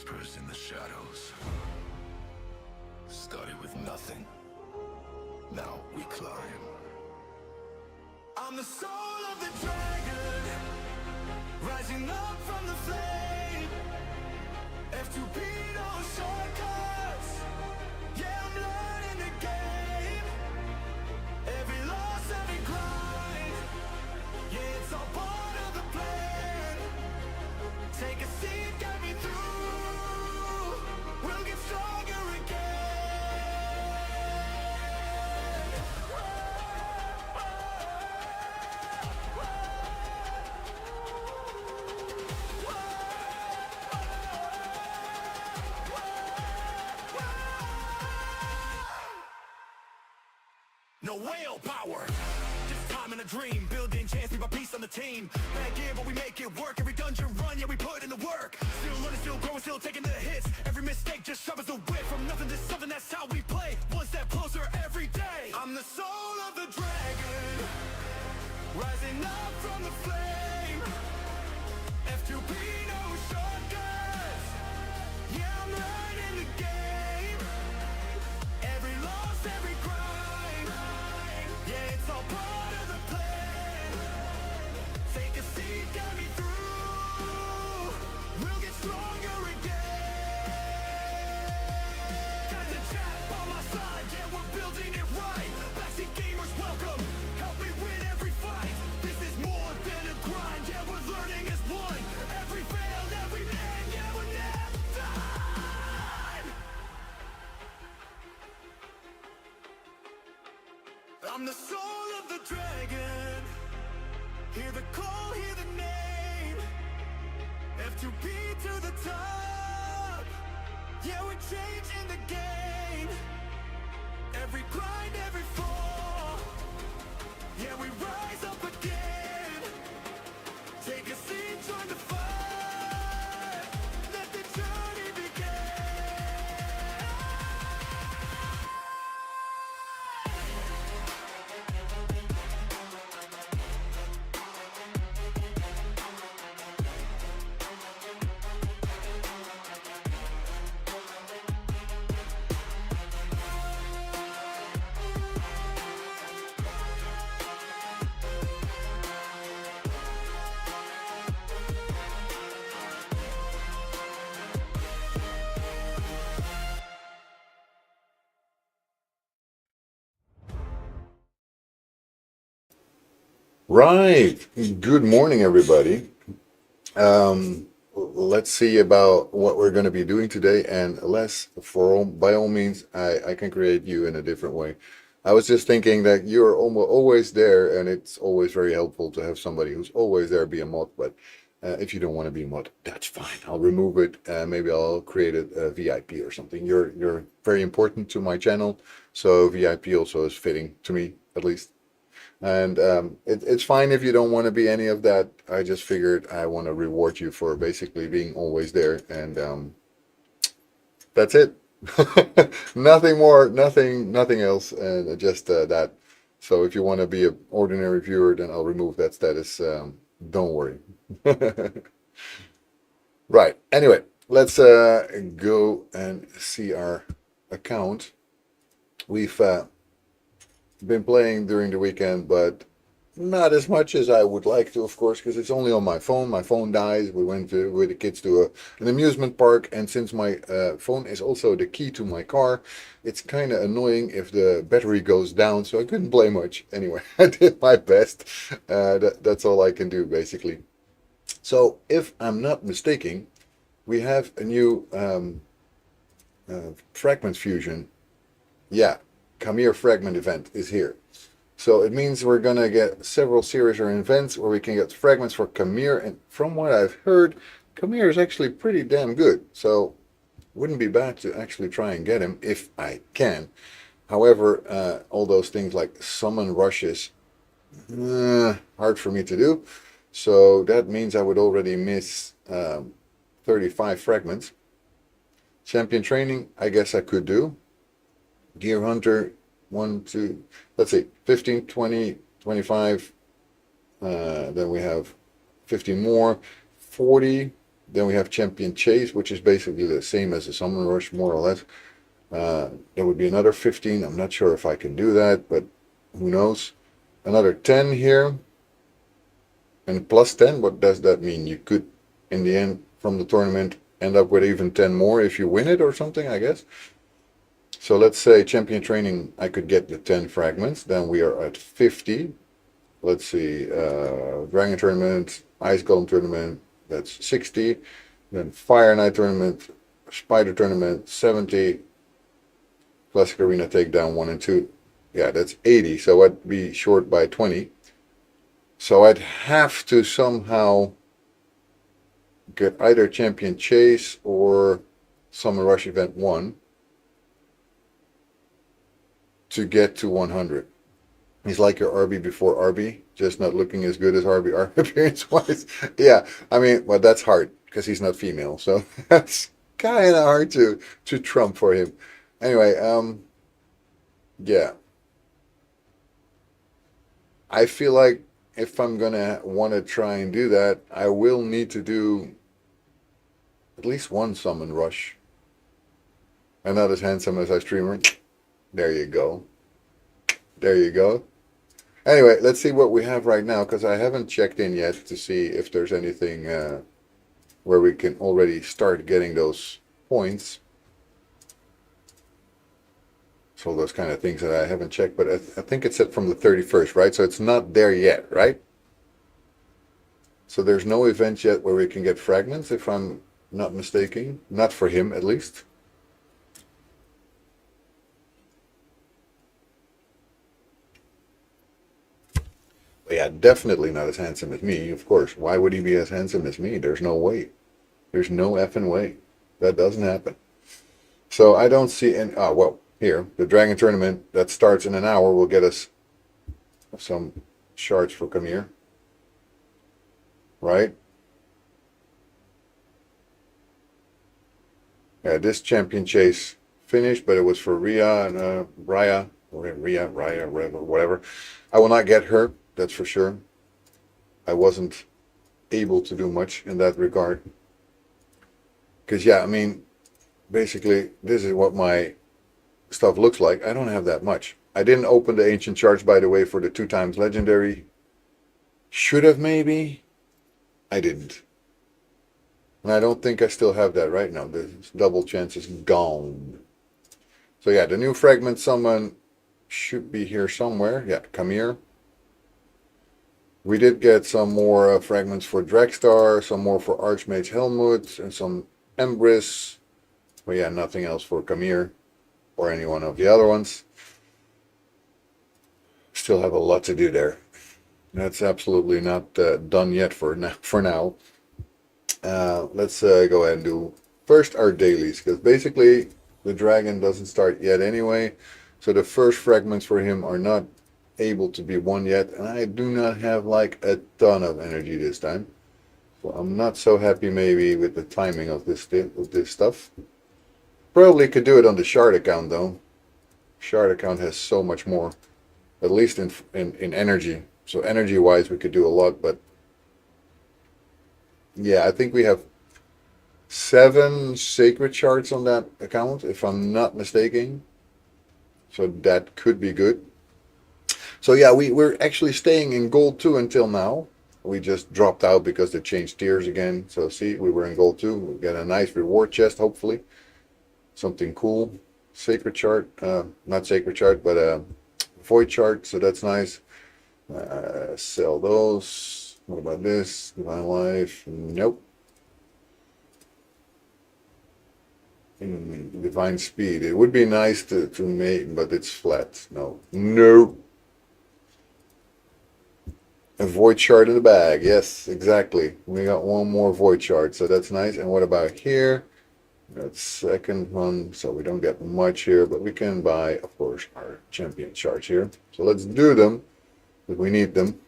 whispers in the shadows. Started with nothing. Now we climb. I'm the soul of the dragon, rising up from the flame. F2P, no shortcuts. Yeah, I'm learning the game. Every loss, every grind. Yeah, it's all part of the plan. Take a seat, get me through. We'll get stronger again. No whale power, just time and a dream. Building chance, be my piece on the team. Bad gear, but we make it work. Every dungeon run, yeah, we put in the work. Still learning, still growing, still taking the hits. Every mistake just sharpens the wit. From nothing to something, that's how we play. One step closer every day. I'm the soul of the dragon, rising up from the flame. F2P, no shortcuts. Yeah, I'm learning the game. Every loss, every grind. Yeah, it's all part of the plan. Take a seat, get me through. We'll get stronger again. Got the jab on my side, yeah, we're building it right. Backseat gamers, welcome. Help me win every fight. This is more than a grind, yeah, we're learning as one. Every fail, every man, yeah, we're never done. I'm the soul of the dragon. Hear the call, hear the name. F2P to the top. Yeah, we're changing the game. Every grind, every fall. Yeah, we rise up again. Take a seat, join the fight. Let the journey begin. Right. Good morning, everybody. Let's see about what we're going to be doing today. And Les, by all means, I can create you in a different way. I was just thinking that you're always there, and it's always very helpful to have somebody who's always there be a mod. But if you don't want to be a mod, that's fine. I'll remove it. Maybe I'll create a VIP or something. You're very important to my channel, so VIP also is fitting to me, at least. And it's fine if you don't want to be any of that. I just figured I want to reward you for basically being always there. And that's it. Nothing more, nothing else, and just that. So if you want to be an ordinary viewer, then I'll remove that status. Don't worry. Right. Anyway, let's go and see our account. We've been playing during the weekend, but not as much as I would like to, of course, because it's only on my phone. My phone dies. We went with the kids to an amusement park, and since my phone is also the key to my car, it's kind of annoying if the battery goes down, so I couldn't play much. Anyway, I did my best. That's all I can do, basically. So, if I'm not mistaken, we have a new fragment fusion. Yeah, Khmer fragment event is here. So it means we're going to get several series or events where we can get fragments for Khmer. And from what I've heard, Khmer is actually pretty damn good. So wouldn't be bad to actually try and get him if I can. However, all those things like summon rushes, hard for me to do. So that means I would already miss 35 fragments. Champion training, I guess I could do. Gear hunter, 1, 2, let's see, 15, 20, 25. Then we have 15 more, 40. Then we have Champion Chase, which is basically the same as the Summon Rush, more or less. There would be another 15. I'm not sure if I can do that, but who knows. Another 10 here. And plus 10, what does that mean? You could, in the end, from the tournament, end up with even 10 more if you win it or something, I guess. So let's say Champion Training, I could get the 10 fragments. Then we are at 50. Let's see, Dragon Tournament, Ice Golem Tournament, that's 60. Then Fire Knight Tournament, Spider Tournament, 70. Classic Arena Takedown 1 and 2. Yeah, that's 80. So I'd be short by 20. So I'd have to somehow get either Champion Chase or Summon Rush Event 1 to get to 100. He's like your RB before RB, just not looking as good as RB appearance-wise. Yeah, I mean, well, that's hard because he's not female, so that's kind of hard to trump for him. Anyway, yeah. I feel like if I'm gonna want to try and do that, I will need to do at least one Summon Rush. I'm not as handsome as I streamer. There you go. There you go. Anyway, let's see what we have right now, because I haven't checked in yet to see if there's anything where we can already start getting those points. So those kind of things that I haven't checked, but I think it's set from the 31st, right? So it's not there yet, right? So there's no event yet where we can get fragments, if I'm not mistaken. Not for him, at least. But yeah, definitely not as handsome as me, of course. Why would he be as handsome as me? There's no way. There's no effing way. That doesn't happen. So I don't see any... Oh, well, here. The Dragon Tournament that starts in an hour will get us some shards for Kamir. Right? Yeah, this Champion Chase finished, but it was for Rhea and Raya, whatever. I will not get her, that's for sure. I wasn't able to do much in that regard. Because, yeah, I mean, basically, this is what my stuff looks like. I don't have that much. I didn't open the Ancient Charge, by the way, for the 2x Legendary. Should have, maybe. I didn't. And I don't think I still have that right now. The double chance is gone. So yeah, the new fragment summon should be here somewhere. Yeah, come here. We did get some more fragments for Dragstar, some more for Archmage Helmut, and some Embrys. But yeah, nothing else for Kamir or any one of the other ones. Still have a lot to do there. That's absolutely not done yet for now. Let's go ahead and do first our dailies, because basically the dragon doesn't start yet anyway. So the first fragments for him are not able to be won yet, and I do not have like a ton of energy this time. So I'm not so happy maybe with the timing of this stuff. Probably could do it on the shard account though. Shard account has so much more, at least in energy. So energy wise we could do a lot, but yeah, I think we have 7 sacred shards on that account, if I'm not mistaken. So that could be good. So yeah, we're actually staying in gold 2 until now. We just dropped out because they changed tiers again. So see, we were in gold 2. We get a nice reward chest, hopefully. Something cool. Sacred chart. Not sacred chart, but void chart. So that's nice. Sell those. What about this? Divine Life? Nope. Divine Speed. It would be nice to make, but it's flat. No. No. A void shard in the bag. Yes, exactly. We got one more void shard, so that's nice. And what about here? That's second one, so we don't get much here, but we can buy, of course, our champion shards here. So let's do them, because we need them.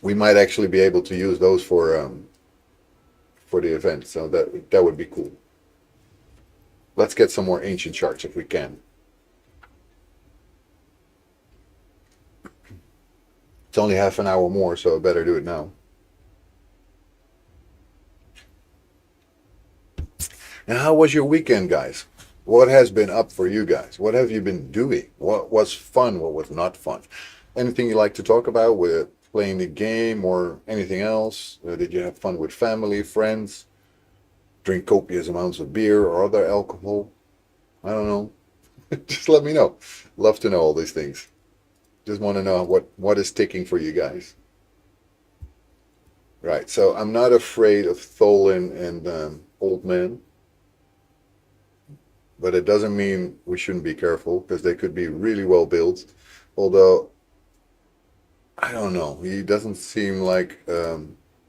We might actually be able to use those for the event, so that would be cool. Let's get some more ancient shards if we can. It's only half an hour more, so I better do it now. And how was your weekend, guys? What has been up for you guys? What have you been doing? What was fun? What was not fun? Anything you like to talk about with playing the game or anything else? Did you have fun with family, friends? Drink copious amounts of beer or other alcohol? I don't know. Just let me know. Love to know all these things. Just want to know what is ticking for you guys. Right. So I'm not afraid of Tholin and Old Man, but it doesn't mean we shouldn't be careful because they could be really well built. Although I don't know, he doesn't seem like a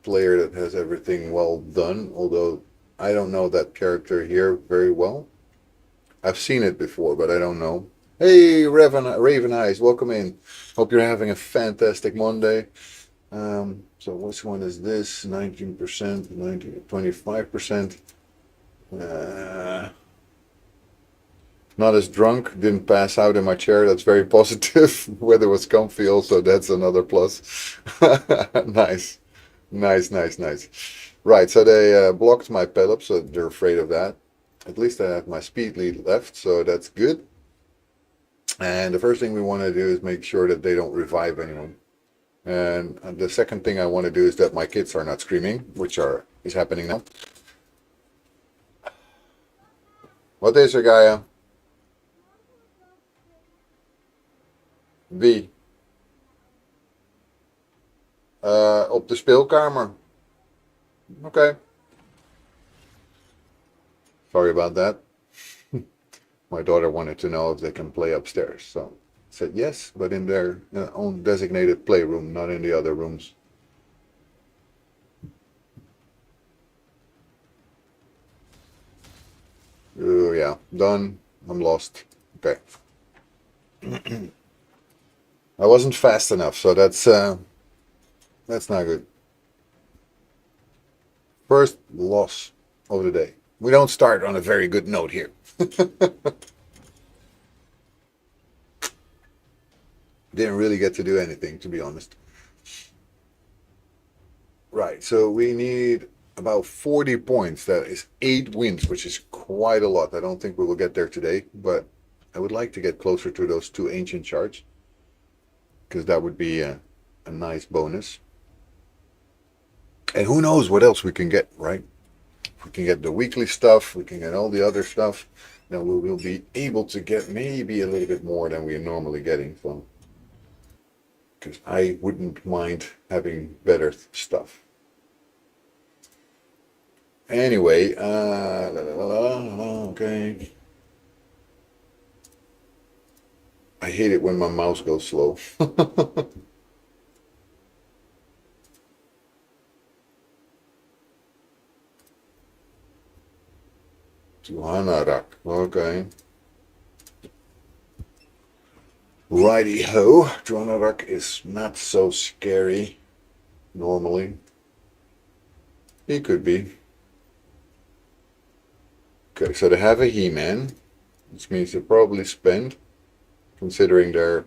player that has everything well done. Although I don't know that character here very well. I've seen it before, but I don't know. Hey, Raven Eyes, welcome in. Hope you're having a fantastic Monday. So which one is this? 19%, 25%. Not as drunk, didn't pass out in my chair. That's very positive. Weather was comfy also. That's another plus. Nice, nice, nice, nice. Right, so they blocked my pellet, so they're afraid of that. At least I have my speed lead left, so that's good. And the first thing we want to do is make sure that they don't revive anyone. And the second thing I want to do is that my kids are not screaming, which is happening now. Wat is er, Gaia? Wie? Op de speelkamer. Okay. Sorry about that. My daughter wanted to know if they can play upstairs, so I said yes, but in their own designated playroom, not in the other rooms. Oh yeah, done. I'm lost. Okay. I wasn't fast enough, so that's not good. First loss of the day. We don't start on a very good note here. Didn't really get to do anything, to be honest. Right, so we need about 40 points. That is 8 wins, which is quite a lot. I don't think we will get there today, but I would like to get closer to those 2 ancient shards, because that would be a nice bonus. And who knows what else we can get, right? If we can get the weekly stuff, we can get all the other stuff, then we will be able to get maybe a little bit more than we're normally getting from. Because I wouldn't mind having better stuff. Anyway, okay. I hate it when my mouse goes slow. Tuhanarak, okay. Righty ho, Tuhanarak is not so scary normally. He could be. Okay, so they have a He-Man, which means they probably spend, considering their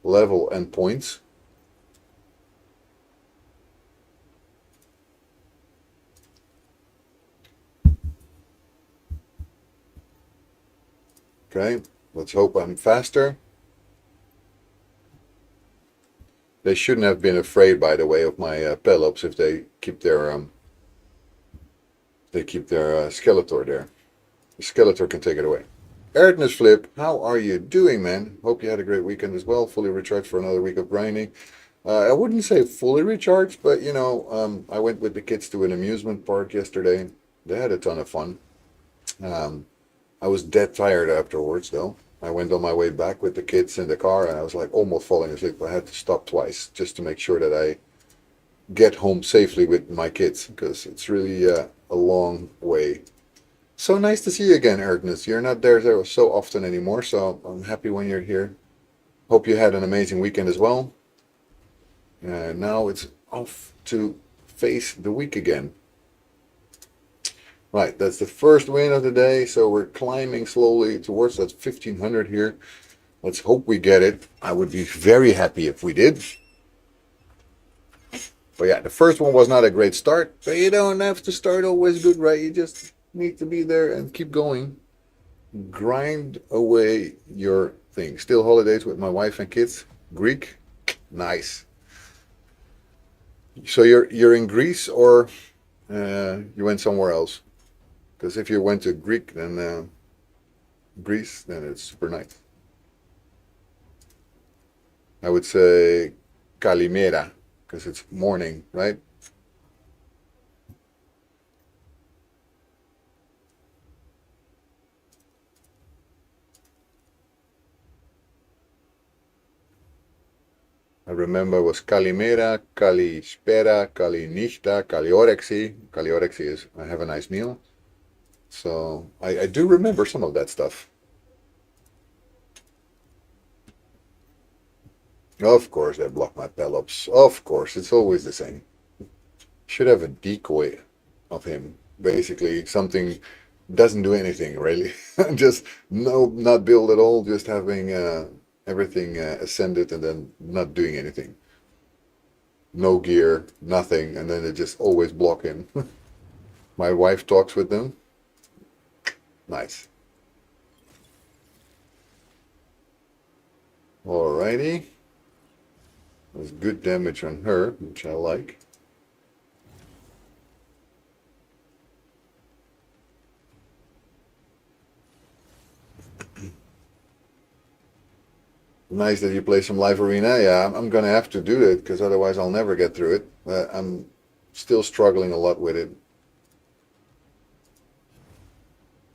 level and points. Okay, let's hope I'm faster. They shouldn't have been afraid, by the way, of my Pelops if they keep their Skeletor there. The Skeletor can take it away. Erdness Flip, how are you doing, man? Hope you had a great weekend as well. Fully recharged for another week of grinding. I wouldn't say fully recharged, but you know, I went with the kids to an amusement park yesterday. They had a ton of fun. I was dead tired afterwards, though. I went on my way back with the kids in the car, and I was like almost falling asleep. I had to stop twice just to make sure that I get home safely with my kids, because it's really a long way. So nice to see you again, Erdness. You're not there so often anymore, so I'm happy when you're here. Hope you had an amazing weekend as well. Now it's off to face the week again. Right, that's the first win of the day, so we're climbing slowly towards that 1500 here. Let's hope we get it. I would be very happy if we did. But yeah, the first one was not a great start, but you don't have to start always good, right? You just need to be there and keep going. Grind away your thing. Still holidays with my wife and kids. Greek, nice. So you're in Greece or you went somewhere else? Because if you went to Greek, then Greece, then it's super nice. I would say Kalimera, because it's morning, right? I remember it was Kalimera, Kalispera, Kalinichta, Kaliorexi. Kaliorexi is I have a nice meal. So I do remember some of that stuff. Of course, they block my Pelops. Of course, it's always the same. Should have a decoy of him. Basically, something doesn't do anything really. Just no, not build at all. Just having everything ascended and then not doing anything. No gear, nothing, and then they just always block him. My wife talks with them. Nice. Alrighty. There's good damage on her, which I like. Nice that you play some live arena. Yeah, I'm gonna have to do it because otherwise I'll never get through it. I'm still struggling a lot with it.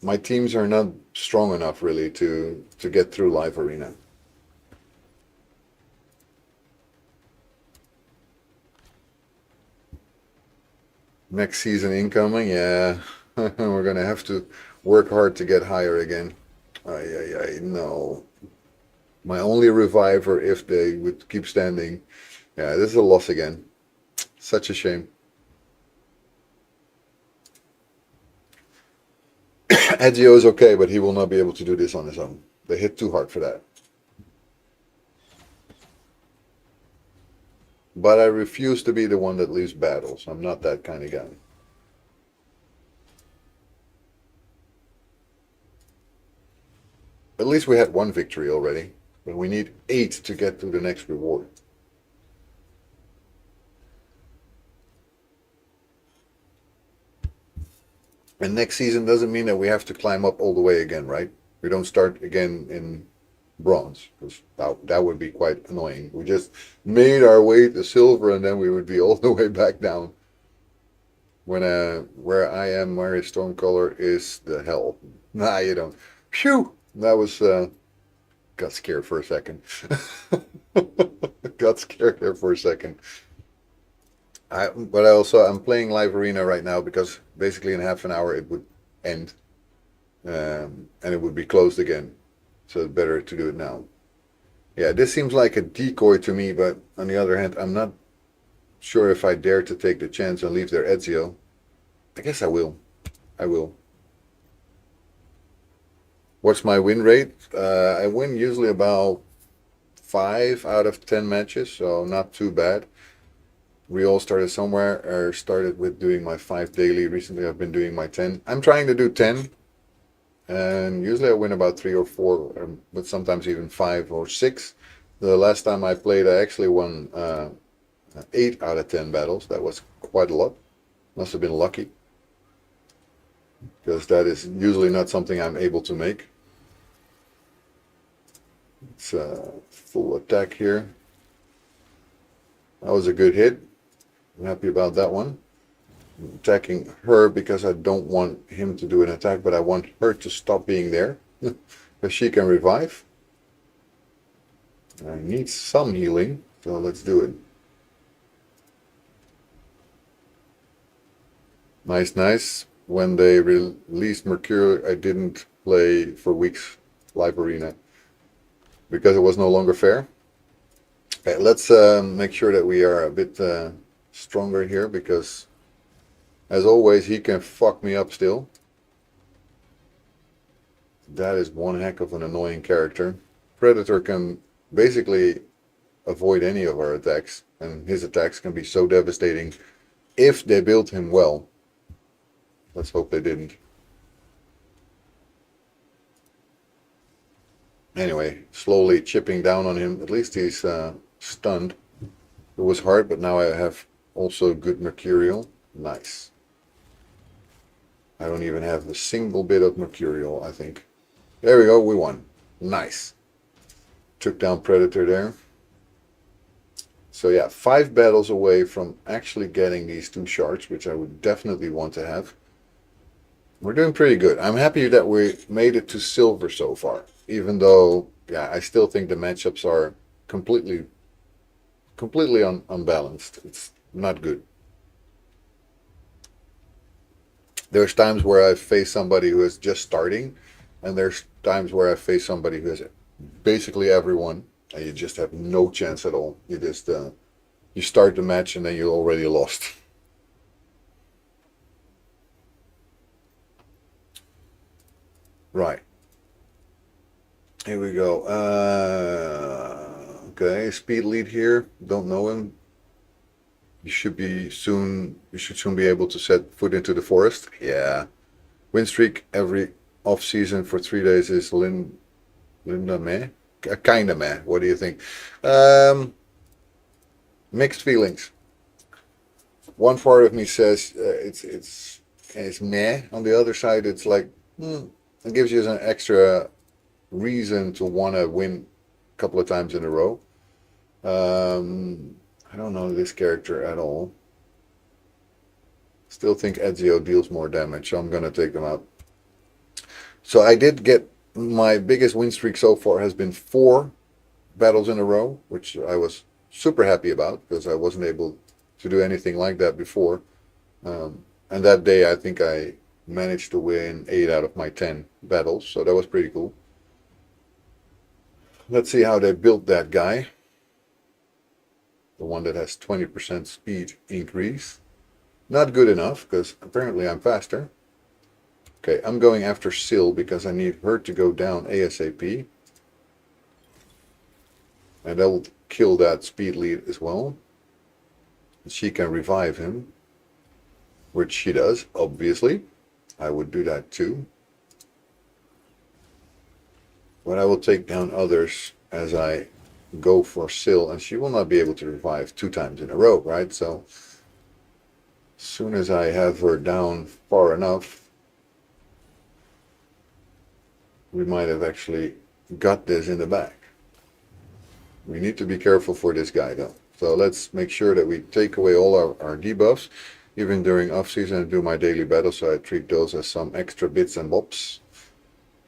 My teams are not strong enough really to get through live arena. Next season incoming, yeah. We're gonna have to work hard to get higher again. I no. My only reviver if they would keep standing. Yeah, this is a loss again. Such a shame. Ezio is okay, but he will not be able to do this on his own. They hit too hard for that. But I refuse to be the one that leaves battles. I'm not that kind of guy. At least we had one victory already, but we need 8 to get to the next reward. And next season doesn't mean that we have to climb up all the way again, right? We don't start again in bronze, because that would be quite annoying. We just made our way to silver and then we would be all the way back down. When where I am, Mary Stormcaller is the hell. Nah, you don't. Phew! That was got scared for a second. Got scared there for a second. But I'm playing live arena right now because basically in half an hour it would end, and it would be closed again. So it's better to do it now. Yeah, this seems like a decoy to me, but on the other hand, I'm not sure if I dare to take the chance and leave their Ezio. I guess I will. I will. What's my win rate? I win usually about 5 out of 10 matches, so not too bad. We all started somewhere. I started with doing my 5 daily. Recently, I've been doing my 10. I'm trying to do 10, and usually I win about 3 or 4, but sometimes even 5 or 6. The last time I played, I actually won 8 out of 10 battles. That was quite a lot. Must have been lucky, because that is usually not something I'm able to make. It's full attack here. That was a good hit. I'm happy about that one. I'm attacking her because I don't want him to do an attack, but I want her to stop being there, because she can revive. I need some healing, so let's do it. Nice, nice. When they released Mercure, I didn't play for weeks live arena because it was no longer fair. Okay, let's make sure that we are a bit stronger here, because as always he can fuck me up still. That is one heck of an annoying character. Predator can basically avoid any of our attacks, and his attacks can be so devastating if they build him well. Let's hope they didn't. Anyway, slowly chipping down on him. At least he's stunned. It was hard, but now I have also good Mercurial. Nice. I don't even have a single bit of Mercurial, I think. There we go, we won. Nice. Took down Predator there. So yeah, 5 battles away from actually getting these 2 shards, which I would definitely want to have. We're doing pretty good. I'm happy that we made it to silver so far, even though, yeah, I still think the matchups are completely unbalanced. It's not good. There's times where I face somebody who is just starting, and there's times where I face somebody who has basically everyone, and you just have no chance at all. You just you start the match and then you're already lost. Right. Here we go. Okay, speed lead here. Don't know him. You should soon be able to set foot into the forest. Yeah. Win streak every off season for 3 days is Linda meh? Kinda meh. What do you think? Mixed feelings. One part of me says it's meh. On the other side, it's like it gives you an extra reason to want to win a couple of times in a row. I don't know this character at all. Still think Ezio deals more damage, so I'm gonna take them out. So I did get my biggest win streak so far has been 4 battles in a row, which I was super happy about because I wasn't able to do anything like that before. And that day I think I managed to win 8 out of my 10 battles, so that was pretty cool. Let's see how they built that guy. The one that has 20% speed increase. Not good enough, because apparently I'm faster. Okay, I'm going after Syl because I need her to go down ASAP. And that will kill that speed lead as well. She can revive him, which she does, obviously. I would do that too. But I will take down others as I go for Syl, and she will not be able to revive 2 times in a row, right? So as soon as I have her down far enough, we might have actually got this in the back. We need to be careful for this guy though. So let's make sure that we take away all our debuffs, even during off season, and do my daily battles, so I treat those as some extra bits and bobs.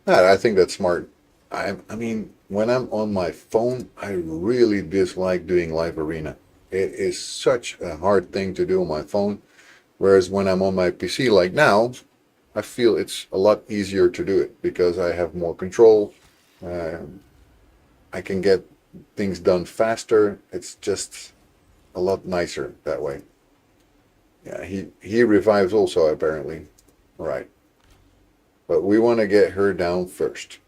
I think that's smart. I mean, when I'm on my phone, I really dislike doing live arena. It is such a hard thing to do on my phone. Whereas when I'm on my PC like now, I feel it's a lot easier to do it because I have more control. I can get things done faster. It's just a lot nicer that way. Yeah, he revives also apparently. All right. But we want to get her down first.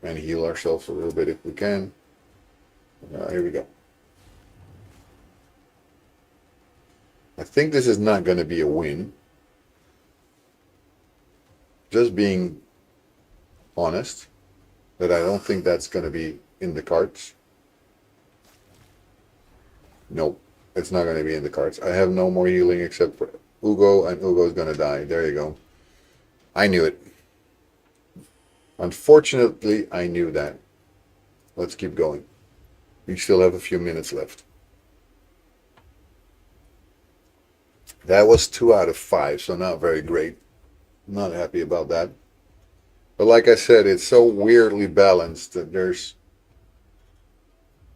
And heal ourselves a little bit if we can. Here we go. I think this is not going to be a win. Just being honest, that I don't think that's going to be in the cards. Nope, it's not going to be in the cards. I have no more healing except for Ugo, and Ugo's going to die. There you go. I knew it. Unfortunately, I knew that. Let's keep going. We still have a few minutes left. That was 2 out of 5, so not very great. Not happy about that. But like I said, it's so weirdly balanced that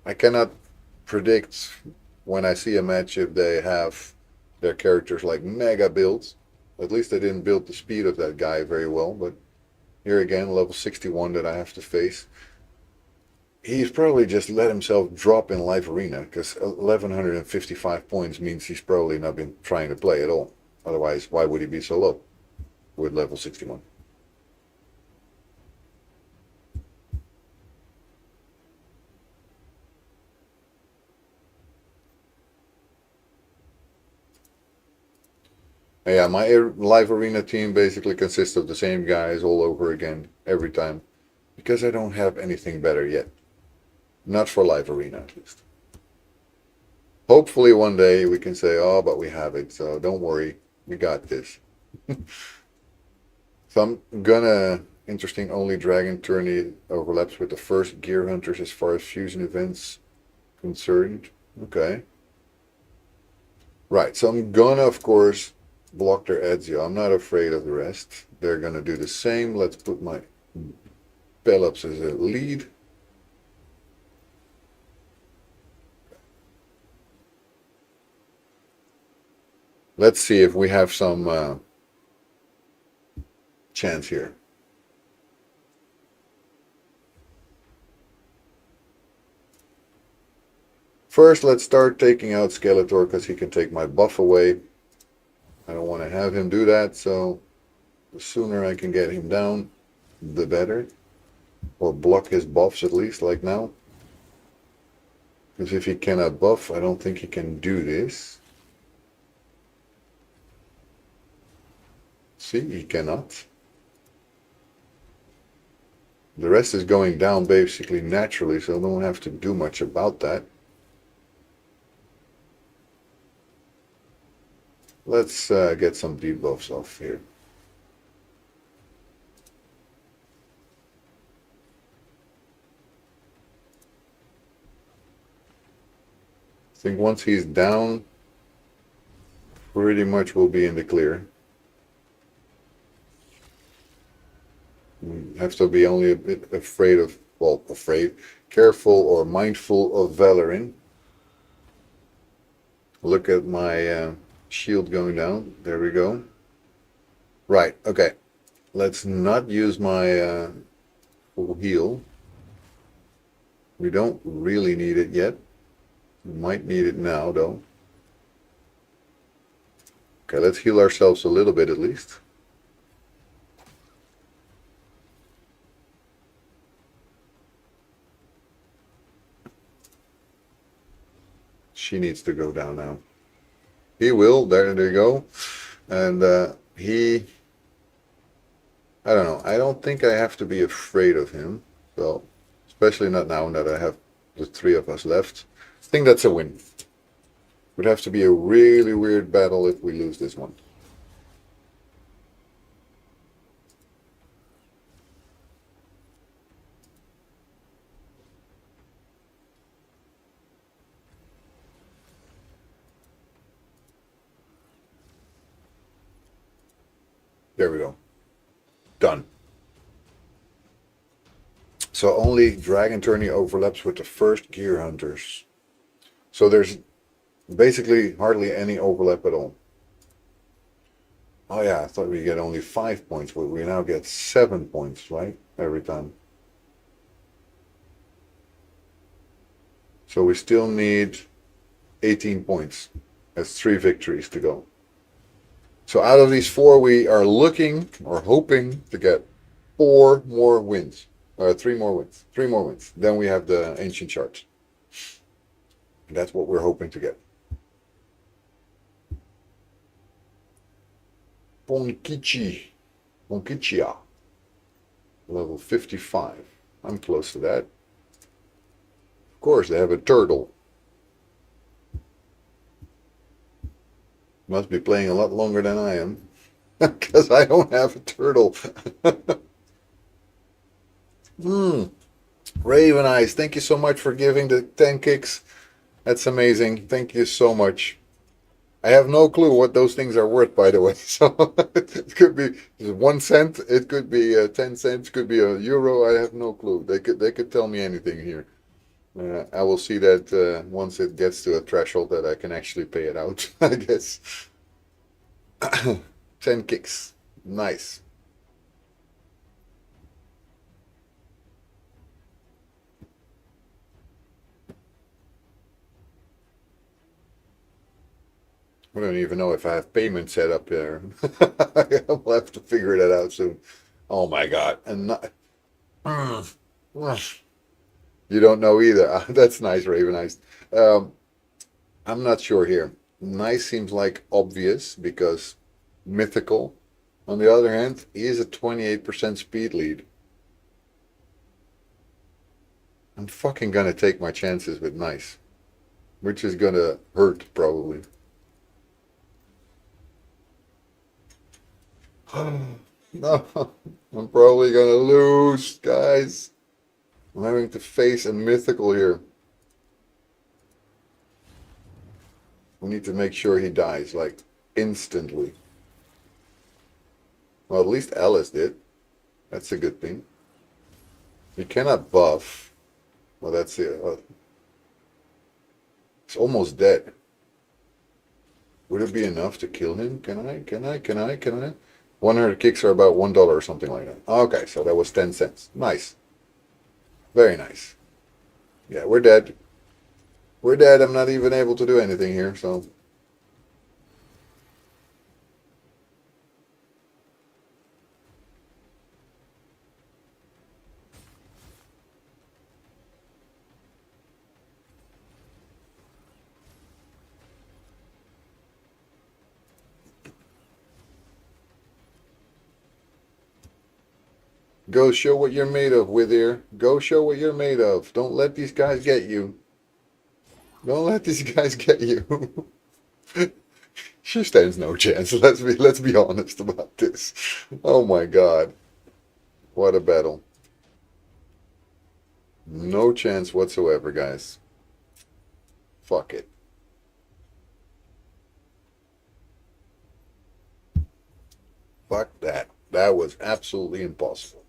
I cannot predict when I see a match if they have their characters like mega builds. At least they didn't build the speed of that guy very well, but here again, level 61 that I have to face. He's probably just let himself drop in live arena because 1155 points means he's probably not been trying to play at all. Otherwise, why would he be so low with level 61? Yeah, my live arena team basically consists of the same guys all over again every time because I don't have anything better yet. Not for live arena, at least. Hopefully one day we can say, oh, but we have it, so don't worry, we got this. So I'm gonna, interesting, only Dragon Tourney overlaps with the first Gear Hunters as far as fusion events concerned. Okay. Right, so I'm gonna, of course, block their Ezio. I'm not afraid of the rest. They're gonna do the same. Let's put my Pelops as a lead. Let's see if we have some chance here. First, let's start taking out Skeletor because he can take my buff away. I don't want to have him do that, so the sooner I can get him down, the better. Or block his buffs at least, like now. Because if he cannot buff, I don't think he can do this. See, he cannot. The rest is going down basically naturally, so I don't have to do much about that. Let's get some debuffs off here. I think once he's down, pretty much we'll be in the clear. We have to be only a bit afraid of, well, careful or mindful of Vallaryn. Look at my shield going down. There we go. Right, okay. Let's not use my full heal. We don't really need it yet. We might need it now, though. Okay, let's heal ourselves a little bit at least. She needs to go down now. He will. There you go. And I don't know. I don't think I have to be afraid of him. So, especially not now that I have the three of us left. I think that's a win. Would have to be a really weird battle if we lose this one. There we go. Done. So only Dragon Tourney overlaps with the first Gear Hunters. So there's basically hardly any overlap at all. Oh yeah, I thought we get only 5 points, but we now get 7 points, right? Every time. So we still need 18 points. That's 3 victories to go. So out of these 4, we are looking or hoping to get 4 more wins. Or 3 more wins. 3 more wins. Then we have the ancient shards. And that's what we're hoping to get. Ponkichia. Level 55. I'm close to that. Of course, they have a turtle. Must be playing a lot longer than I am. Because I don't have a turtle. Raven Eyes, thank you so much for giving the 10 kicks. That's amazing. Thank you so much. I have no clue what those things are worth, by the way. So it could be 1 cent, it could be 10 cents, could be €1. I have no clue. They could tell me anything here. I will see that once it gets to a threshold that I can actually pay it out, I guess. 10 kicks. Nice. I don't even know if I have payment set up there. I'll have to figure that out soon. Oh my God. And not, you don't know either. That's nice, Raven Eyes. I'm not sure here. Nice seems like obvious because mythical. On the other hand, he is a 28% speed lead. I'm fucking gonna take my chances with nice, which is gonna hurt probably. No, I'm probably gonna lose, guys. I'm having to face a mythical here. We need to make sure he dies, like, instantly. Well, at least Alice did. That's a good thing. You cannot buff. Well, that's it. It's almost dead. Would it be enough to kill him? Can I? 100 kicks are about $1 or something like that. Okay, so that was 10 cents. Nice. Very nice. Yeah, we're dead. We're dead. I'm not even able to do anything here, so. Go show what you're made of, Wither. Go show what you're made of. Don't let these guys get you. Don't let these guys get you. She stands no chance. Let's be honest about this. Oh my god. What a battle. No chance whatsoever, guys. Fuck it. Fuck that. That was absolutely impossible.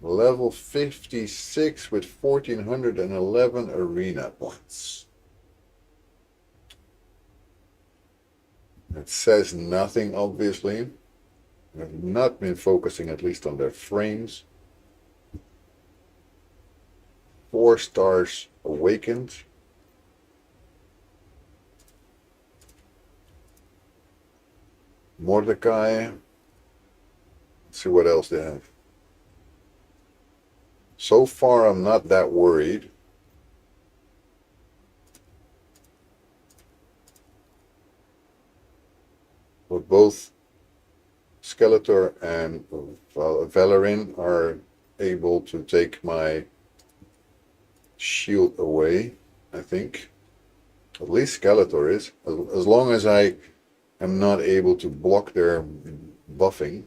Level 56 with 1411 arena points. It says nothing, obviously. I've not been focusing at least on their frames. 4 stars awakened. Mordecai. Let's see what else they have. So far, I'm not that worried. But both Skeletor and Vallaryn are able to take my shield away, I think. At least Skeletor is. As long as I am not able to block their buffing.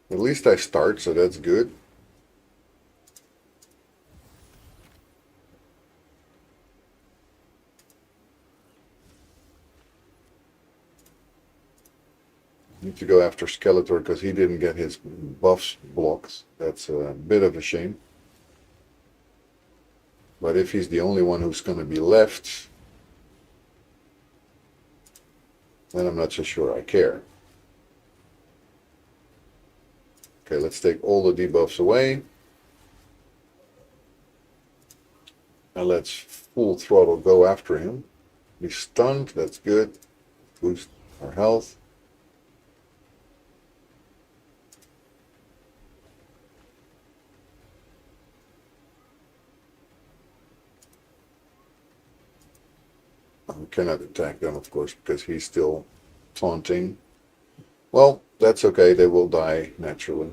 At least I start, so that's good. Need to go after Skeletor because he didn't get his buffs blocked. That's a bit of a shame. But if he's the only one who's going to be left, then I'm not so sure I care. Okay, let's take all the debuffs away. And let's full throttle go after him. He's stunned, that's good. Boost our health. We cannot attack them, of course, because he's still taunting. Well, that's okay. They will die naturally.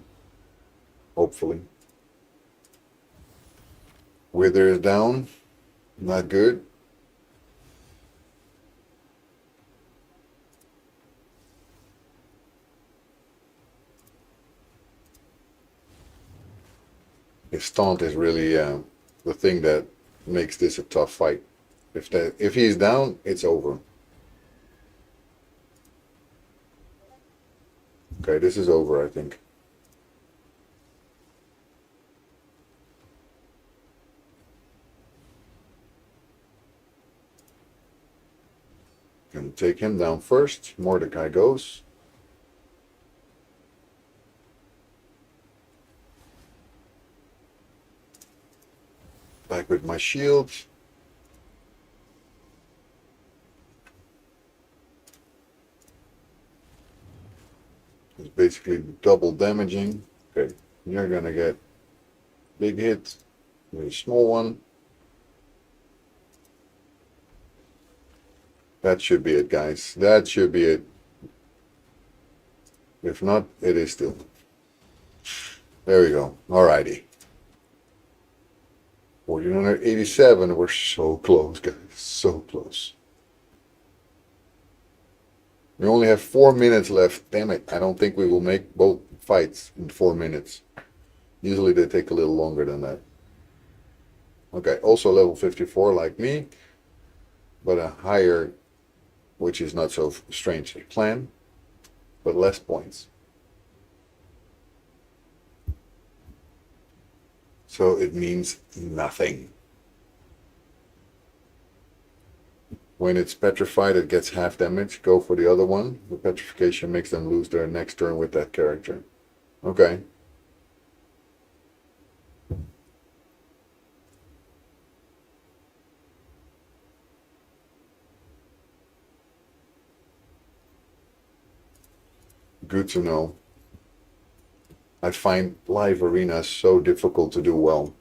Hopefully. Wither is down. Not good. His taunt is really the thing that makes this a tough fight. If he's down, it's over. Okay, this is over, I think. Gonna take him down first. Mordecai goes. Back with my shield. It's basically double damaging. Okay, you're gonna get big hit, very small one. That should be it, guys. That should be it. If not, it is still. There we go. Alrighty. 1487. We're so close, guys. So close. We only have 4 minutes left. Damn it. I don't think we will make both fights in 4 minutes. Usually they take a little longer than that. Okay, also level 54 like me, but a higher, which is not so strange, clan, but less points. So it means nothing. When it's petrified, it gets half damage. Go for the other one. The petrification makes them lose their next turn with that character. Okay. Good to know. I find live arenas so difficult to do well.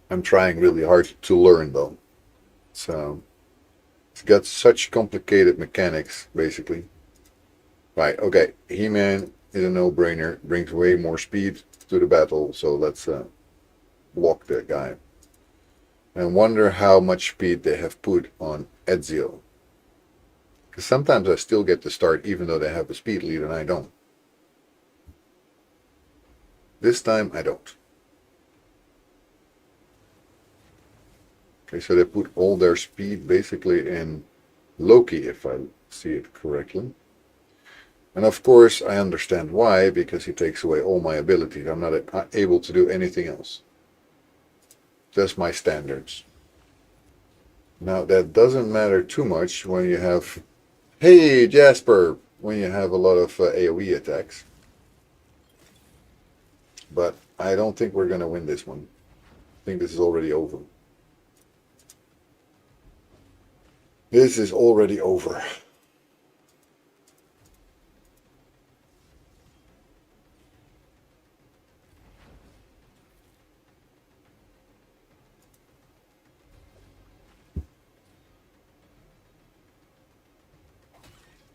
I'm trying really hard to learn though. So it's got such complicated mechanics, basically. Right, okay. He-Man is a no-brainer. Brings way more speed to the battle, so let's block that guy. And wonder how much speed they have put on Ezio. Because sometimes I still get to start even though they have a speed lead and I don't. This time I don't. Okay, so they put all their speed basically in Loki, if I see it correctly. And of course I understand why, because he takes away all my abilities. I'm not able to do anything else. Just my standards. Now that doesn't matter too much when you have, hey Jasper, when you have a lot of AoE attacks. But I don't think we're going to win this one. I think this is already over. This is already over.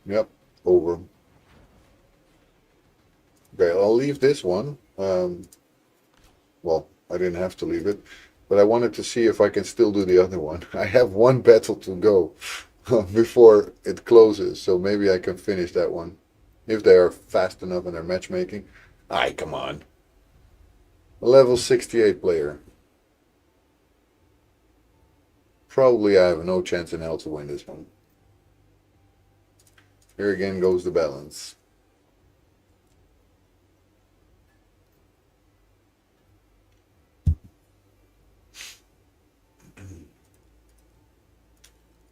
Yep, over. Okay, I'll leave this one. Well, I didn't have to leave it, but I wanted to see if I can still do the other one. I have one battle to go before it closes, so maybe I can finish that one. If they are fast enough in their matchmaking. Aye, come on. A level 68 player. Probably I have no chance in hell to win this one. Here again goes the balance.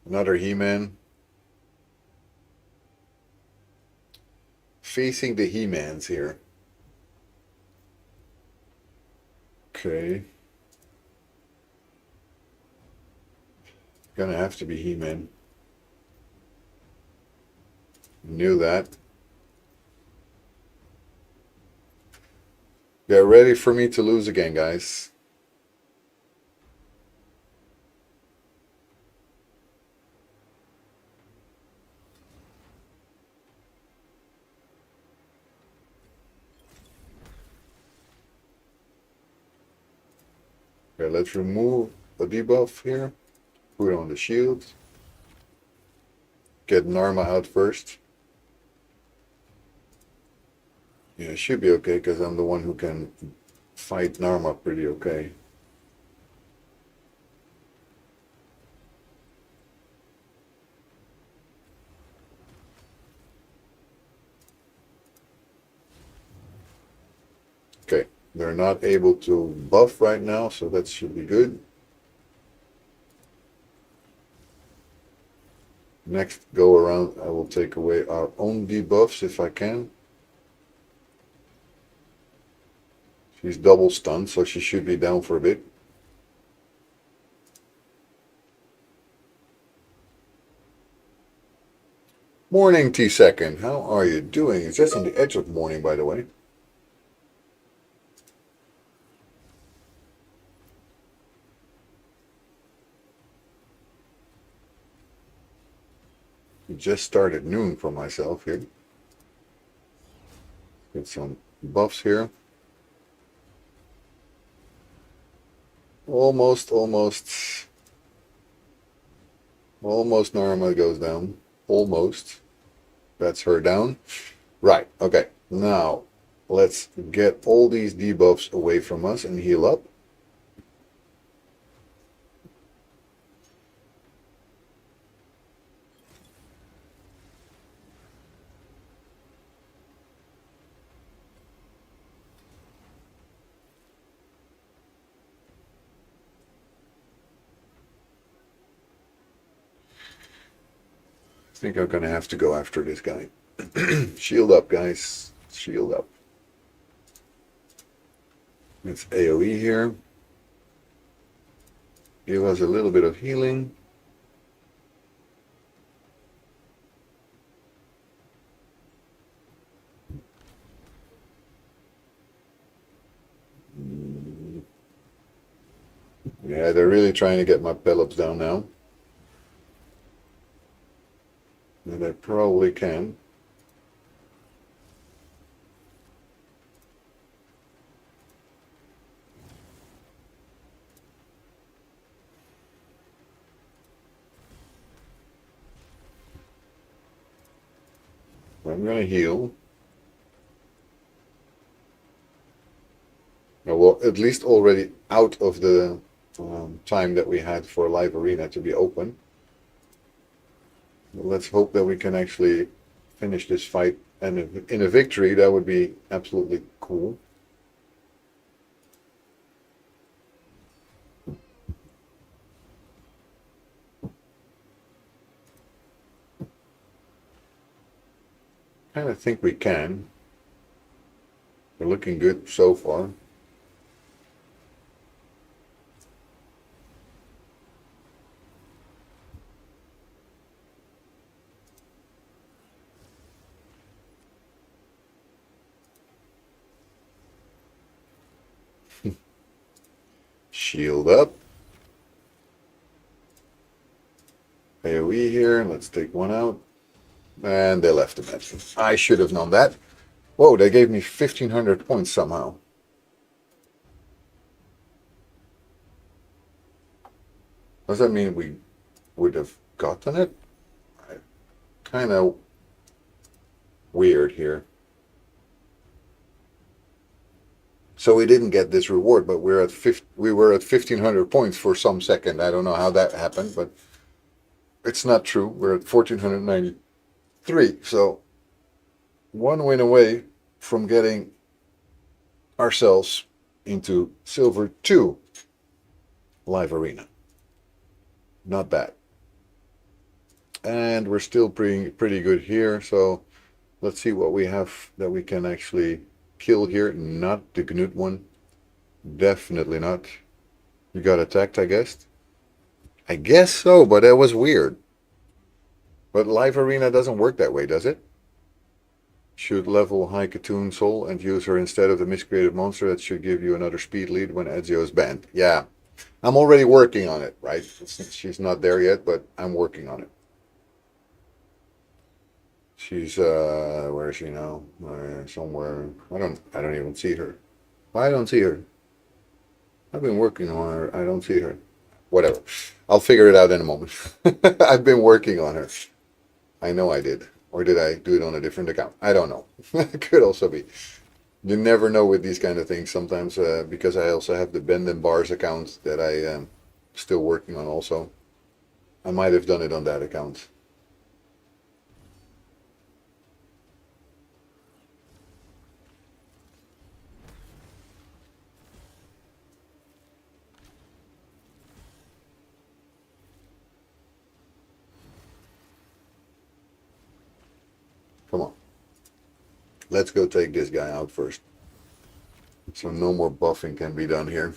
Another He-Man. Facing the He-Mans here. Okay. Gonna have to be He-Man. Knew that. Get ready for me to lose again, guys. Okay, let's remove the debuff here. Put on the shield. Get Narma out first. Yeah, it should be okay because I'm the one who can fight Narma pretty okay. Okay, they're not able to buff right now, so that should be good. Next go around, I will take away our own debuffs if I can. She's double stunned, so she should be down for a bit. Morning, T-Second. How are you doing? It's just on the edge of morning, by the way. just started noon for myself here. Get some buffs here. Almost Norma goes down. Almost. That's her down. Right, okay. Now, let's get all these debuffs away from us and heal up. I think I'm gonna have to go after this guy. Shield up, guys. Shield up. It's AoE here. Give us a little bit of healing. Yeah, they're really trying to get my pelops down now. And they probably can. I'm going to heal. Well, at least already out of the time that we had for live arena to be open. But let's hope that we can actually finish this fight, and in a victory, that would be absolutely cool. Kind of think we can. We're looking good so far. Shield up. AoE here. Let's take one out. And they left the match. I should have known that. Whoa, they gave me 1,500 points somehow. Does that mean we would have gotten it? Kind of weird here. So we didn't get this reward, but we were at 1,500 points for some second. I don't know how that happened, but it's not true. We're at 1,493. So one win away from getting ourselves into Silver 2 live arena. Not bad. And we're still pretty good here. So let's see what we have that we can actually kill here. Not the Gnut one. Definitely not. You got attacked, I guess. I guess so, but that was weird. But live arena doesn't work that way, does it? Should level High Katoon Soul and use her instead of the miscreated monster. That should give you another speed lead when Ezio is banned. Yeah, I'm already working on it, right? She's not there yet, but I'm working on it. She's where is she now? Somewhere. I don't even see her. I don't see her. I've been working on her. I don't see her. Whatever. I'll figure it out in a moment. I've been working on her. I know I did. Or did I do it on a different account? I don't know. It could also be. You never know with these kind of things sometimes, because I also have the Bend and Bars account that I am still working on also. I might have done it on that account. Come on. Let's go take this guy out first. So no more buffing can be done here.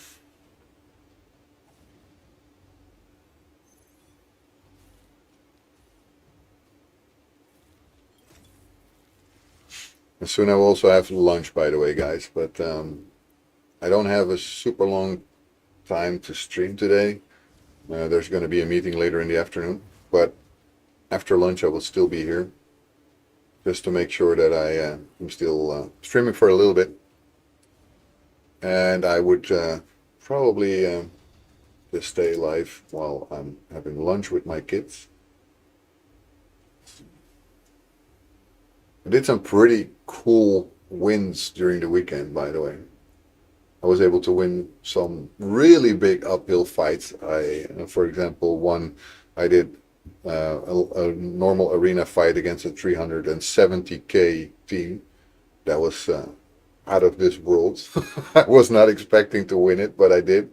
And soon I will also have lunch, by the way, guys. But I don't have a super long time to stream today. There's going to be a meeting later in the afternoon. But after lunch I will still be here, just to make sure that I'm still streaming for a little bit. And I would probably just stay live while I'm having lunch with my kids. I did some pretty cool wins during the weekend, by the way. I was able to win some really big uphill fights. For example, I did a normal arena fight against a 370k team. That was out of this world. I was not expecting to win it, but I did.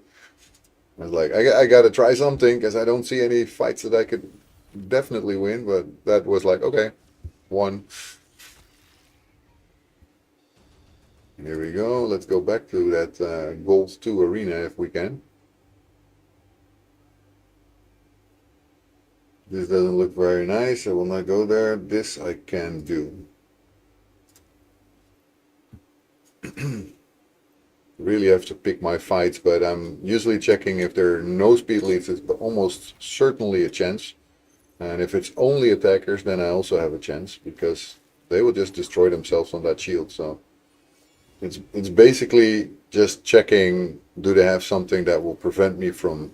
I was like, I got to try something because I don't see any fights that I could definitely win. But that was like, okay, won. Here we go. Let's go back to that Gold 2 arena if we can. This doesn't look very nice. I will not go there. This I can do. Really have to pick my fights, but I'm usually checking if there are no speed leads. It's almost certainly a chance. And if it's only attackers, then I also have a chance because they will just destroy themselves on that shield. So it's basically just checking, do they have something that will prevent me from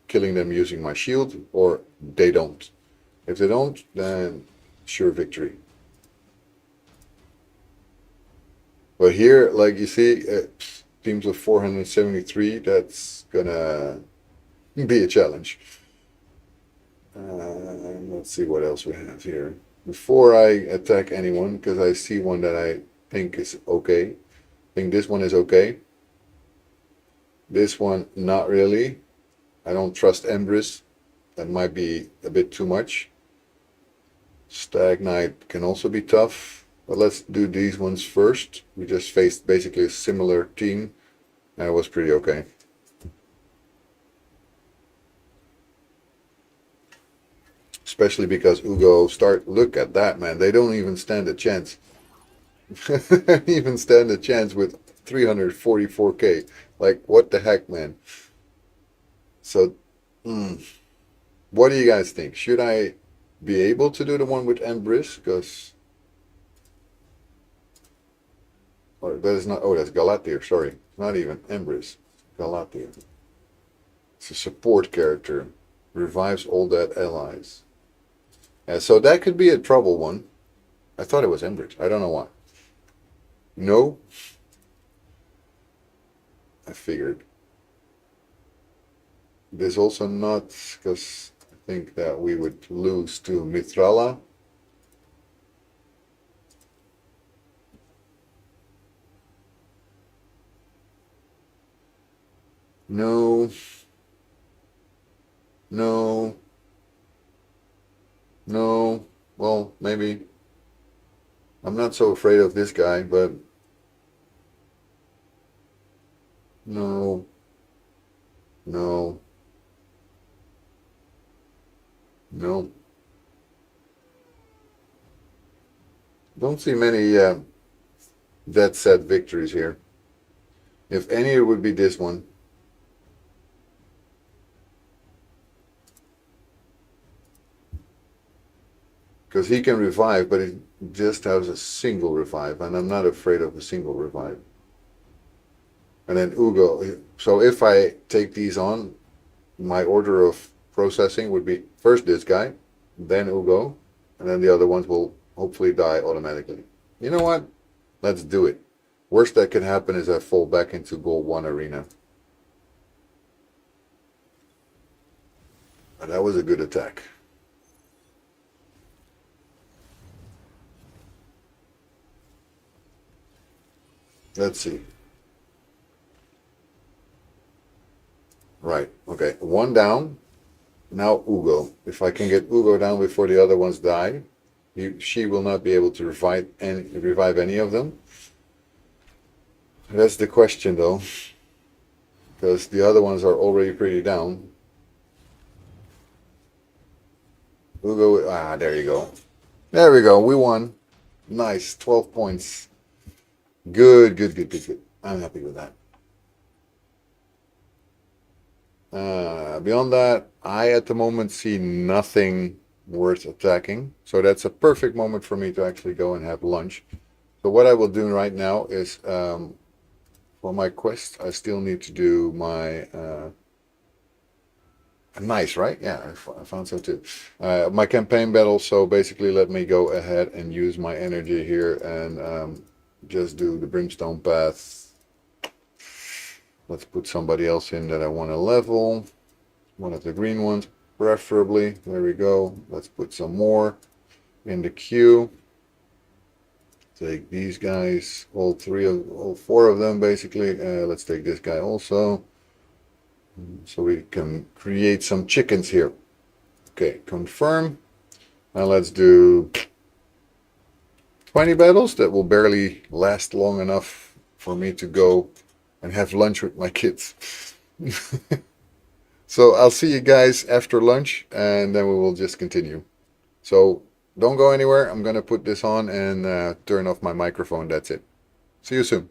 killing them using my shield, or they don't. If they don't, then sure victory. But here, like you see, teams of 473, that's gonna be a challenge. Let's see what else we have here. Before I attack anyone, because I see one that I think is okay. I think this one is okay. This one, not really. I don't trust Empress. That might be a bit too much. Stag Knight can also be tough. But let's do these ones first. We just faced basically a similar team. And it was pretty okay. Especially because Ugo look at that, man. They don't even stand a chance. Even stand a chance with 344k. Like, what the heck, man? So, what do you guys think? Should I be able to do the one with Empress? Because, or that is not. Oh, that's Galatir. Sorry, not even Empress. Galatir. It's a support character. Revives all dead allies. So that could be a trouble one. I thought it was Empress. I don't know why. No. I figured. This also not, because I think that we would lose to Mithrala. No. No. No. Well, maybe. I'm not so afraid of this guy, but no. No. No. Don't see many dead set victories here. If any, it would be this one. Because he can revive, but he just has a single revive, and I'm not afraid of a single revive. And then Ugo. So if I take these on, my order of processing would be first this guy, then Ugo, and then the other ones will hopefully die automatically. You know what? Let's do it. Worst that can happen is I fall back into Gold 1 arena. But that was a good attack. Let's see. Right, okay, one down. Now Ugo. If I can get Ugo down before the other ones die, she will not be able to revive any of them. That's the question though, because the other ones are already pretty down. Ugo, there you go. There we go, we won. Nice, 12 points. Good. I'm happy with that. Beyond that, I at the moment see nothing worth attacking. So that's a perfect moment for me to actually go and have lunch. So what I will do right now is, for my quest, I still need to do my nice, right? Yeah, I found so too. My campaign battle. So basically, let me go ahead and use my energy here and just do the brimstone path. Let's put somebody else in that I want to level. One of the green ones, preferably. There we go. Let's put some more in the queue. Take these guys, all four of them basically. Let's take this guy also, so we can create some chickens here. Okay, confirm. Now let's do 20 battles. That will barely last long enough for me to go and have lunch with my kids. So I'll see you guys after lunch, and then we will just continue. So don't go anywhere. I'm gonna put this on and turn off my microphone. That's it. See you soon.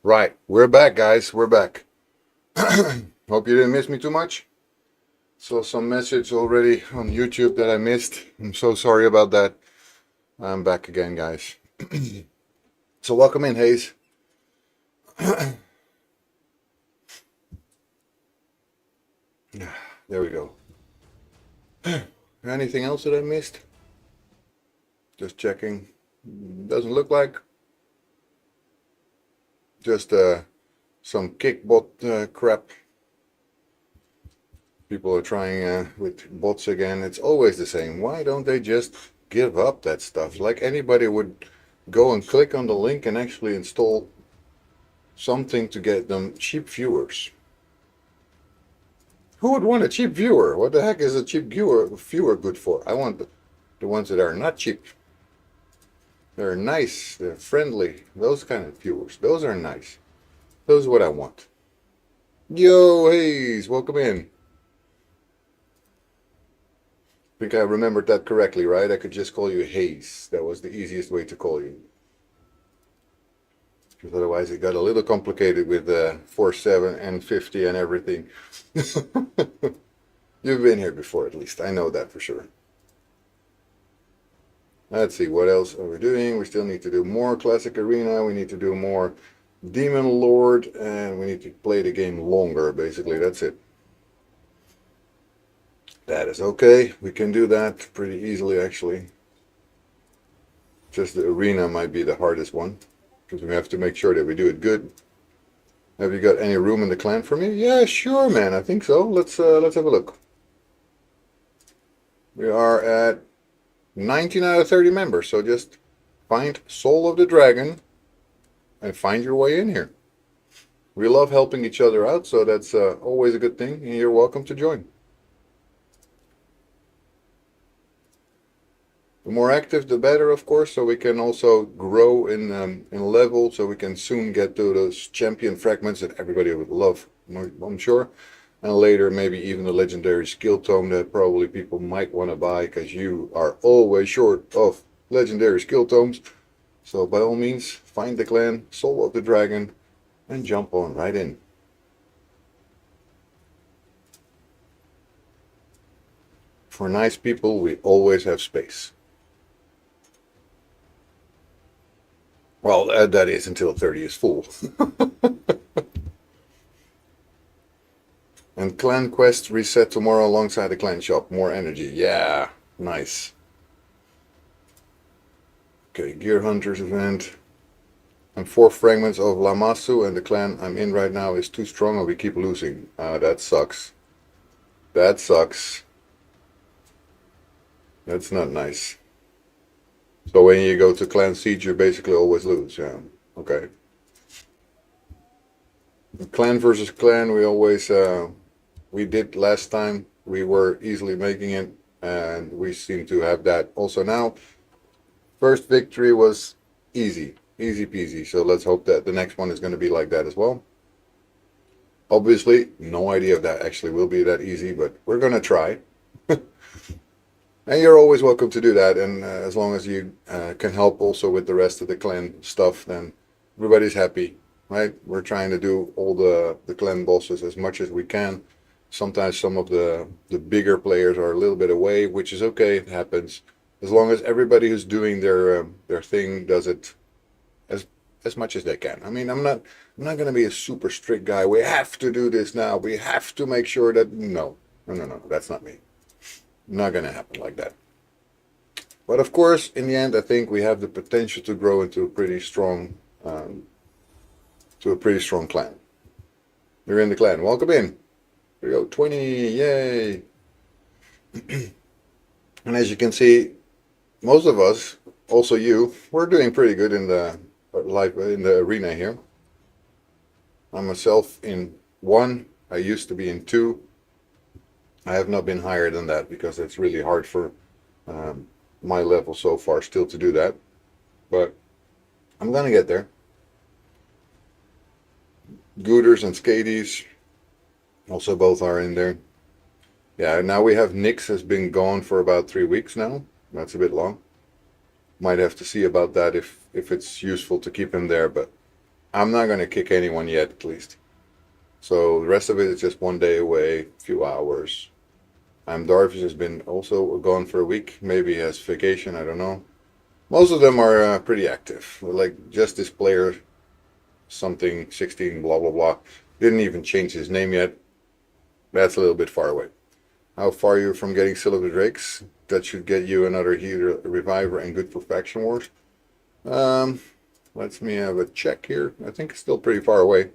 Right, we're back, guys. We're back. Hope you didn't miss me too much. Saw some message already on YouTube that I missed. I'm so sorry about that. I'm back again, guys. So welcome in, Hayes. There we go. Anything else that I missed? Just checking. Doesn't look like. Just some kickbot crap. People are trying with bots again. It's always the same. Why don't they just give up that stuff? Like anybody would go and click on the link and actually install something to get them cheap viewers. Who would want a cheap viewer? What the heck is a cheap viewer good for? I want the ones that are not cheap. They're nice, they're friendly, those kind of viewers. Those are nice. Those are what I want. Yo, Hayes, welcome in. I think I remembered that correctly, right? I could just call you Hayes. That was the easiest way to call you. Because otherwise it got a little complicated with 47 and 50 and everything. You've been here before, at least. I know that for sure. Let's see, what else are we doing? We still need to do more Classic Arena. We need to do more Demon Lord. And we need to play the game longer, basically. That's it. That is okay. We can do that pretty easily, actually. Just the arena might be the hardest one. Because we have to make sure that we do it good. Have you got any room in the clan for me? Yeah, sure, man. I think so. Let's have a look. We are at 19 out of 30 members. So just find Soul of the Dragon and find your way in here. We love helping each other out, so that's always a good thing. And you're welcome to join. The more active, the better, of course, so we can also grow in level, so we can soon get to those champion fragments that everybody would love, I'm sure. And later, maybe even the legendary skill tome that probably people might want to buy, because you are always short of legendary skill tomes. So by all means, find the clan, Soul of the Dragon, and jump on right in. For nice people, we always have space. Well, that is until 30 is full. And clan quest reset tomorrow alongside the clan shop. More energy. Yeah, nice. Okay, Gear Hunters event. And 4 fragments of Lamasu, and the clan I'm in right now is too strong and we keep losing. That sucks. That sucks. That's not nice. So when you go to clan siege, you basically always lose. Yeah. Okay. Clan versus clan, we always we did last time. We were easily making it, and we seem to have that also now. First victory was easy peasy. So let's hope that the next one is going to be like that as well. Obviously, no idea if that actually will be that easy, but we're going to try. And you're always welcome to do that, and as long as you can help also with the rest of the clan stuff, then everybody's happy, right? We're trying to do all the clan bosses as much as we can. Sometimes some of the bigger players are a little bit away, which is okay, it happens. As long as everybody who's doing their thing does it as much as they can. I mean, I'm not going to be a super strict guy. We have to do this now. We have to make sure that no, that's not me. Not going to happen like that. But of course, in the end, I think we have the potential to grow into a pretty strong, clan. You're in the clan. Welcome in. Here we go. 20. Yay. And as you can see, most of us, also you, we're doing pretty good in the arena here. I'm myself in 1. I used to be in 2. I have not been higher than that because it's really hard for my level so far still to do that. But I'm going to get there. Gooters and Skadies also both are in there. Yeah, now we have Nyx has been gone for about 3 weeks now. That's a bit long. Might have to see about that if it's useful to keep him there, but I'm not going to kick anyone yet, at least. So the rest of it is just one day away, a few hours. Darvish has been also gone for a week. Maybe he has vacation, I don't know. Most of them are pretty active. Like just this player, something 16, blah, blah, blah. Didn't even change his name yet. That's a little bit far away. How far are you from getting Silver Drakes? That should get you another Healer Reviver and good for Faction Wars. Um, Let me have a check here. I think it's still pretty far away.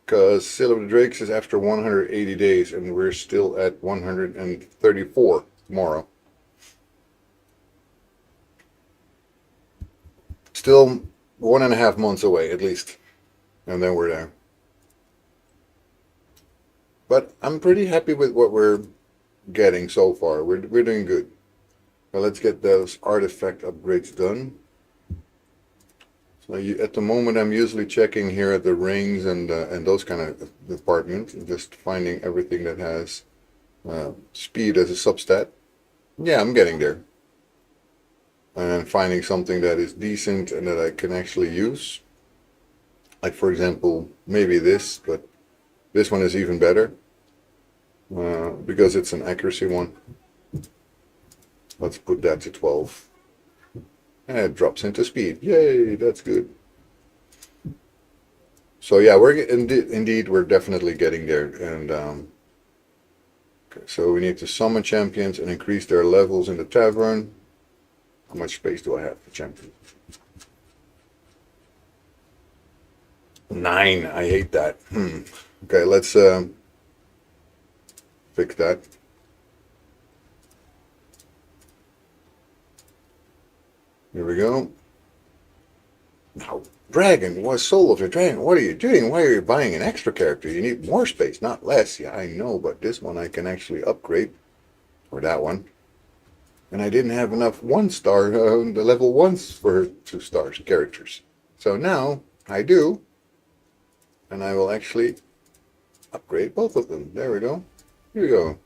Because Silver Drakes is after 180 days, and we're still at 134 tomorrow. Still 1.5 months away, at least. And then we're there. But I'm pretty happy with what we're getting so far. We're doing good. Now let's get those artifact upgrades done. So at the moment, I'm usually checking here at the rings and those kind of departments, just finding everything that has speed as a substat. Yeah, I'm getting there. And finding something that is decent and that I can actually use. Like, for example, maybe this, but this one is even better because it's an accuracy one. Let's put that to 12. And it drops into speed. Yay, that's good. So yeah, indeed we're definitely getting there. And okay, so we need to summon champions and increase their levels in the tavern. How much space do I have for champions? 9. I hate that. Okay, let's fix that. Here we go. Now, Dragon, what soul of a dragon? What are you doing? Why are you buying an extra character? You need more space, not less. Yeah, I know, but this one I can actually upgrade, or that one. And I didn't have enough 1-star, the level 1s for 2-star characters. So now I do, and I will actually upgrade both of them. There we go. Here we go.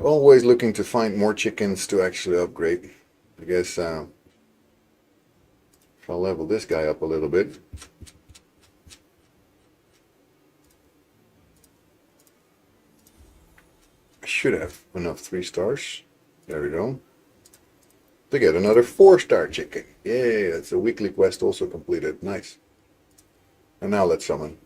Always looking to find more chickens to actually upgrade. I guess if I'll level this guy up a little bit. I should have enough 3 stars. There we go. To get another 4-star chicken. Yay, that's a weekly quest also completed. Nice. And now let's summon.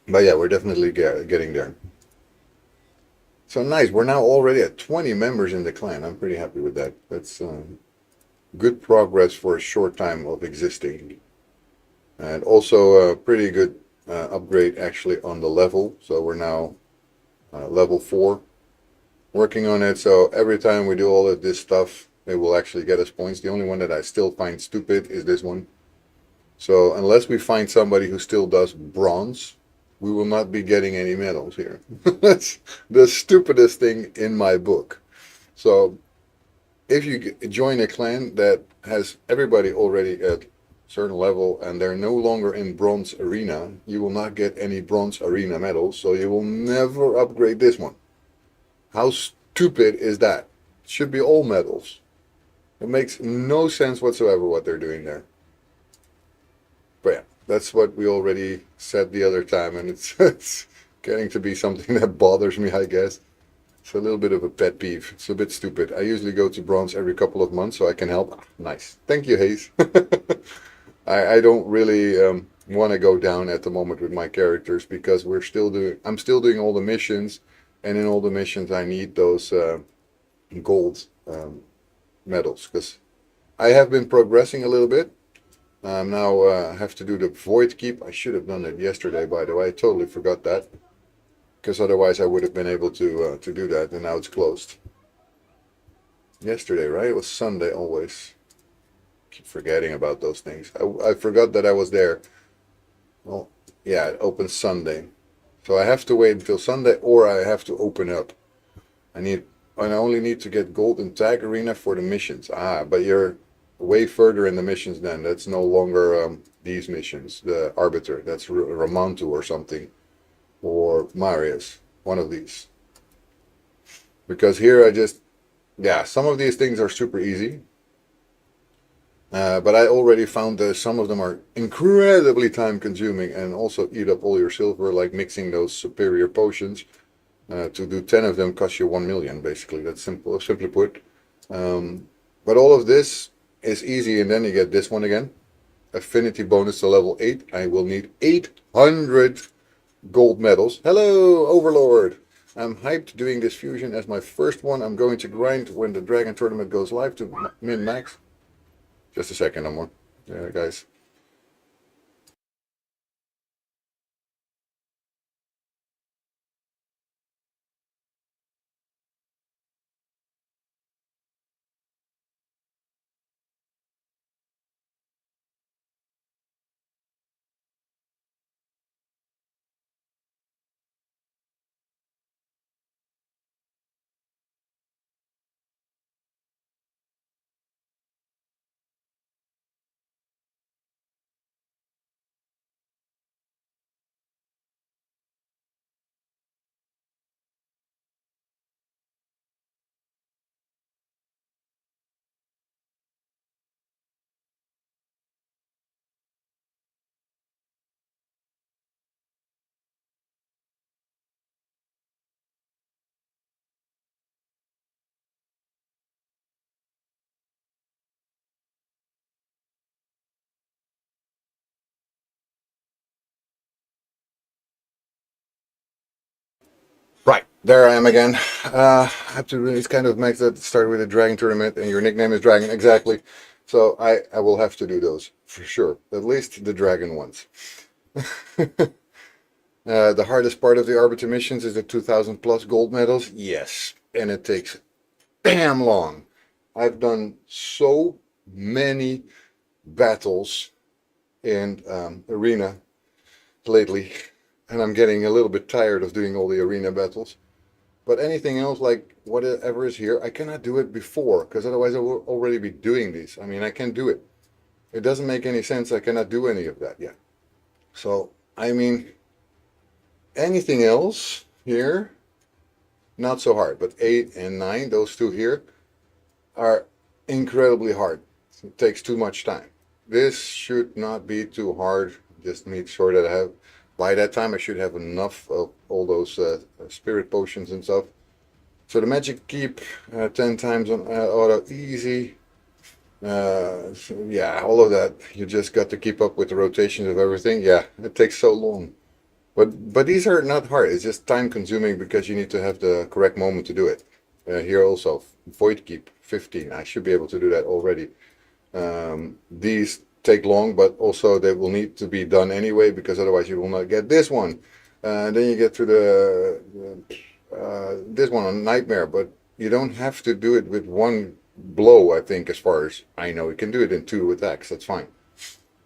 But yeah, we're definitely getting there. So nice. We're now already at 20 members in the clan. I'm pretty happy with that. That's good progress for a short time of existing. And also a pretty good upgrade actually on the level. So we're now level 4. Working on it. So every time we do all of this stuff, it will actually get us points. The only one that I still find stupid is this one. So unless we find somebody who still does bronze, we will not be getting any medals here. That's the stupidest thing in my book. So if you join a clan that has everybody already at a certain level and they're no longer in bronze arena, you will not get any bronze arena medals. So you will never upgrade this one. How stupid is that? It should be all medals. It makes no sense whatsoever what they're doing there. But yeah, that's what we already said the other time, and it's getting to be something that bothers me, I guess. It's a little bit of a pet peeve. It's a bit stupid. I usually go to bronze every couple of months, so I can help. Nice. Thank you, Hayes. I don't really want to go down at the moment with my characters because I'm still doing all the missions, and in all the missions I need those gold medals because I have been progressing a little bit. Now I have to do the void keep. I should have done it yesterday, by the way. I totally forgot that. Because otherwise I would have been able to do that, and now it's closed. Yesterday, right? It was Sunday always. Keep forgetting about those things. I forgot that I was there. Well, yeah, it opens Sunday. So I have to wait until Sunday, or I have to open up. I only need to get gold in Tag Arena for the missions. But you're way further in the missions then. That's no longer these missions. The Arbiter, that's Ramantu or something. Or Marius, one of these. because here I just, yeah, some of these things are super easy. But I already found that some of them are incredibly time consuming and also eat up all your silver, like mixing those superior potions. To do 10 of them costs you 1 million, basically. That's simple, simply put. But all of this is easy, and then you get this one again. Affinity bonus to level 8. I will need 800 gold medals. Hello, Overlord! I'm hyped doing this fusion as my first one. I'm going to grind when the Dragon Tournament goes live to min-max. Just a second, no more. Yeah, guys. Right, there I am again. I have to really kind of make that start with a Dragon Tournament, and your nickname is Dragon, exactly. So I will have to do those, for sure. At least the Dragon ones. The hardest part of the Arbiter missions is the 2,000 plus gold medals. Yes, and it takes damn long. I've done so many battles in arena lately, and I'm getting a little bit tired of doing all the arena battles. But anything else, like whatever is here, I cannot do it before, because otherwise I will already be doing these. I mean, I can't do it. It doesn't make any sense. I cannot do any of that yet. So, I mean, anything else here, not so hard. But 8 and 9, those two here, are incredibly hard. It takes too much time. This should not be too hard. Just make sure that I have, by that time, I should have enough of all those spirit potions and stuff. So the magic keep 10 times on auto easy. So yeah, all of that. You just got to keep up with the rotations of everything. Yeah, it takes so long. But these are not hard. It's just time consuming because you need to have the correct moment to do it. Here also, void keep 15. I should be able to do that already. These take long, but also they will need to be done anyway because otherwise you will not get this one. Then you get to this one on Nightmare, but you don't have to do it with one blow, I think, as far as I know. You can do it in 2 attacks, that's fine.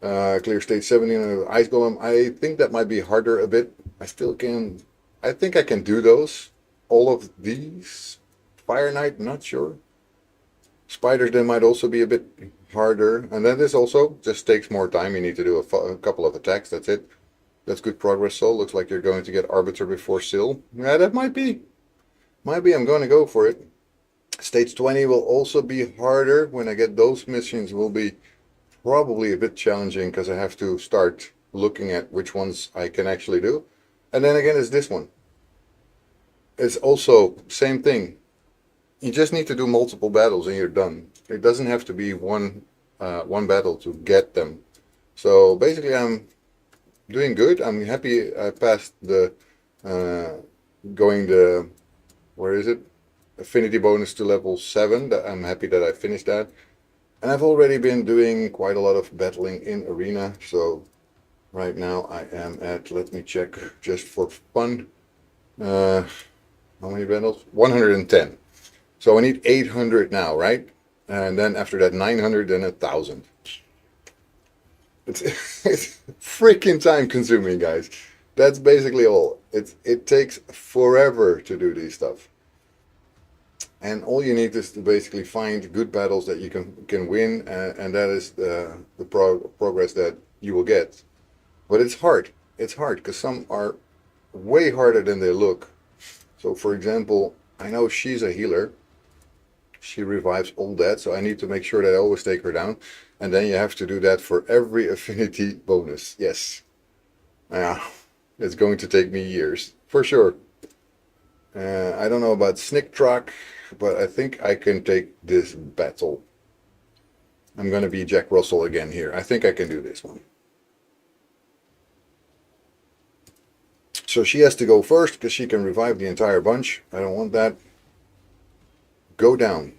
Clear stage 17 of Ice Golem. I think that might be harder a bit. I think I can do those. All of these. Fire Knight, not sure. Spiders then might also be a bit harder. And then this also just takes more time. You need to do a couple of attacks, that's it. That's good progress, so looks like you're going to get Arbiter before Sil. Yeah, that might be. Might be, I'm going to go for it. Stage 20 will also be harder. When I get those missions will be probably a bit challenging because I have to start looking at which ones I can actually do. And then again, it's this one. It's also same thing. You just need to do multiple battles and you're done. It doesn't have to be one battle to get them. So basically, I'm doing good. I'm happy I passed the going the where is it? Affinity bonus to level 7. I'm happy that I finished that. And I've already been doing quite a lot of battling in arena. So right now I am at, let me check just for fun. How many battles? 110. So I need 800 now, right? And then after that 900, then 1,000. It's freaking time consuming, guys. That's basically all. It takes forever to do these stuff. And all you need is to basically find good battles that you can win, and that is the progress that you will get. But it's hard. It's hard because some are way harder than they look. So, for example, I know she's a healer. She revives all that, so I need to make sure that I always take her down. And then you have to do that for every affinity bonus. Yes. Yeah, it's going to take me years, for sure. I don't know about Snick Truck, but I think I can take this battle. I'm going to be Jack Russell again here. I think I can do this one. So she has to go first because she can revive the entire bunch. I don't want that. Go down.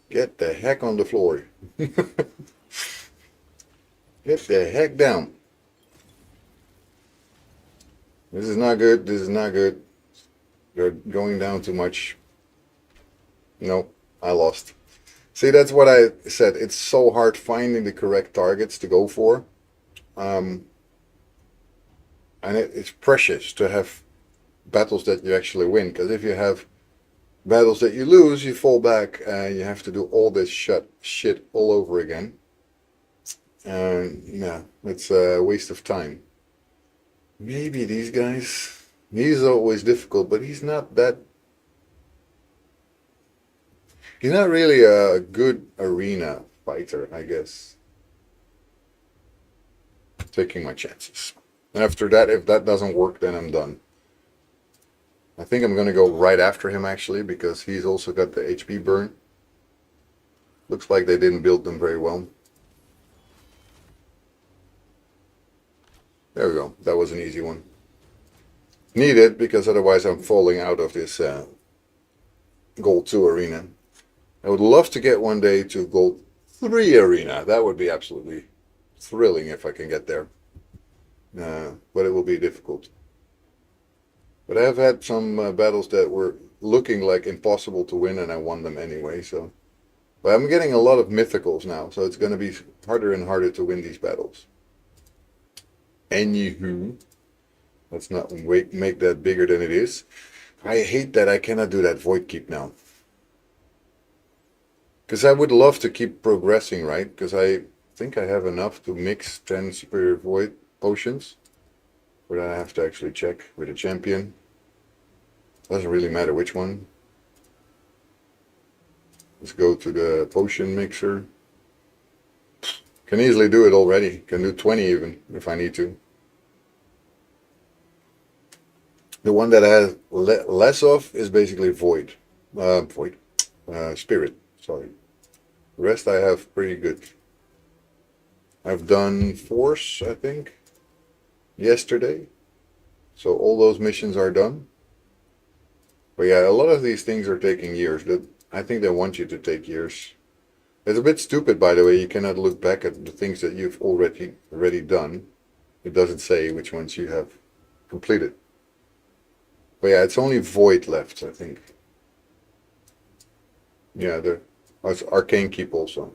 Get the heck on the floor. Get the heck down. This is not good. This is not good. They're going down too much. No, I lost. See, that's what I said. It's so hard finding the correct targets to go for. And it's precious to have battles that you actually win. Because if you have battles that you lose, you fall back and you have to do all this shit all over again. And yeah, it's a waste of time. Maybe these guys, he's always difficult, but he's not really a good arena fighter, I guess. Taking my chances. After that, if that doesn't work, then I'm done. I think I'm going to go right after him, actually, because he's also got the HP burn. Looks like they didn't build them very well. There we go. That was an easy one. Needed, because otherwise I'm falling out of this Gold 2 arena. I would love to get one day to Gold 3 arena. That would be absolutely thrilling if I can get there. But it will be difficult. But I have had some battles that were looking like impossible to win, and I won them anyway. So, but I'm getting a lot of mythicals now, so it's going to be harder and harder to win these battles. Anywho, let's not make that bigger than it is. I hate that I cannot do that void keep now. Because I would love to keep progressing, right? Because I think I have enough to mix 10 superior void potions. But I have to actually check with a champion. Doesn't really matter which one. Let's go to the potion mixer. Can easily do it already. Can do 20 even if I need to. The one that I have less of is basically void. Spirit, sorry. The rest I have pretty good. I've done force, I think, yesterday. So all those missions are done. But yeah, a lot of these things are taking years. I think they want you to take years. It's a bit stupid, by the way. You cannot look back at the things that you've already done. It doesn't say which ones you have completed. But yeah, it's only void left, I think. Yeah, there's arcane keep also.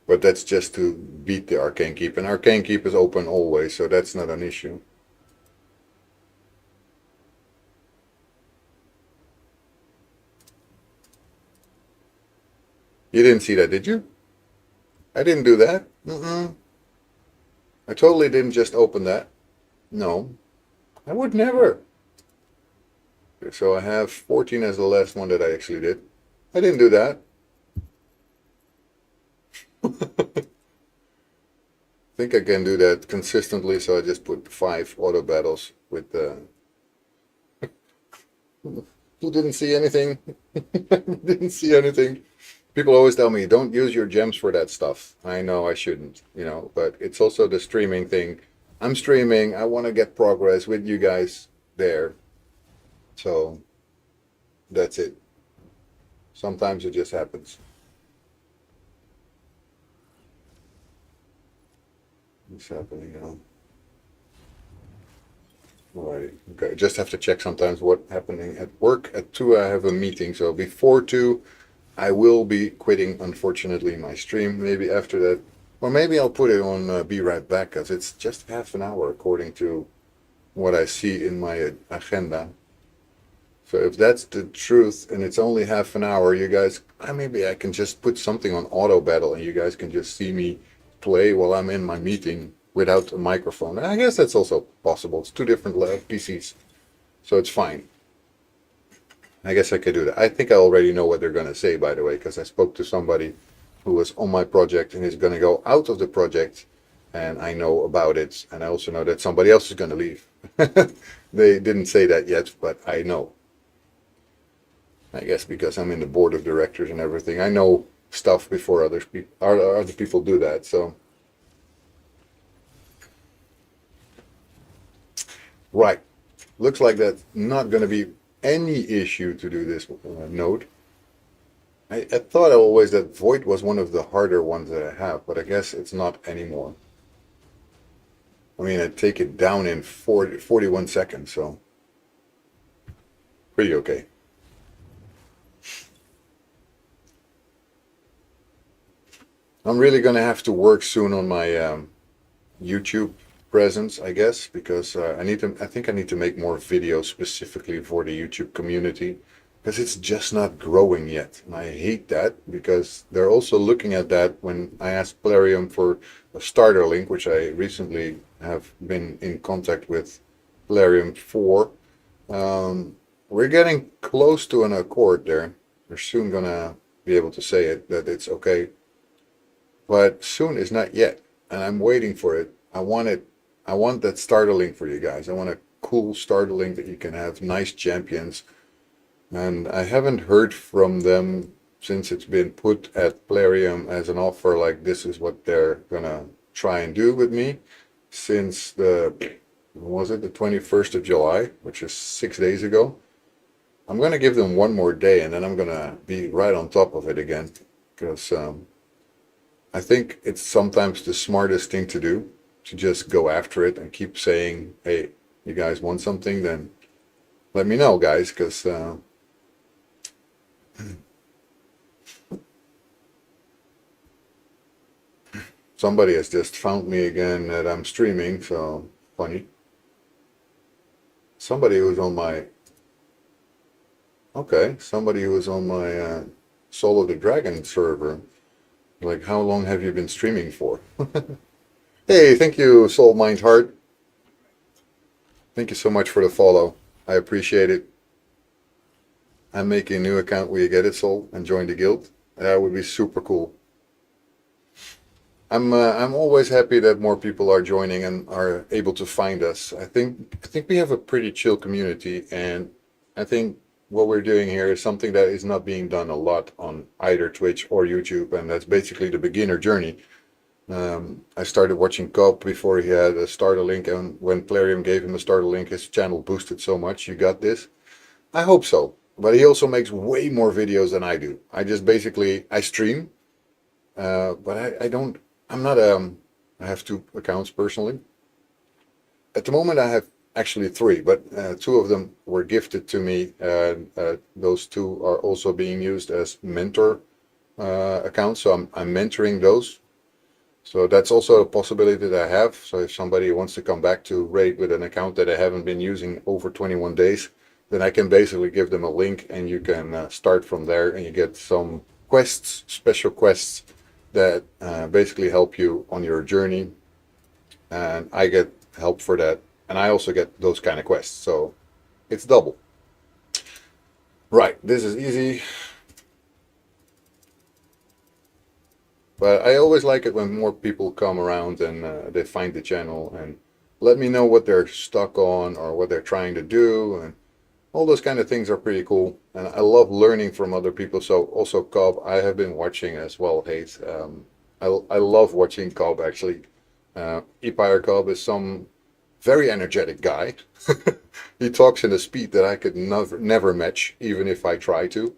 But that's just to beat the arcane keep. And arcane keep is open always, so that's not an issue. You didn't see that, did you? I didn't do that. I totally didn't just open that. No. I would never. Okay, so I have 14 as the last one that I actually did. I didn't do that. I think I can do that consistently, so I just put 5 auto battles with Who didn't see anything? Didn't see anything. People always tell me, don't use your gems for that stuff. I know I shouldn't, but it's also the streaming thing. I'm streaming. I want to get progress with you guys there. So that's it. Sometimes it just happens. What's happening now? Alright, okay. Just have to check sometimes what's happening at work. At 2 I have a meeting, so before 2 I will be quitting, unfortunately, my stream. Maybe after that, or maybe I'll put it on Be Right Back, because it's just half an hour according to what I see in my agenda. So if that's the truth and it's only half an hour, you guys, maybe I can just put something on auto battle and you guys can just see me play while I'm in my meeting without a microphone. And I guess that's also possible. It's 2 different PCs. So it's fine. I guess I could do that. I think I already know what they're going to say, by the way, because I spoke to somebody who was on my project and is going to go out of the project, and I know about it, and I also know that somebody else is going to leave. They didn't say that yet, but I know. I guess because I'm in the board of directors and everything, I know stuff before other people do that. So, right, looks like that's not going to be any issue to do this node. I thought always that Void was one of the harder ones that I have, but I guess it's not anymore. I mean, I take it down in 41 seconds, so pretty okay. I'm really gonna have to work soon on my YouTube presence, I guess, because I think I need to make more videos specifically for the YouTube community because it's just not growing yet. And I hate that because they're also looking at that when I asked Plarium for a starter link, which I recently have been in contact with Plarium for. We're getting close to an accord there. We're soon gonna be able to say it that it's okay, but soon is not yet, and I'm waiting for it. I want it. I want that starter link for you guys. I want a cool starter link that you can have nice champions. And I haven't heard from them since it's been put at Plarium as an offer, like this is what they're gonna try and do with me since was it the 21st of July, which is 6 days ago. I'm gonna give them one more day and then I'm gonna be right on top of it again because I think it's sometimes the smartest thing to do to just go after it and keep saying, hey, you guys want something, then let me know, guys, because somebody has just found me again that I'm streaming, so funny. Somebody who's on my, okay, somebody who was on my Soul of the Dragon server. Like, how long have you been streaming for? Hey, thank you, Soul Mind Heart. Thank you so much for the follow. I appreciate it. I'm making a new account where you get it, Soul, and join the guild. That would be super cool. I'm always happy that more people are joining and are able to find us. I think we have a pretty chill community, and I think what we're doing here is something that is not being done a lot on either Twitch or YouTube, and that's basically the beginner journey. I started watching Cobb before he had a starter link, and when Plarium gave him a starter link, his channel boosted so much. You got this? I hope so. But he also makes way more videos than I do. I just basically I stream, but I don't. I'm not. I have two accounts personally. At the moment, I have actually three, but two of them were gifted to me. Those two are also being used as mentor accounts, so I'm mentoring those. So that's also a possibility that I have. So if somebody wants to come back to raid with an account that I haven't been using over 21 days, then I can basically give them a link and you can start from there and you get some quests, special quests that basically help you on your journey. And I get help for that. And I also get those kind of quests. So it's double. Right, this is easy. But I always like it when more people come around and they find the channel and let me know what they're stuck on or what they're trying to do. And all those kind of things are pretty cool. And I love learning from other people. So also Cobb, I have been watching as well, Hayes. I love watching Cobb actually. Empire Cobb is some very energetic guy. He talks in a speed that I could never match, even if I try to.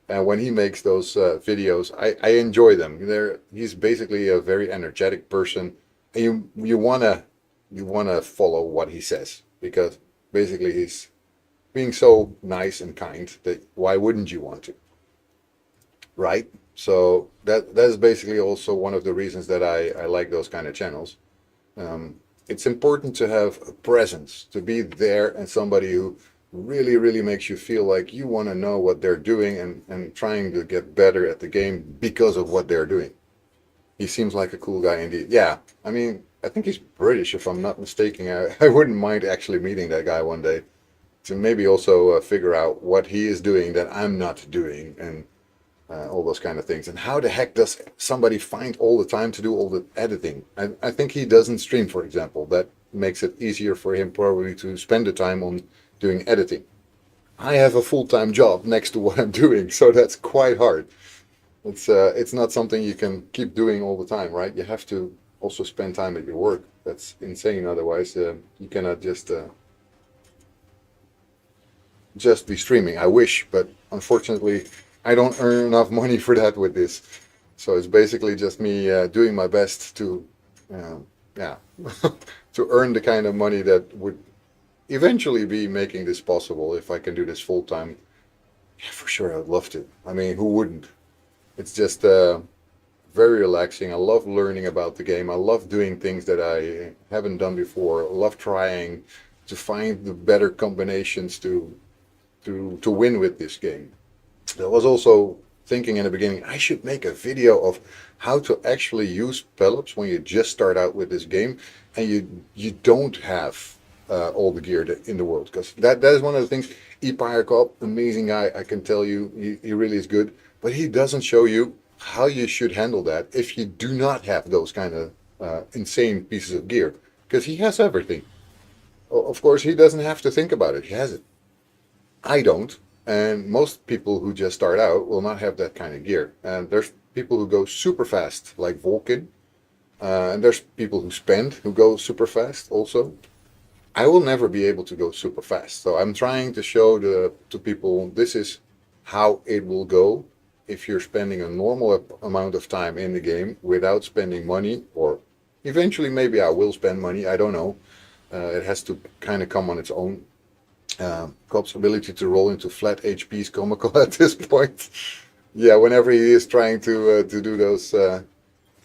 And when he makes those videos, I enjoy them. He's basically a very energetic person, and you wanna follow what he says because basically he's being so nice and kind that why wouldn't you want to, right? So that's basically also one of the reasons that I like those kind of channels. It's important to have a presence, to be there, and somebody who really, really makes you feel like you want to know what they're doing and trying to get better at the game because of what they're doing. He seems like a cool guy indeed. Yeah, I mean, I think he's British, if I'm not mistaken. I wouldn't mind actually meeting that guy one day. to maybe also figure out what he is doing that I'm not doing, and all those kind of things. And how the heck does somebody find all the time to do all the editing? I think he doesn't stream, for example. That makes it easier for him probably to spend the time on doing editing. I have a full-time job next to what I'm doing, so that's quite hard. It's not something you can keep doing all the time, right? You have to also spend time at your work. That's insane. Otherwise, you cannot just be streaming. I wish, but unfortunately, I don't earn enough money for that with this. So it's basically just me doing my best to, yeah, to earn the kind of money that would eventually be making this possible if I can do this full time. Yeah, for sure, I'd love to. I mean, who wouldn't? It's just very relaxing. I love learning about the game. I love doing things that I haven't done before. I love trying to find the better combinations to win with this game. I was also thinking in the beginning I should make a video of how to actually use pelops when you just start out with this game and you don't have all the gear in the world, because that is one of the things. Empire Cop, amazing guy, I can tell you, he really is good, but he doesn't show you how you should handle that if you do not have those kind of insane pieces of gear, because he has everything. Of course, he doesn't have to think about it. He has it. I don't. And most people who just start out will not have that kind of gear. And there's people who go super fast, like Vulcan. And there's people who spend, who go super fast also. I will never be able to go super fast. So I'm trying to show to people this is how it will go if you're spending a normal amount of time in the game without spending money, or eventually maybe I will spend money. I don't know. It has to kind of come on its own. Cobb's ability to roll into flat HP is comical at this point. Yeah, whenever he is trying to do those,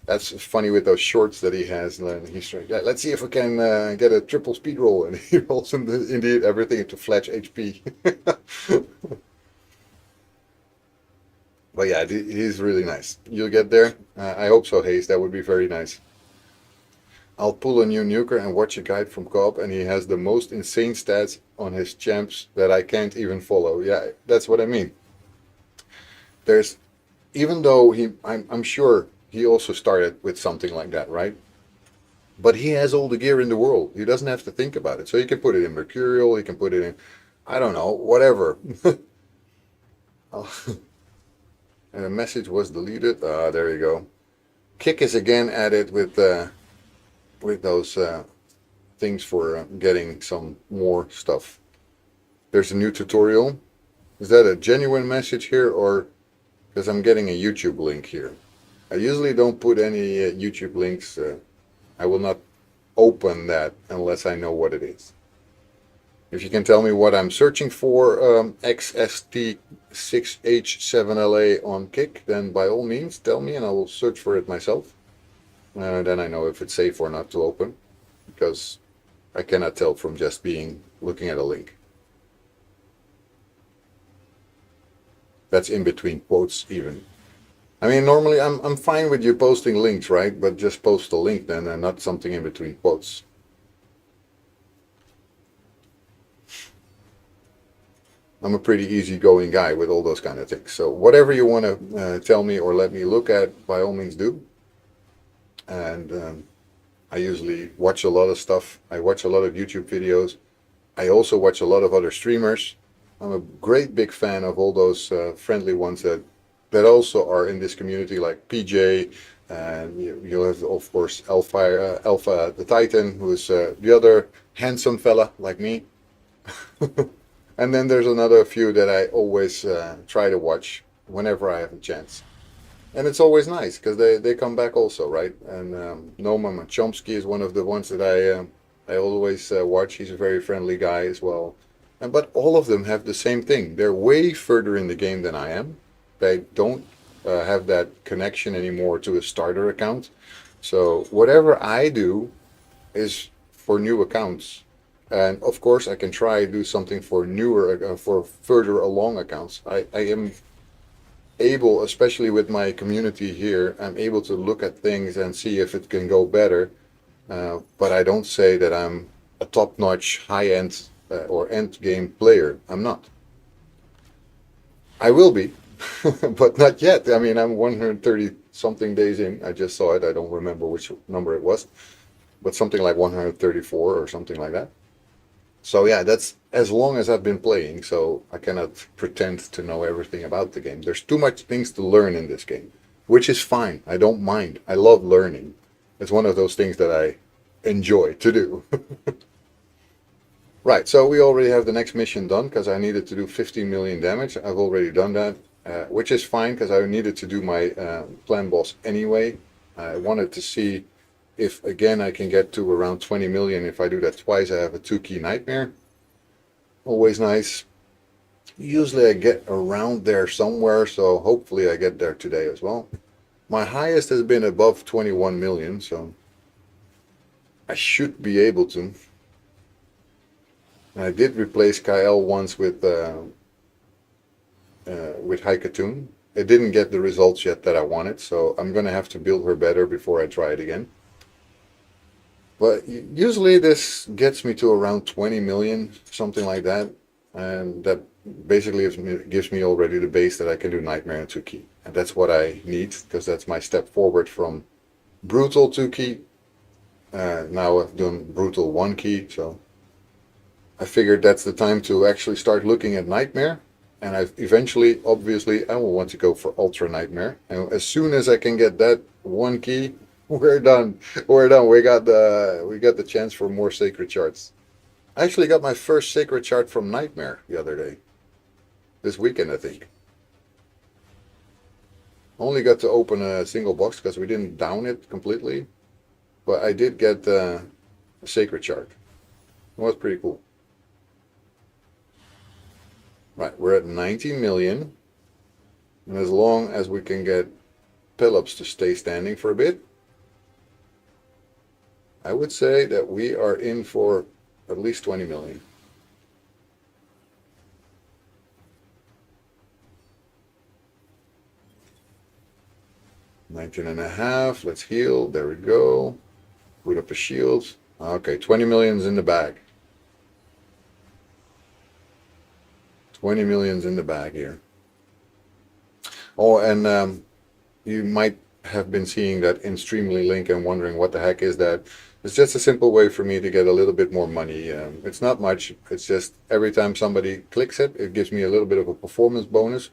that's funny with those shorts that he has. And he's trying, yeah, let's see if we can get a triple speed roll, and he rolls indeed everything into flat HP. But yeah, he's really nice. You'll get there. I hope so, Hayes. That would be very nice. I'll pull a new nuker and watch a guide from Cobb, and he has the most insane stats on his champs that I can't even follow. Yeah, that's what I mean. There's, even though I'm sure he also started with something like that, right? But he has all the gear in the world. He doesn't have to think about it. So he can put it in Mercurial, he can put it in, I don't know, whatever. And the message was deleted. Ah, there you go. Kick is again added with those things for getting some more stuff. There's a new tutorial. Is that a genuine message here, or because I'm getting a YouTube link here? I usually don't put any YouTube links. I will not open that unless I know what it is. If you can tell me what I'm searching for, XST6H7LA on Kick, then by all means tell me and I will search for it myself. Then I know if it's safe or not to open, because I cannot tell from just looking at a link. That's in between quotes even. I mean, normally I'm fine with you posting links, right? But just post a link then, and not something in between quotes. I'm a pretty easygoing guy with all those kind of things. So whatever you want to tell me or let me look at, by all means do. And I usually watch a lot of stuff. I watch a lot of YouTube videos. I also watch a lot of other streamers. I'm a great big fan of all those friendly ones that also are in this community, like PJ, and you'll have, of course, Alpha the Titan, who is the other handsome fella like me. And then there's another few that I always try to watch whenever I have a chance. And it's always nice because they come back also, right? And Noam Chomsky is one of the ones that I always watch. He's a very friendly guy as well. But all of them have the same thing. They're way further in the game than I am. They don't have that connection anymore to a starter account. So whatever I do is for new accounts. And of course, I can try to do something for newer, for further along accounts. I am able, especially with my community here, I'm able to look at things and see if it can go better. But I don't say that I'm a top-notch, high-end or end game player. I'm not. I will be, but not yet. I mean, I'm 130 something days in. I just saw it. I don't remember which number it was, but something like 134 or something like that. So yeah, that's as long as I've been playing. So I cannot pretend to know everything about the game. There's too much things to learn in this game, which is fine. I don't mind. I love learning. It's one of those things that I enjoy to do. Right, so we already have the next mission done because I needed to do 15 million damage. I've already done that, which is fine because I needed to do my clan boss anyway. I wanted to see if again I can get to around 20 million. If I do that twice, I have a 2-key nightmare. Always nice. Usually I get around there somewhere, so hopefully I get there today as well. My highest has been above 21 million, so I should be able to. I did replace Kyle once with Haikatoon. It didn't get the results yet that I wanted, so I'm gonna have to build her better before I try it again. But usually this gets me to around 20 million, something like that, and that basically gives me already the base that I can do Nightmare and 2-key, and that's what I need because that's my step forward from Brutal 2-key. Now I've done Brutal 1-key, so I figured that's the time to actually start looking at Nightmare. And I eventually, obviously, I will want to go for Ultra Nightmare. And as soon as I can get that 1-key, we're done. We're done. We got the chance for more sacred charts. I actually got my first sacred chart from Nightmare the other day. This weekend, I think. Only got to open a single box because we didn't down it completely. But I did get a sacred chart. It was pretty cool. Right, we're at 19 million. And as long as we can get Pelops to stay standing for a bit, I would say that we are in for at least 20 million. $19.5. Let's heal. There we go. Put up a shield. Okay, 20 million's in the bag. 20 million's in the bag here. Oh, and you might have been seeing that in Streamly link and wondering what the heck is that. It's just a simple way for me to get a little bit more money. It's not much. It's just every time somebody clicks it, it gives me a little bit of a performance bonus.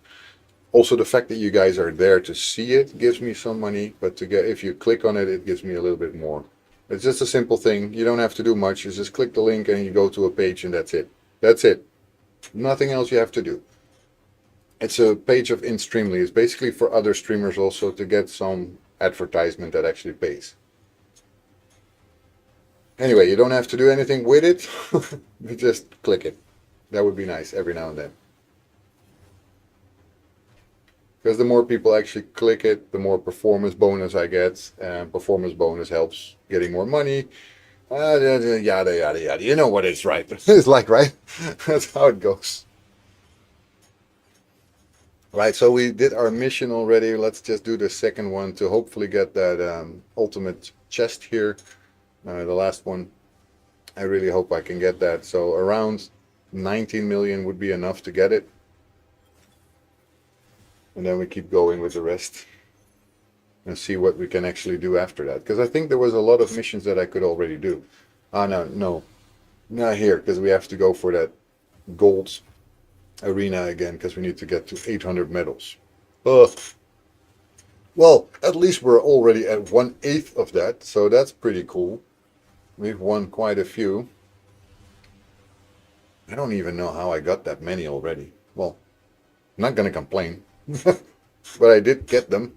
Also, the fact that you guys are there to see it gives me some money, but if you click on it, it gives me a little bit more. It's just a simple thing. You don't have to do much. You just click the link and you go to a page and that's it. That's it. Nothing else you have to do. It's a page of InStreamly. It's basically for other streamers also to get some advertisement that actually pays. Anyway, you don't have to do anything with it. You just click it. That would be nice every now and then. Because the more people actually click it, the more performance bonus I get. And performance bonus helps getting more money. Yada, yada, yada. You know what it's right. It's like, right? That's how it goes. Right, so we did our mission already. Let's just do the second one to hopefully get that ultimate chest here. The last one. I really hope I can get that. So around 19 million would be enough to get it. And then we keep going with the rest. And see what we can actually do after that. Because I think there was a lot of missions that I could already do. No. Not here, because we have to go for that gold arena again, because we need to get to 800 medals. Ugh. Well, at least we're already at 1/8 of that, so that's pretty cool. We've won quite a few. I don't even know how I got that many already. Well, I'm not going to complain. But I did get them.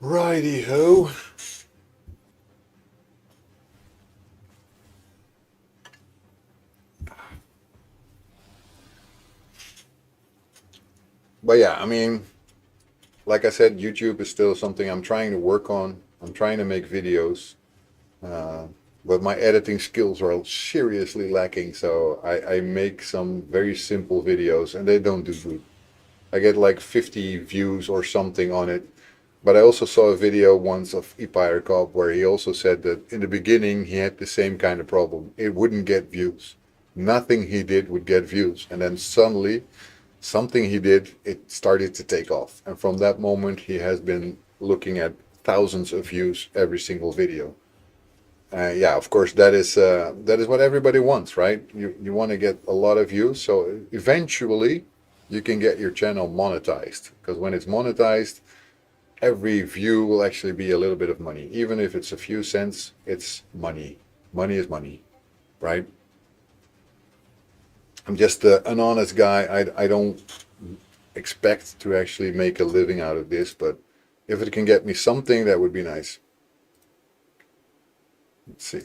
Righty-ho. But yeah, I mean, like I said, YouTube is still something I'm trying to work on. I'm trying to make videos. But my editing skills are seriously lacking, so I make some very simple videos and they don't do good. I get like 50 views or something on it. But I also saw a video once of Empire Cop where he also said that in the beginning he had the same kind of problem. It wouldn't get views. Nothing he did would get views. And then suddenly, something he did, it started to take off. And from that moment, he has been looking at thousands of views every single video. Yeah, of course, that is what everybody wants, right? You want to get a lot of views, so eventually you can get your channel monetized. Because when it's monetized, every view will actually be a little bit of money. Even if it's a few cents, it's money. Money is money, right? I'm just an honest guy. I don't expect to actually make a living out of this, but if it can get me something, that would be nice. Let's see.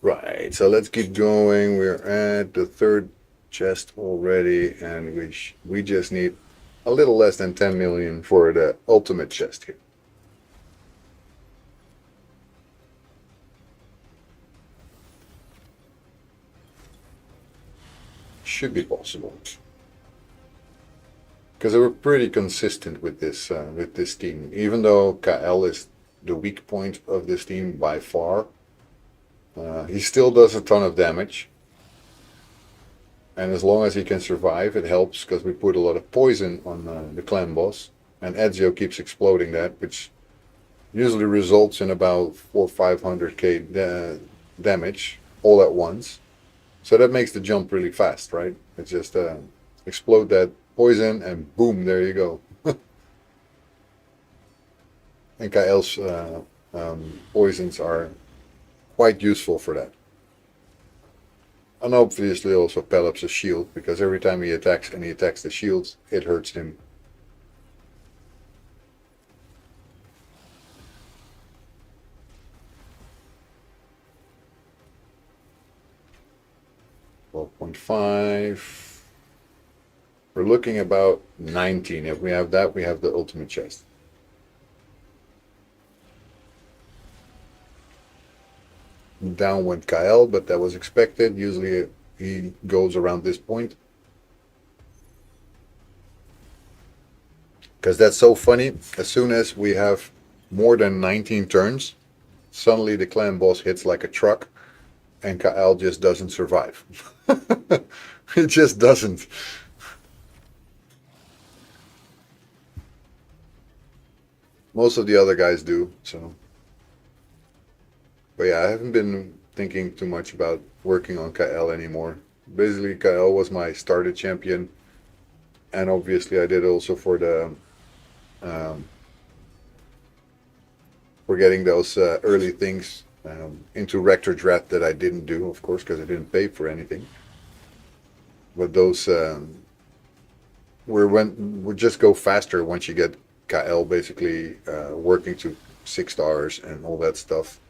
Right, so let's keep going. We're at the third chest already, and we just need a little less than 10 million for the ultimate chest here. Should be possible. Because they were pretty consistent with this team. Even though KL is the weak point of this team by far, he still does a ton of damage. And as long as he can survive, it helps because we put a lot of poison on the clan boss. And Ezio keeps exploding that, which usually results in about 400-500k damage all at once. So that makes the jump really fast, right? It's just explode that poison and boom, there you go. And KL's poisons are quite useful for that. And obviously also Pelops' shield, because every time he attacks and he attacks the shields, it hurts him. .5. We're looking about 19. If we have that, we have the ultimate chest. Down went Kael, but that was expected. Usually he goes around this point. Because that's so funny. As soon as we have more than 19 turns, suddenly the clan boss hits like a truck and Kael just doesn't survive. It just doesn't. Most of the other guys do, so. But yeah, I haven't been thinking too much about working on Kael anymore. Basically, Kael was my starter champion, and obviously I did also for the for getting those early things into Rector Dread that I didn't do, of course, because I didn't pay for anything. But those would just go faster once you get Kael basically working to 6 stars and all that stuff.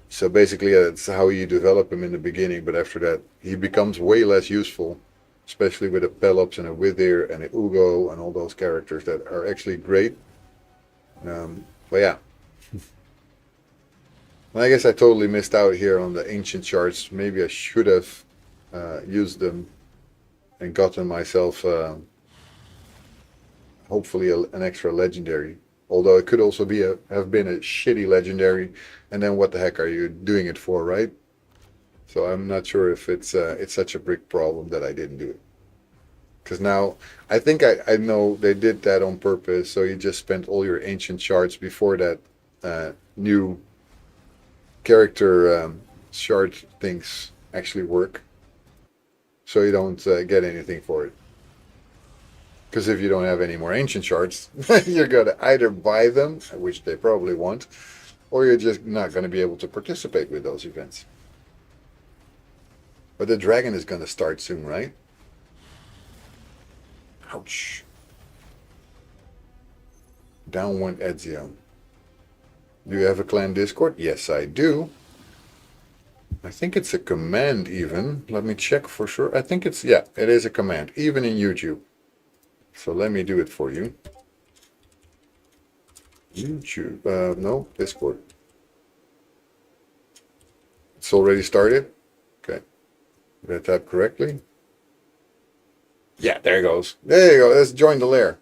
So basically, that's how you develop him in the beginning, but after that, he becomes way less useful, especially with a Pelops and a Wither and a Ugo and all those characters that are actually great. But yeah. And I guess I totally missed out here on the ancient shards. Maybe I should have used them and gotten myself hopefully an extra legendary. Although it could also be have been a shitty legendary, and then what the heck are you doing it for, right? So I'm not sure if it's such a big problem that I didn't do it. Because now I think I know they did that on purpose, so you just spent all your ancient shards before that new character shard things actually work, so you don't get anything for it. Because if you don't have any more ancient shards, you're going to either buy them, which they probably won't, or you're just not going to be able to participate with those events. But the dragon is going to start soon, right? Ouch. Downwind Ezio. Do you have a clan Discord? Yes, I do. I think it's a command even. Let me check for sure. I think it's, yeah, it is a command, even in YouTube. So let me do it for you. YouTube, no, Discord. It's already started. Okay. Did I type correctly? Yeah, there it goes. There you go. Let's join the lair.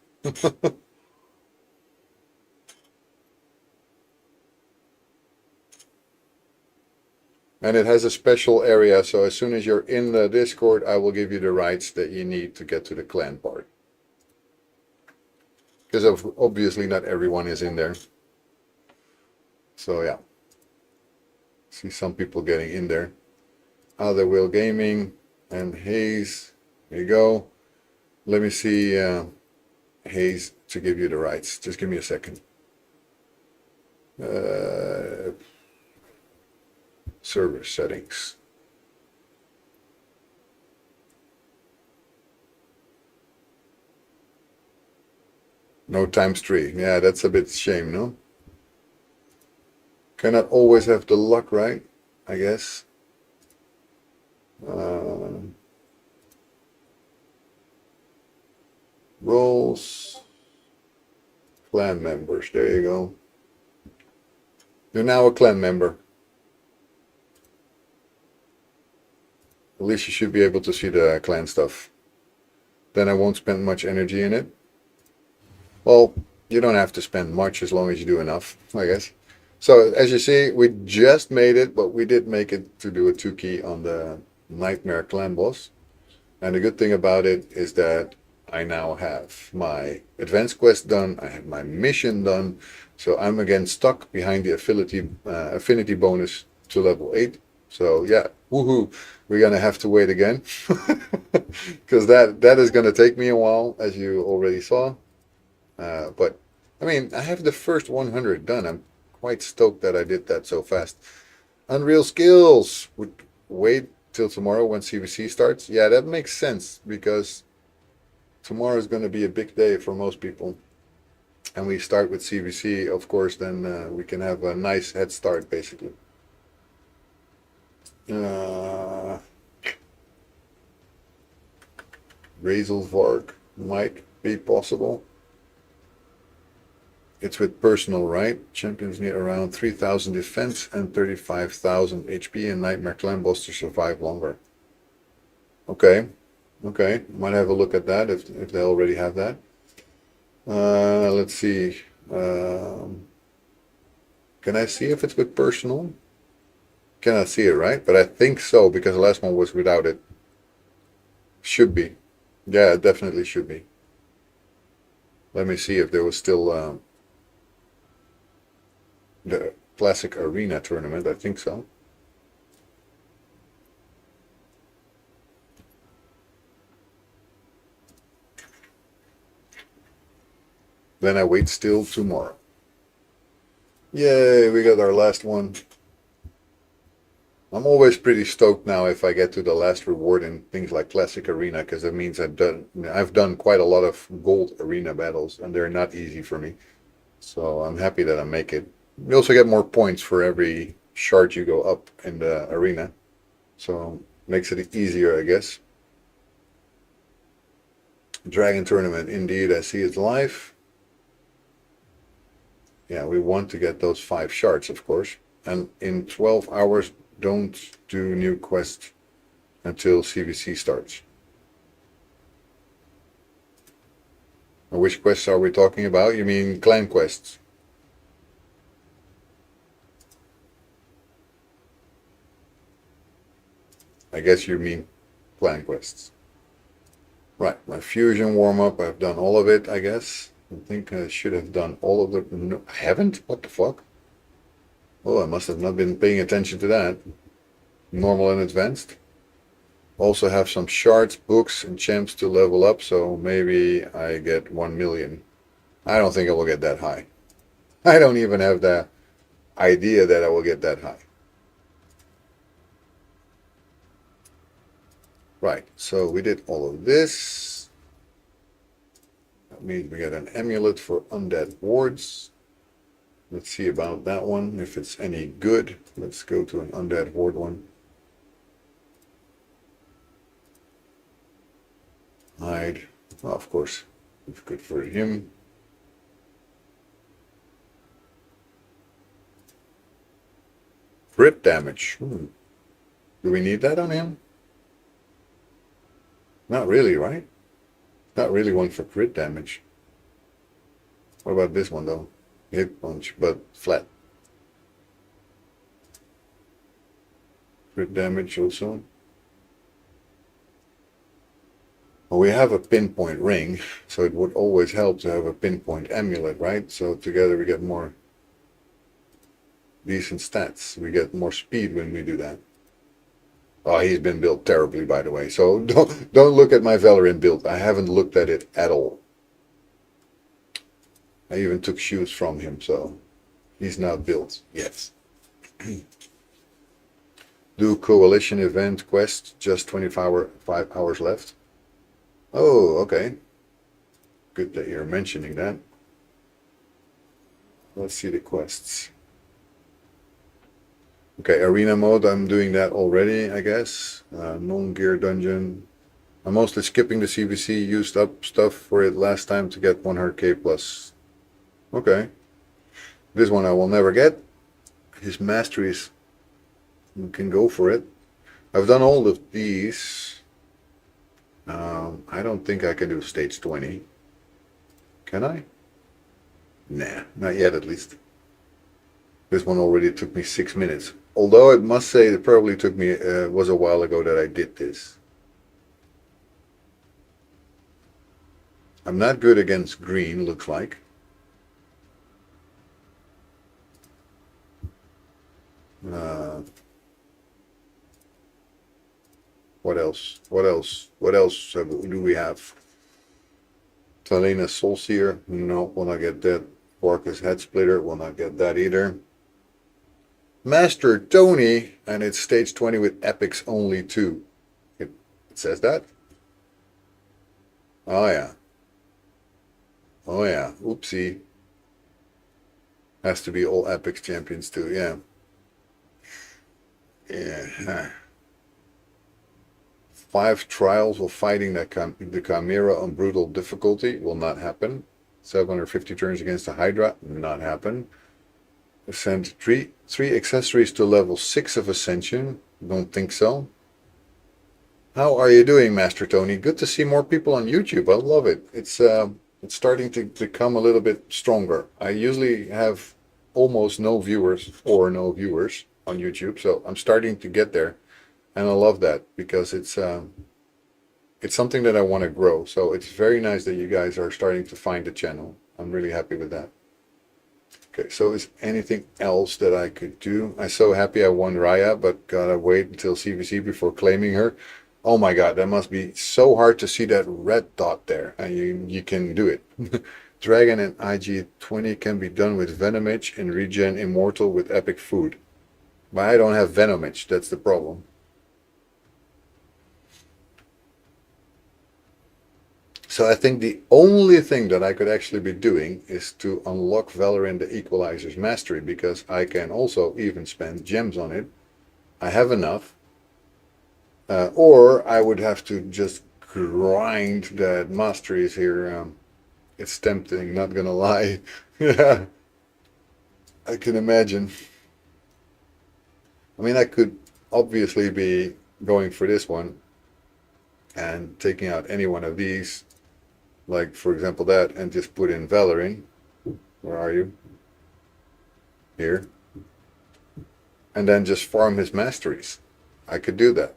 And it has a special area, so as soon as you're in the Discord, I will give you the rights that you need to get to the clan part. Because obviously not everyone is in there. So yeah. See some people getting in there. Other Will Gaming and Hayes. There you go. Let me see Hayes to give you the rights. Just give me a second. Server settings. No ×3. Yeah, that's a bit shame, no? Cannot always have the luck, right? I guess. Roles. Clan members. There you go. You're now a clan member. At least you should be able to see the clan stuff. Then I won't spend much energy in it. Well, you don't have to spend much as long as you do enough, I guess. So as you see, we just made it, but we did make it to do a 2-key on the Nightmare Clan boss. And the good thing about it is that I now have my advanced quest done, I have my mission done, so I'm again stuck behind the affinity bonus to level 8. So yeah, woohoo, we're gonna have to wait again, because that is gonna take me a while, as you already saw. But I mean, I have the first 100 done. I'm quite stoked that I did that so fast. Unreal Skills would wait till tomorrow when CVC starts. Yeah, that makes sense because tomorrow is going to be a big day for most people. And we start with CVC, of course, then we can have a nice head start, basically. Razelvarg might be possible. It's with personal, right? Champions need around 3,000 defense and 35,000 HP and Nightmare Clan boss to survive longer. Okay. Okay. Might have a look at that if they already have that. Let's see. Can I see if it's with personal? Cannot see it, right? But I think so because the last one was without it. Should be. Yeah, it definitely should be. Let me see if there was still the Classic Arena tournament. I think so. Then I wait still tomorrow. Yay, we got our last one. I'm always pretty stoked now if I get to the last reward in things like Classic Arena, because that means I've done quite a lot of gold arena battles, and they're not easy for me. So I'm happy that I make it. You also get more points for every shard you go up in the arena. So makes it easier, I guess. Dragon Tournament, indeed, I see it live. Yeah, we want to get those 5 shards, of course. And in 12 hours, don't do new quests until CVC starts. Which quests are we talking about? You mean clan quests? I guess you mean clan quests. Right, my fusion warm-up, I've done all of it, I guess. I think I should have done all of the... No, I haven't? What the fuck? Oh, I must have not been paying attention to that. Normal and advanced. Also have some shards, books, and champs to level up, so maybe I get 1 million. I don't think I will get that high. I don't even have the idea that I will get that high. Right, so we did all of this. means we get an amulet for undead hordes. Let's see about that one, if it's any good. Let's go to an undead horde one. Hide. Well, of course, it's good for him. Crit damage. Do we need that on him? Not really, right? Not really one for crit damage. What about this one though? Hit punch, but flat. Crit damage also. Well, we have a pinpoint ring, so it would always help to have a pinpoint amulet, right? So together we get more decent stats. We get more speed when we do that. Oh, he's been built terribly, by the way. So don't look at my Vallaryn build. I haven't looked at it at all. I even took shoes from him, so he's not built yet. Do coalition event quest, just 5 hours left. Oh, okay. Good that you're mentioning that. Let's see the quests. Okay, arena mode, I'm doing that already, I guess. Non-gear dungeon. I'm mostly skipping the CVC, used up stuff for it last time to get 100k plus. Okay. This one I will never get. His masteries, you can go for it. I've done all of these. I don't think I can do stage 20. Can I? Nah, not yet at least. This one already took me 6 minutes. Although I must say it probably took me, was a while ago that I did this. I'm not good against green, looks like. What else? What else? What else do we have? Talena Soulseer? No, will not get that. Orcus Head Splitter will not get that either. Master Tony, and it's stage 20 with epics only 2. It says that? Oh yeah. Oh yeah. Oopsie. Has to be all epics champions too, yeah. Yeah. 5 trials of fighting the Chimera on brutal difficulty will not happen. 750 turns against the Hydra, not happen. Ascend 3 accessories to level 6 of Ascension, don't think so. How are you doing, Master Tony? Good to see more people on YouTube. I love it. It's starting to become a little bit stronger. I usually have almost no viewers or no viewers on YouTube, so I'm starting to get there. And I love that because it's something that I want to grow. So it's very nice that you guys are starting to find the channel. I'm really happy with that. Okay, so is anything else that I could do? I'm so happy I won Raya, but gotta wait until CVC before claiming her. Oh my god, that must be so hard to see that red dot there. And you can do it. Dragon and IG-20 can be done with Venomage and regen Immortal with Epic Food. But I don't have Venomage, that's the problem. So I think the only thing that I could actually be doing is to unlock Vallaryn the Equalizer's mastery, because I can also even spend gems on it. I have enough. Or I would have to just grind that masteries here. It's tempting, not gonna lie. Yeah, I can imagine. I mean, I could obviously be going for this one and taking out any one of these. Like, for example, that, and just put in Vallaryn. Where are you? Here. And then just farm his masteries. I could do that.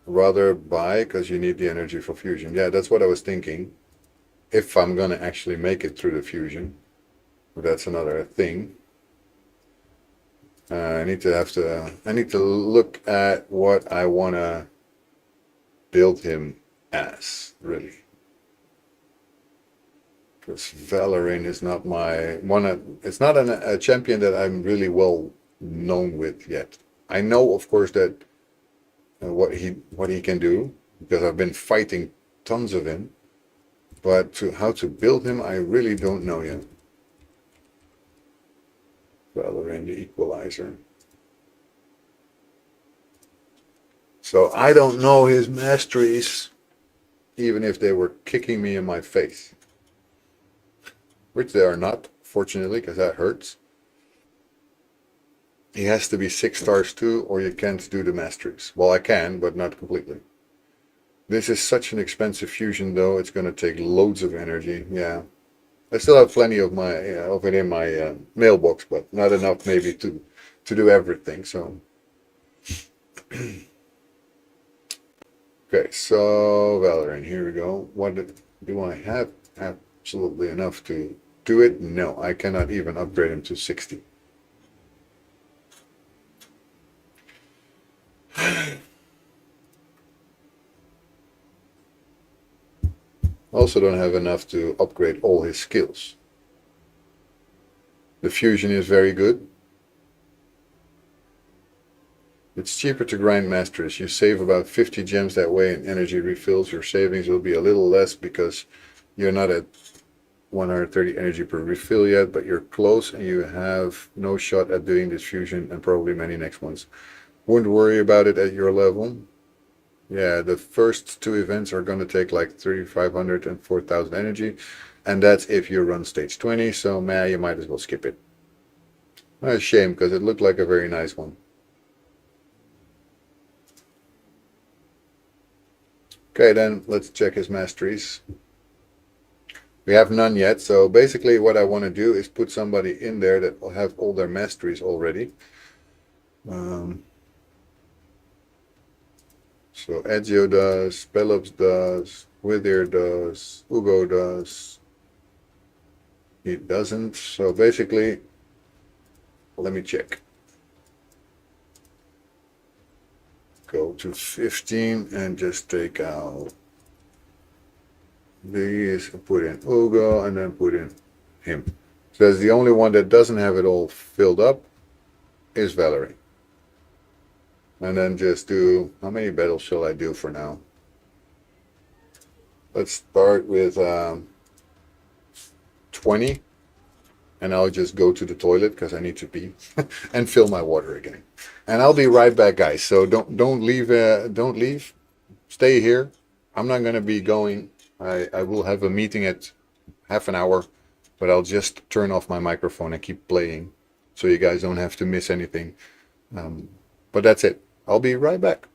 Rather buy, because you need the energy for fusion. Yeah, that's what I was thinking. If I'm going to actually make it through the fusion. But that's another thing. I need to look at what I want to build him as, really. Because Vallaryn is not my it's not a champion that I'm really well known with yet. I know, of course, that what he can do, because I've been fighting tons of him, but how to build him, I really don't know yet. Vallaryn the Equalizer. So I don't know his masteries, even if they were kicking me in my face. Which they are not, fortunately, because that hurts. He has to be 6 stars too, or you can't do the masteries. Well, I can, but not completely. This is such an expensive fusion, though. It's going to take loads of energy. Yeah, I still have plenty of my of it in my mailbox, but not enough maybe to do everything. So okay, so Valorant, here we go. Do I have absolutely enough to do it? No, I cannot even upgrade him to 60. Also don't have enough to upgrade all his skills. The fusion is very good. It's cheaper to grind masteries. You save about 50 gems that way and energy refills. Your savings will be a little less because you're not at 130 energy per refill yet, but you're close and you have no shot at doing this fusion and probably many next ones. Wouldn't worry about it at your level. Yeah, the first 2 events are going to take like 3,500 and 4,000 energy, and that's if you run stage 20, so man, you might as well skip it. A shame, because it looked like a very nice one. Okay, then let's check his masteries. We have none yet, so basically what I want to do is put somebody in there that will have all their masteries already. So Ezio does, Pelops does, Wither does, Ugo does. He doesn't, so basically, let me check. Go to 15 and just take out these, put in Ugo, and then put in him. So that's the only one that doesn't have it all filled up is Valorant. And then just do, how many battles shall I do for now? Let's start with 20, and I'll just go to the toilet because I need to pee and fill my water again. And I'll be right back, guys. So don't leave. Don't leave. Stay here. I'm not gonna be going. I will have a meeting at half an hour, but I'll just turn off my microphone and keep playing, so you guys don't have to miss anything. But that's it. I'll be right back.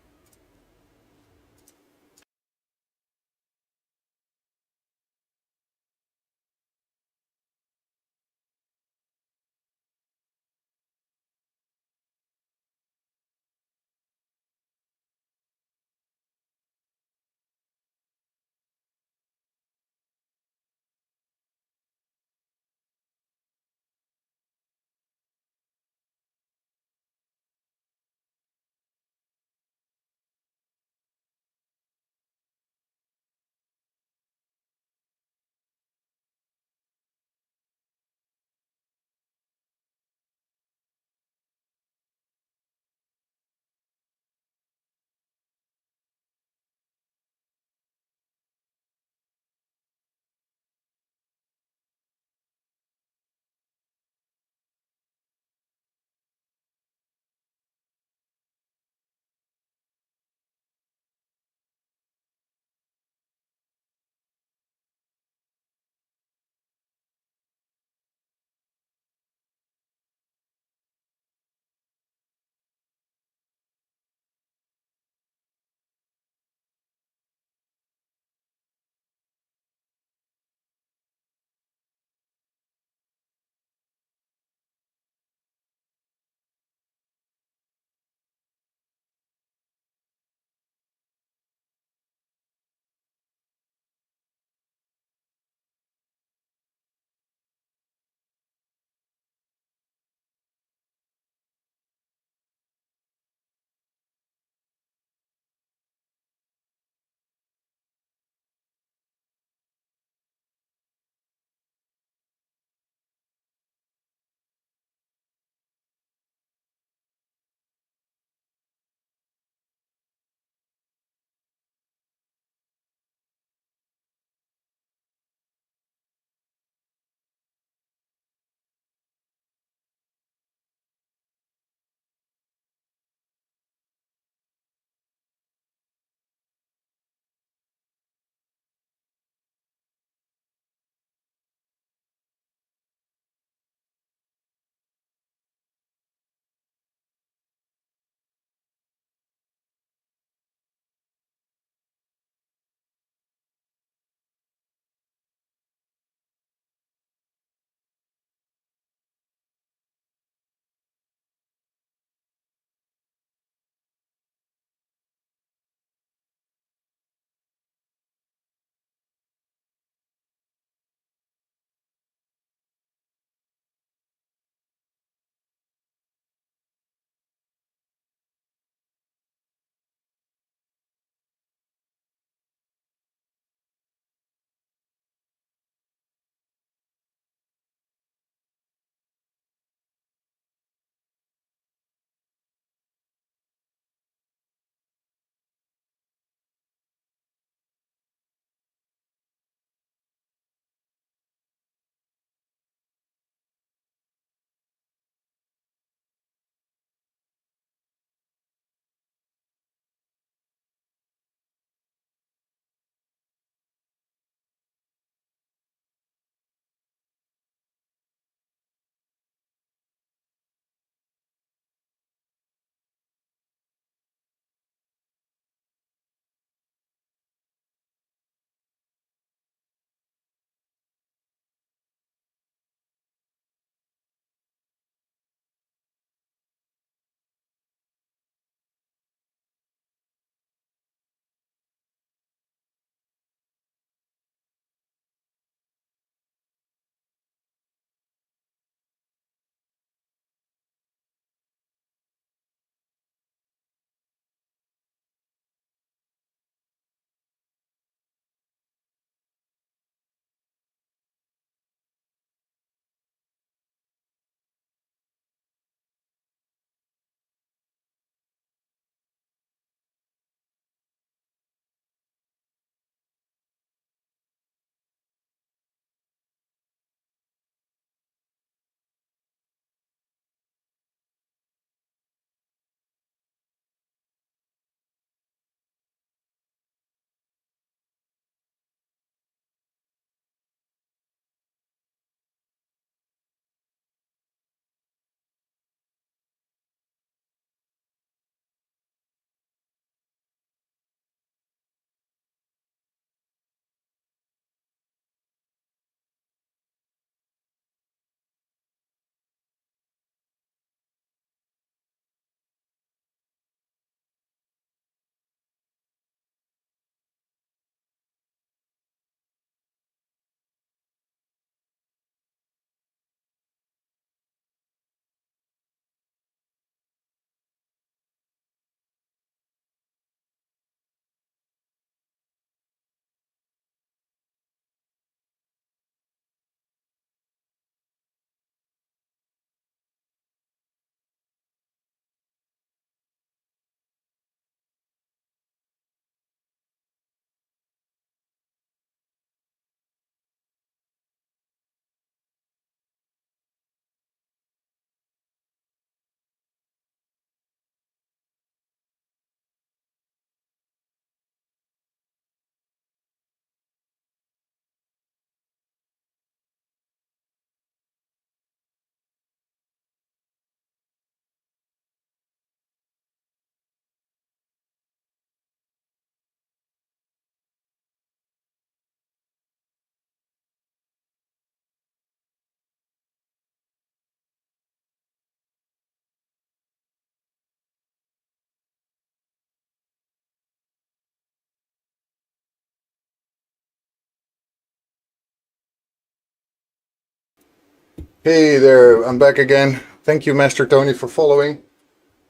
Hey there, I'm back again. Thank you, Master Tony, for following.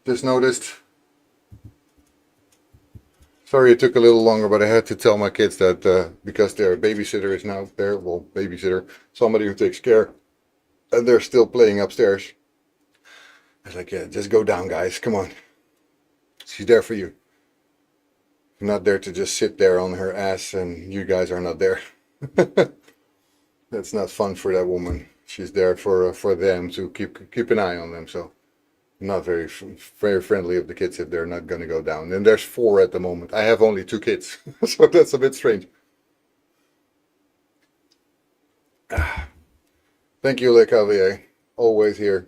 Just noticed. Sorry it took a little longer, but I had to tell my kids that because their babysitter is now there, well, babysitter, somebody who takes care, and they're still playing upstairs. I was like, yeah, just go down, guys. Come on. She's there for you. You're not there to just sit there on her ass, and you guys are not there. That's not fun for that woman. She's there for them to keep an eye on them. So not very friendly of the kids if they're not going to go down. And there's four at the moment. I have only two kids, so that's a bit strange. Thank you, Le Cavalier. Always here.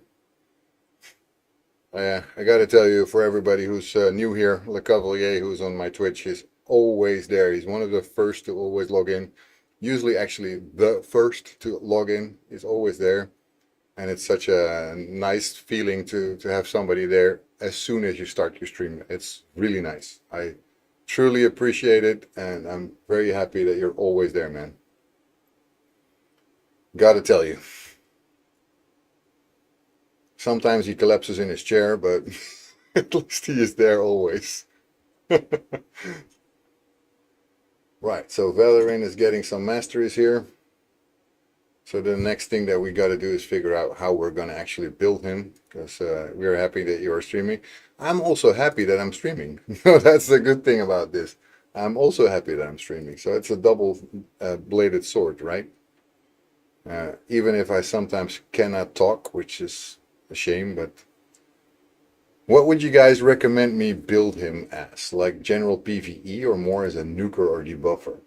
I got to tell you, for everybody who's new here, Le Cavalier, who's on my Twitch, is always there. He's one of the first to always log in. Usually, actually, the first to log in is always there. And it's such a nice feeling to have somebody there as soon as you start your stream. It's really nice. I truly appreciate it, and I'm very happy that you're always there, man. Gotta tell you. Sometimes he collapses in his chair, but at least he is there always. Right, so Vallaryn is getting some masteries here. So the next thing that we got to do is figure out how we're going to actually build him, because we're happy that you are streaming. I'm also happy that I'm streaming. That's the good thing about this. I'm also happy that I'm streaming. So it's a double bladed sword, right? Even if I sometimes cannot talk, which is a shame, but what would you guys recommend me build him as? Like general PvE or more as a nuker or debuffer?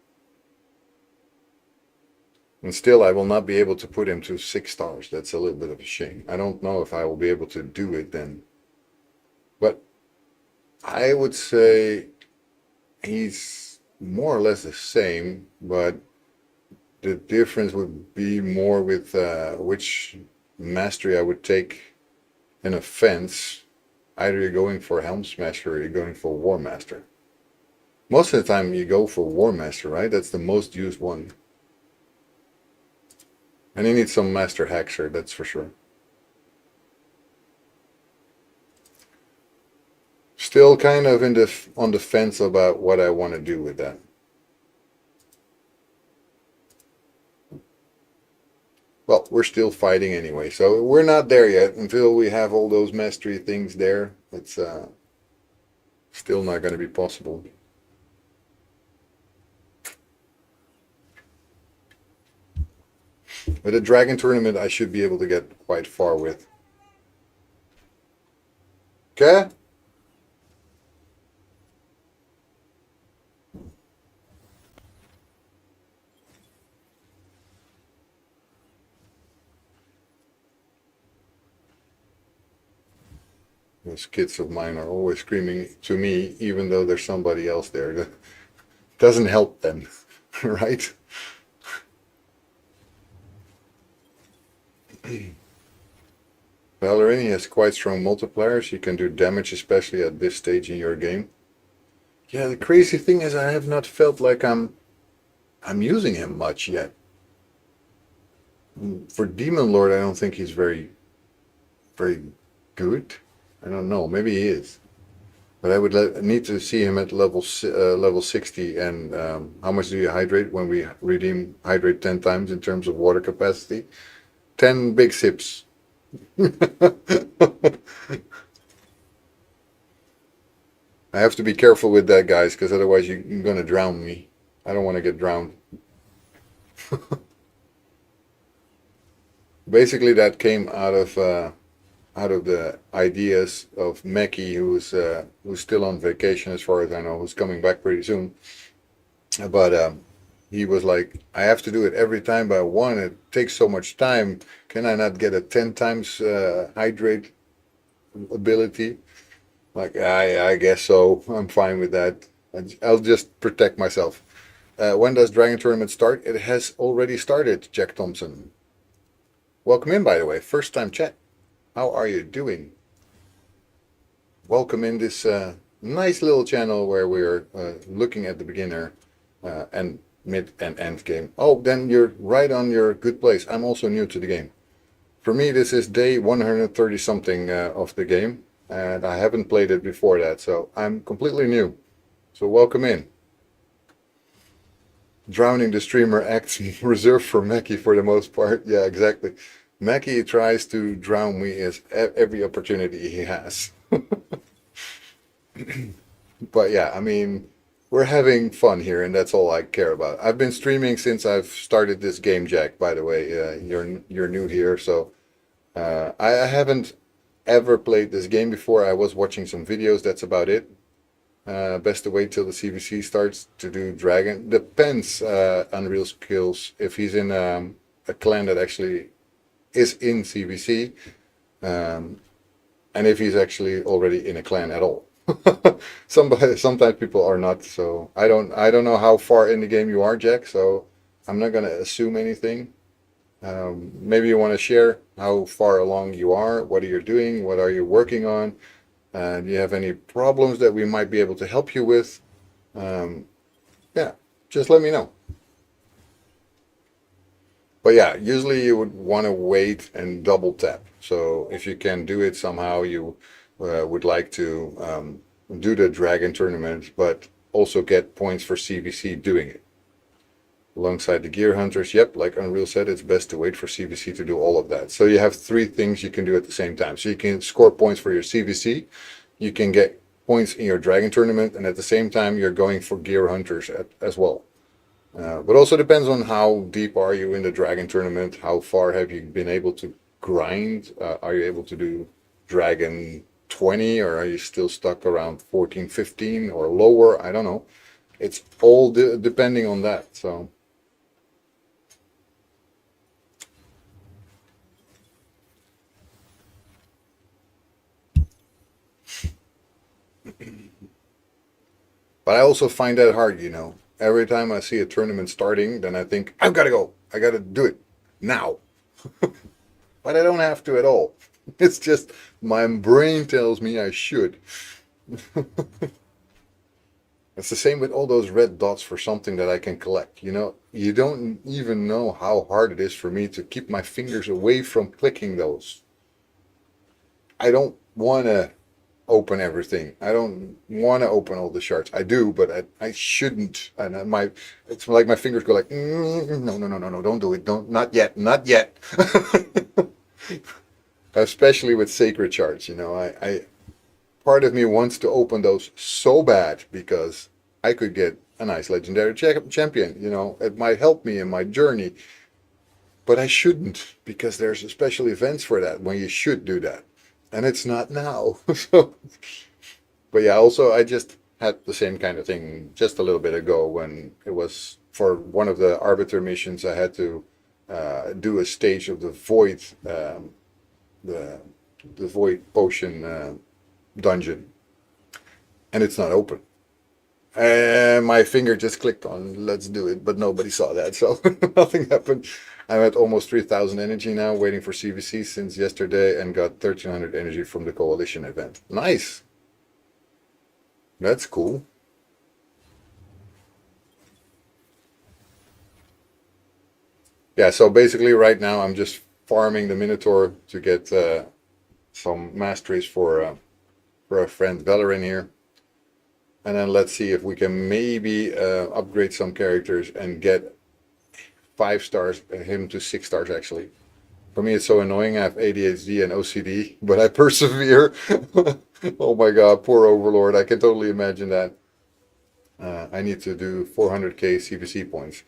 And still, I will not be able to put him to 6 stars. That's a little bit of a shame. I don't know if I will be able to do it then. But I would say he's more or less the same, but the difference would be more with which mastery I would take in offense. Either you're going for Helm's Master or you're going for War Master. Most of the time you go for War Master, right? That's the most used one. And you need some Master Haxer, that's for sure. Still kind of on the fence about what I want to do with that. Well, we're still fighting anyway, so we're not there yet. Until we have all those mastery things there, it's still not going to be possible. With a dragon tournament, I should be able to get quite far with. Okay? Those kids of mine are always screaming to me, even though there's somebody else there. That doesn't help them, right? Valorant has quite strong multipliers. You can do damage, especially at this stage in your game. Yeah, the crazy thing is I have not felt like I'm using him much yet. For Demon Lord, I don't think he's very good. I don't know. Maybe he is. But I would need to see him at level 60. And how much do you hydrate when we redeem hydrate 10 times in terms of water capacity? 10 big sips. I have to be careful with that, guys, because otherwise you're going to drown me. I don't want to get drowned. Basically, that came out of the ideas of Mackie, who's still on vacation, as far as I know, who's coming back pretty soon. But he was like, I have to do it every time, but one, it takes so much time. Can I not get a 10 times hydrate ability? Like, I guess so. I'm fine with that. I'll just protect myself. When does Dragon Tournament start? It has already started, Jack Thompson. Welcome in, by the way. First time chat. How are you doing? Welcome in this nice little channel where we're looking at the beginner and mid and end game. Oh, then you're right on your good place. I'm also new to the game. For me, this is day 130 something of the game, and I haven't played it before that, so I'm completely new. So welcome in. Drowning the streamer acts reserved for Mackie for the most part. Yeah, exactly. Mackie tries to drown me as every opportunity he has. But yeah, I mean, we're having fun here, and that's all I care about. I've been streaming since I've started this game, Jack. By the way, you're new here, so I haven't ever played this game before. I was watching some videos. That's about it. Best to wait till the CVC starts to do dragon. Depends Unreal skills if he's in a clan that actually is in CVC, um, and if he's actually already in a clan at all. Sometimes people are not. So I don't know how far in the game you are, Jack. So I'm not gonna assume anything. Maybe you want to share how far along you are, what are you doing, what are you working on, do you have any problems that we might be able to help you with? Um, yeah, just let me know. But yeah, usually you would want to wait and double tap. So if you can do it somehow, you would like to do the dragon tournament, but also get points for CVC doing it. Alongside the gear hunters, yep, like Unreal said, it's best to wait for CVC to do all of that. So you have three things you can do at the same time. So you can score points for your CVC, you can get points in your dragon tournament, and at the same time you're going for gear hunters as well. But also depends on how deep are you in the dragon tournament, how far have you been able to grind, are you able to do dragon 20, or are you still stuck around 14, 15 or lower? I don't know. It's all depending on that. So but I also find that hard. Every time I see a tournament starting, then I think, I've got to go. I got to do it now. But I don't have to at all. It's just my brain tells me I should. It's the same with all those red dots for something that I can collect. You don't even know how hard it is for me to keep my fingers away from clicking those. I don't want to open everything. I don't want to open all the shards. I do, but I shouldn't. And it's like my fingers go like, no, no, no, no, no, don't do it. Don't, not yet, not yet. Especially with sacred shards, part of me wants to open those so bad because I could get a nice legendary champion. It might help me in my journey, but I shouldn't because there's special events for that when you should do that. And it's not now. So, but yeah, also I just had the same kind of thing just a little bit ago when it was for one of the arbiter missions. I had to do a stage of the void, the the void potion dungeon, and it's not open. And my finger just clicked on let's do it, but nobody saw that, so nothing happened. I'm at almost 3,000 energy now, waiting for CVC since yesterday, and got 1,300 energy from the coalition event. Nice. That's cool. Yeah, so basically right now I'm just farming the Minotaur to get some masteries for our friend Vallaryn here. And then let's see if we can maybe upgrade some characters and get 5 stars, him to 6 stars actually. For me, it's so annoying. I have ADHD and OCD, but I persevere. Oh my God, poor Overlord. I can totally imagine that. I need to do 400k CVC points.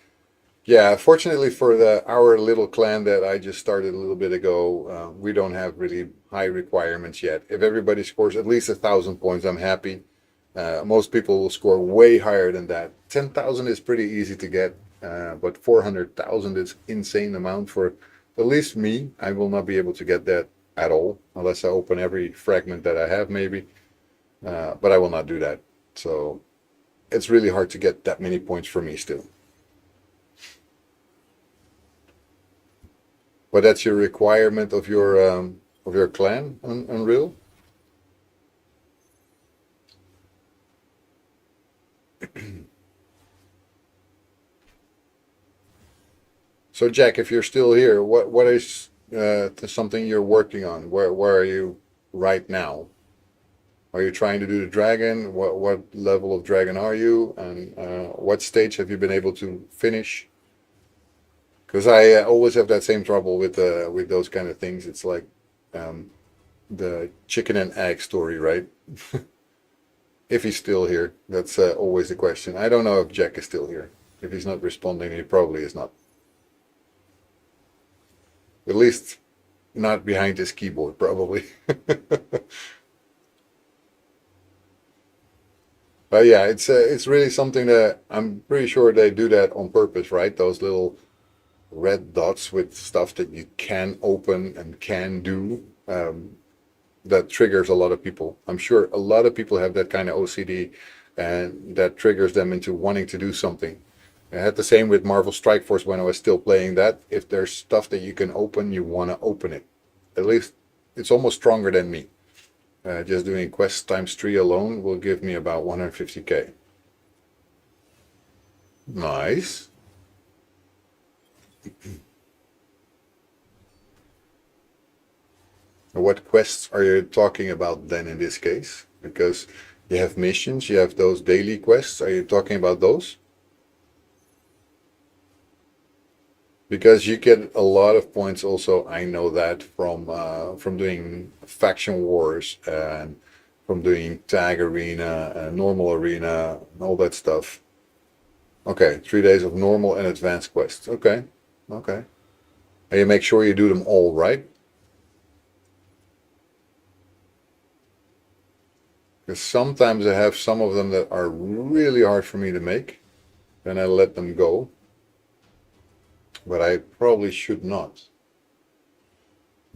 Yeah, fortunately for our little clan that I just started a little bit ago, we don't have really high requirements yet. If everybody scores at least 1,000 points, I'm happy. Most people will score way higher than that. 10,000 is pretty easy to get, but 400,000 is insane amount for at least me. I will not be able to get that at all unless I open every fragment that I have, maybe. But I will not do that. So it's really hard to get that many points for me still. But that's your requirement of your clan, Unreal. So Jack, if you're still here, what is to something you're working on? Where are you right now? Are you trying to do the dragon? What level of dragon are you? And what stage have you been able to finish? Because I always have that same trouble with those kind of things. It's like um, the chicken and egg story, right? If he's still here, that's always the question. I don't know if Jack is still here. If he's not responding, he probably is not. At least not behind his keyboard, probably. But yeah, it's really something that I'm pretty sure they do that on purpose, right? Those little red dots with stuff that you can open and can do. That triggers a lot of people. I'm sure a lot of people have that kind of OCD, and that triggers them into wanting to do something. I had the same with Marvel Strike Force when I was still playing that. If there's stuff that you can open, you want to open it. At least it's almost stronger than me. Just doing quest times 3 alone will give me about 150k. Nice. What quests are you talking about then in this case? Because you have missions, you have those daily quests. Are you talking about those? Because you get a lot of points also, I know that from doing faction wars and from doing tag arena and normal arena and all that stuff. Okay, 3 days of normal and advanced quests. Okay, okay. And you make sure you do them all right. Because sometimes I have some of them that are really hard for me to make, then I let them go. But I probably should not.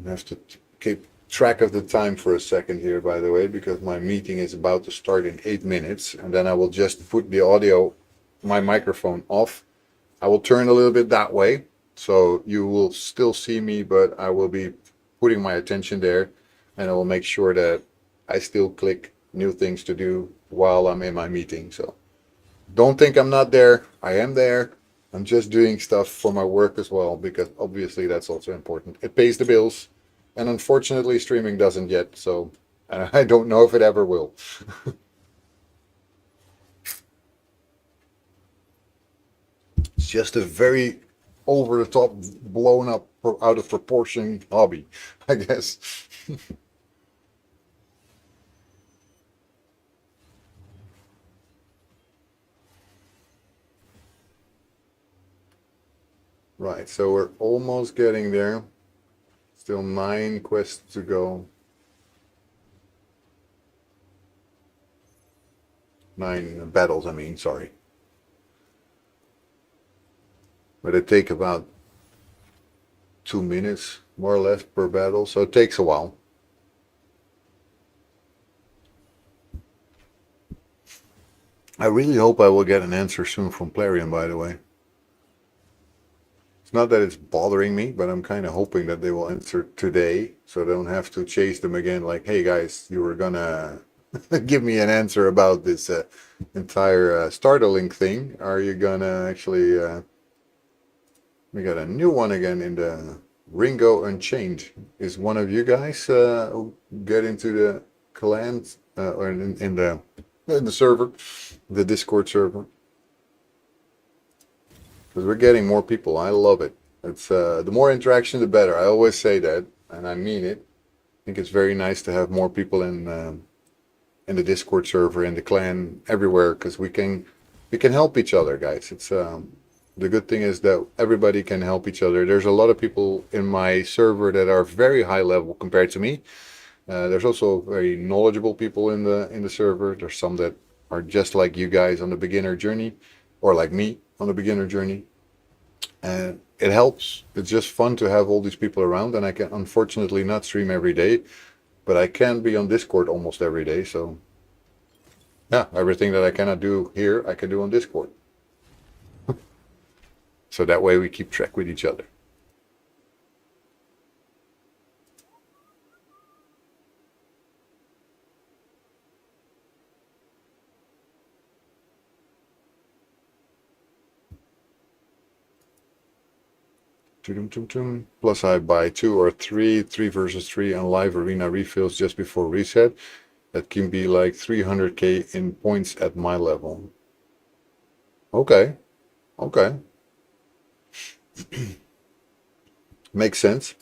I have to keep track of the time for a second here, by the way, because my meeting is about to start in 8 minutes, and then I will just put the audio, my microphone off. I will turn a little bit that way, so you will still see me, but I will be putting my attention there, and I will make sure that I still click new things to do while I'm in my meeting. So don't think I'm not there. I am there. I'm just doing stuff for my work as well, because obviously that's also important. It pays the bills, and unfortunately, streaming doesn't yet. So I don't know if it ever will. It's just a very over the top, blown up, out of proportion hobby, I guess. Right, so we're almost getting there. Still 9 quests to go. 9 battles, I mean, sorry. But it take about 2 minutes, more or less, per battle, so it takes a while. I really hope I will get an answer soon from Plarion, by the way. It's not that it's bothering me, but I'm kind of hoping that they will answer today, so I don't have to chase them again like, hey guys, you were gonna give me an answer about this entire Starterlink thing. Are you gonna actually... we got a new one again in the Ringo Unchained. Is one of you guys who get into the clan or in the server, the Discord server? Because we're getting more people. I love it. It's the more interaction, the better. I always say that, and I mean it. I think it's very nice to have more people in the Discord server, in the clan, everywhere, because we can help each other, guys. It's the good thing is that everybody can help each other. There's a lot of people in my server that are very high level compared to me. There's also very knowledgeable people in the server. There's some that are just like you guys on the beginner journey, or like me on the beginner journey. And it helps. It's just fun to have all these people around, and I can unfortunately not stream every day, but I can be on Discord almost every day. So yeah, everything that I cannot do here, I can do on Discord. So that way we keep track with each other. Plus I buy two or three versus three and live arena refills just before reset. That can be like 300k in points at my level. Okay, okay. Makes sense.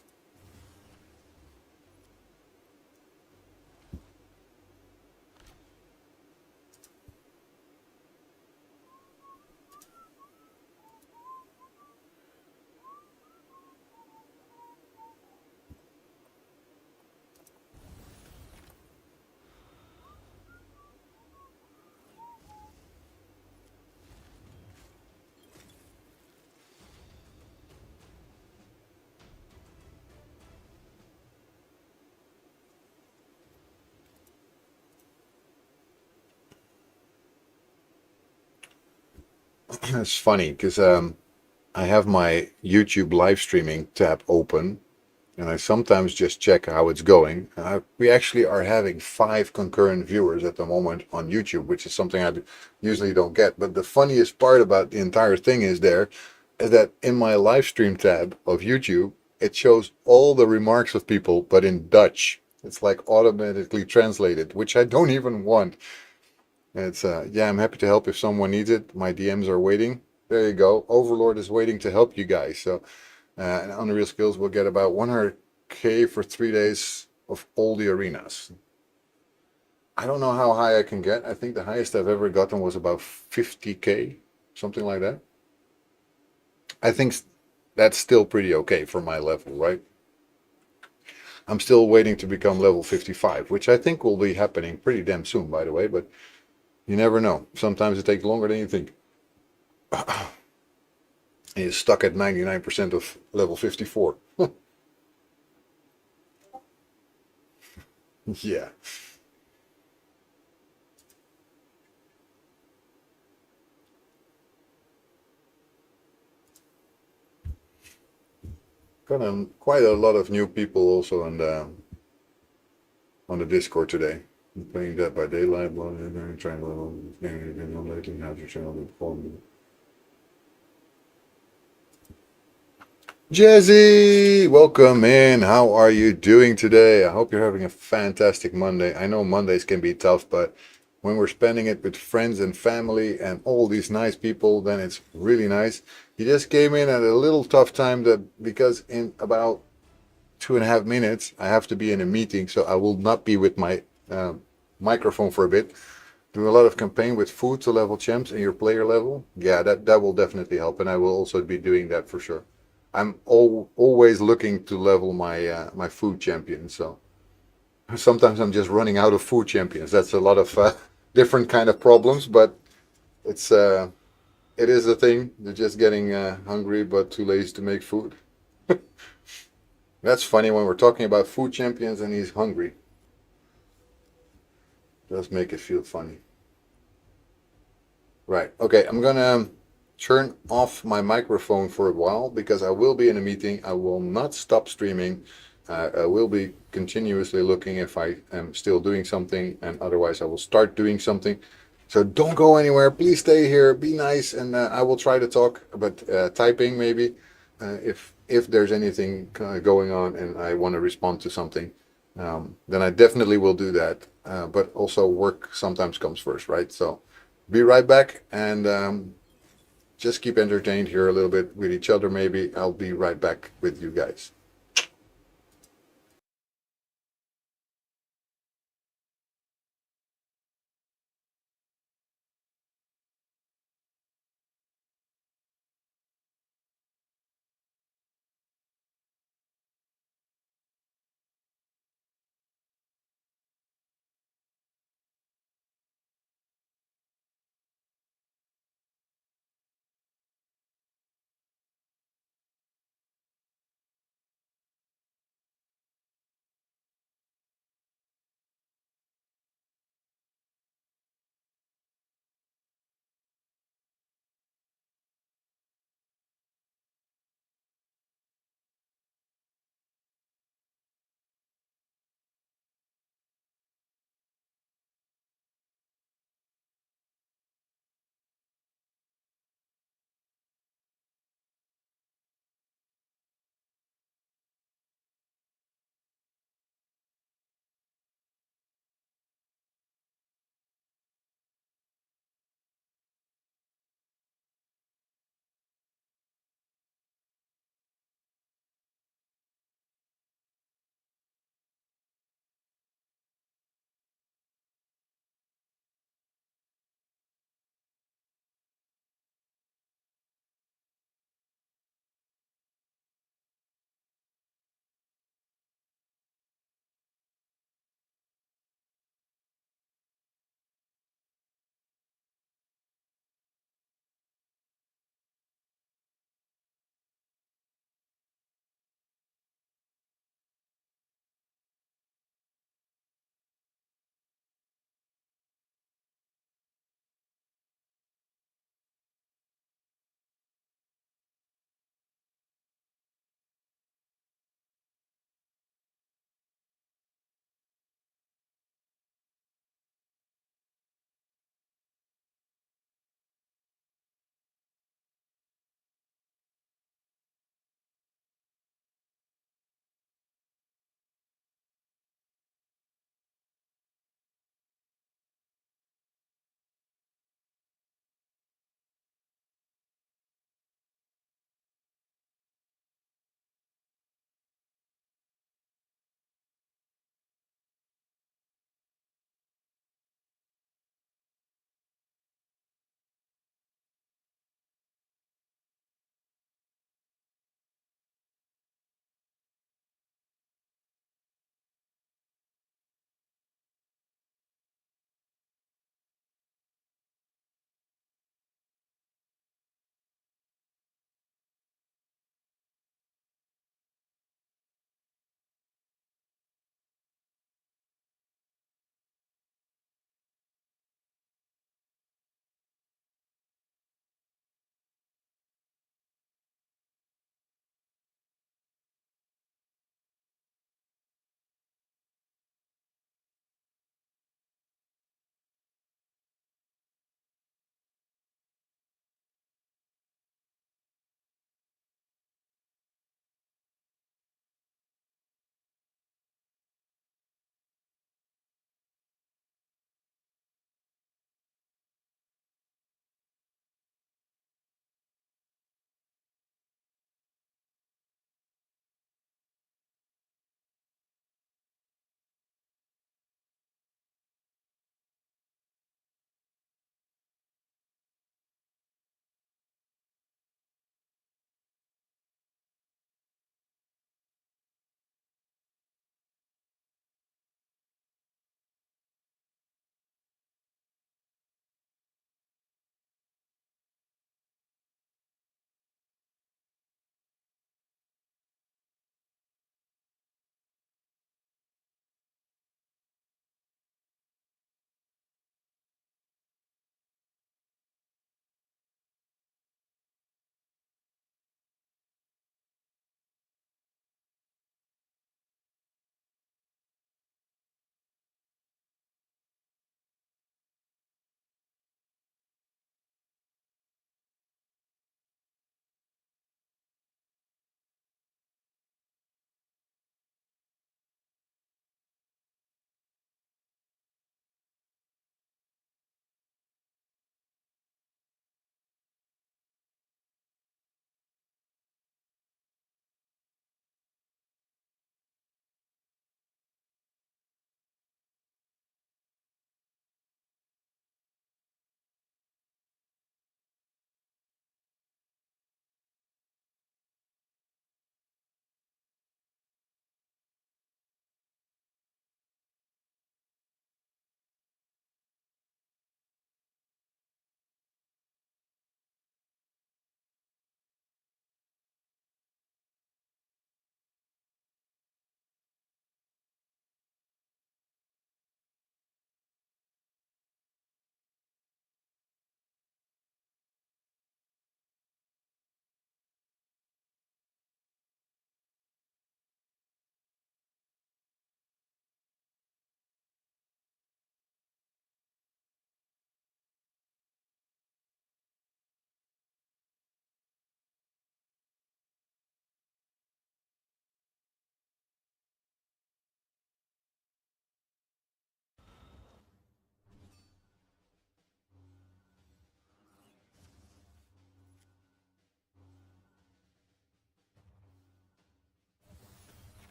It's funny because I have my YouTube live streaming tab open and I sometimes just check how it's going. We actually are having 5 concurrent viewers at the moment on YouTube, which is something usually don't get. But the funniest part about the entire thing is that in my live stream tab of YouTube, it shows all the remarks of people, but in Dutch. It's like automatically translated, which I don't even want. It's yeah, I'm happy to help if someone needs it. My DMs are waiting. There you go. Overlord is waiting to help you guys. So and Unreal Skills will get about 100k for 3 days of all the arenas. I don't know how high I can get. I think the highest I've ever gotten was about 50k, something like that. I think that's still pretty okay for my level, right? I'm still waiting to become level 55, which I think will be happening pretty damn soon, by the way, but you never know. Sometimes it takes longer than you think. He's stuck at 99% of level 54. Yeah. Got quite a lot of new people also on the Discord today. I'm playing Dead by Daylight, trying to level, how to channel the phone. Jesse, welcome in. How are you doing today? I hope you're having a fantastic Monday. I know Mondays can be tough, but when we're spending it with friends and family and all these nice people, then it's really nice. You just came in at a little tough time because in about 2.5 minutes I have to be in a meeting, so I will not be with my microphone for a bit. Do a lot of campaign with food to level champs and your player level. Yeah, that will definitely help, and I will also be doing that for sure. I'm always looking to level my food champion. So sometimes I'm just running out of food champions. That's a lot of different kind of problems, but it's it is a thing. They're just getting hungry but too lazy to make food. That's funny when we're talking about food champions and he's hungry. Does make it feel funny. Right. Okay. I'm gonna turn off my microphone for a while because I will be in a meeting. I will not stop streaming. I will be continuously looking if I am still doing something, and otherwise I will start doing something. So don't go anywhere. Please stay here. Be nice, and I will try to talk, but typing maybe if there's anything going on and I want to respond to something, then I definitely will do that. But also work sometimes comes first, right? So be right back and just keep entertained here a little bit with each other. Maybe I'll be right back with you guys.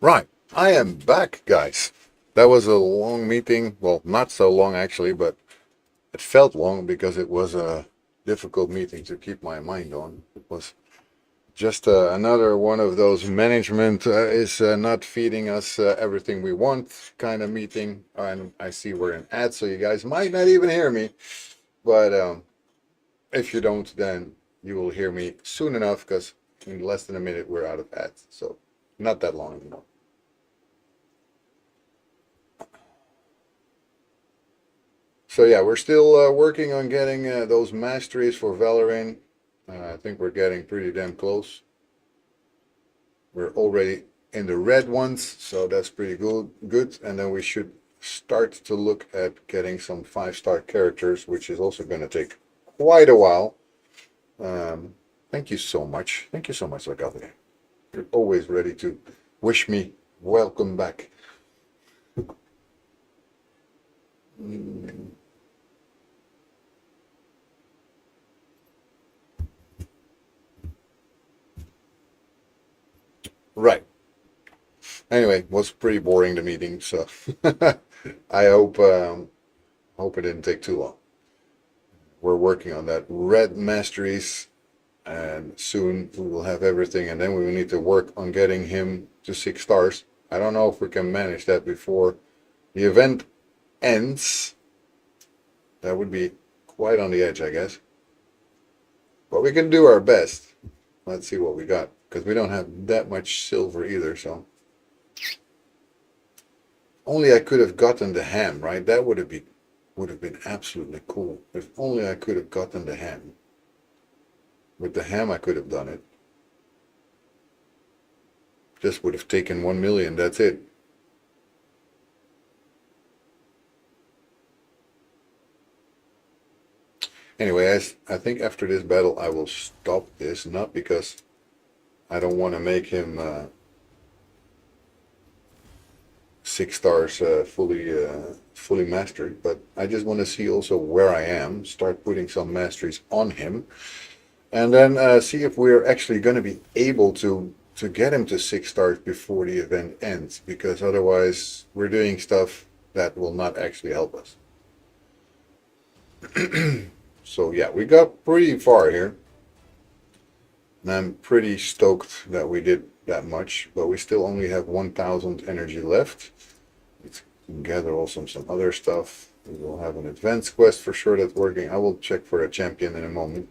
Right, I am back, guys. That was a long meeting. Well, not so long actually, but it felt long because it was a difficult meeting to keep my mind on. It was just another one of those management is not feeding us everything we want kind of meeting. And I see we're in ads, so you guys might not even hear me. But if you don't, then you will hear me soon enough because in less than a minute we're out of ads. So not that long anymore. So yeah, we're still working on getting those masteries for Valorant. I think we're getting pretty damn close. We're already in the red ones, so that's pretty good. Good, and then we should start to look at getting some 5-star characters, which is also going to take quite a while. Thank you so much. Thank you so much, Lagavre. You're always ready to wish me welcome back. Mm. Right. Anyway, was pretty boring the meeting, so I hope it didn't take too long. We're working on that red masteries, and soon we will have everything, and then we will need to work on getting him to 6 stars. I don't know if we can manage that before the event ends. That would be quite on the edge, I guess. But we can do our best. Let's see what we got, because we don't have that much silver either, so. Only I could have gotten the ham, right? That would have been absolutely cool. If only I could have gotten the ham. With the ham I could have done it. Just would have taken 1 million, that's it. Anyway, I think after this battle I will stop this, not because I don't want to make him 6 stars fully mastered, but I just want to see also where I am, start putting some masteries on him, and then see if we're actually going to be able to get him to 6 stars before the event ends, because otherwise we're doing stuff that will not actually help us. So yeah, we got pretty far here. And I'm pretty stoked that we did that much, but we still only have 1,000 energy left. Let's gather also some other stuff. We will have an advanced quest for sure that's working. I will check for a champion in a moment.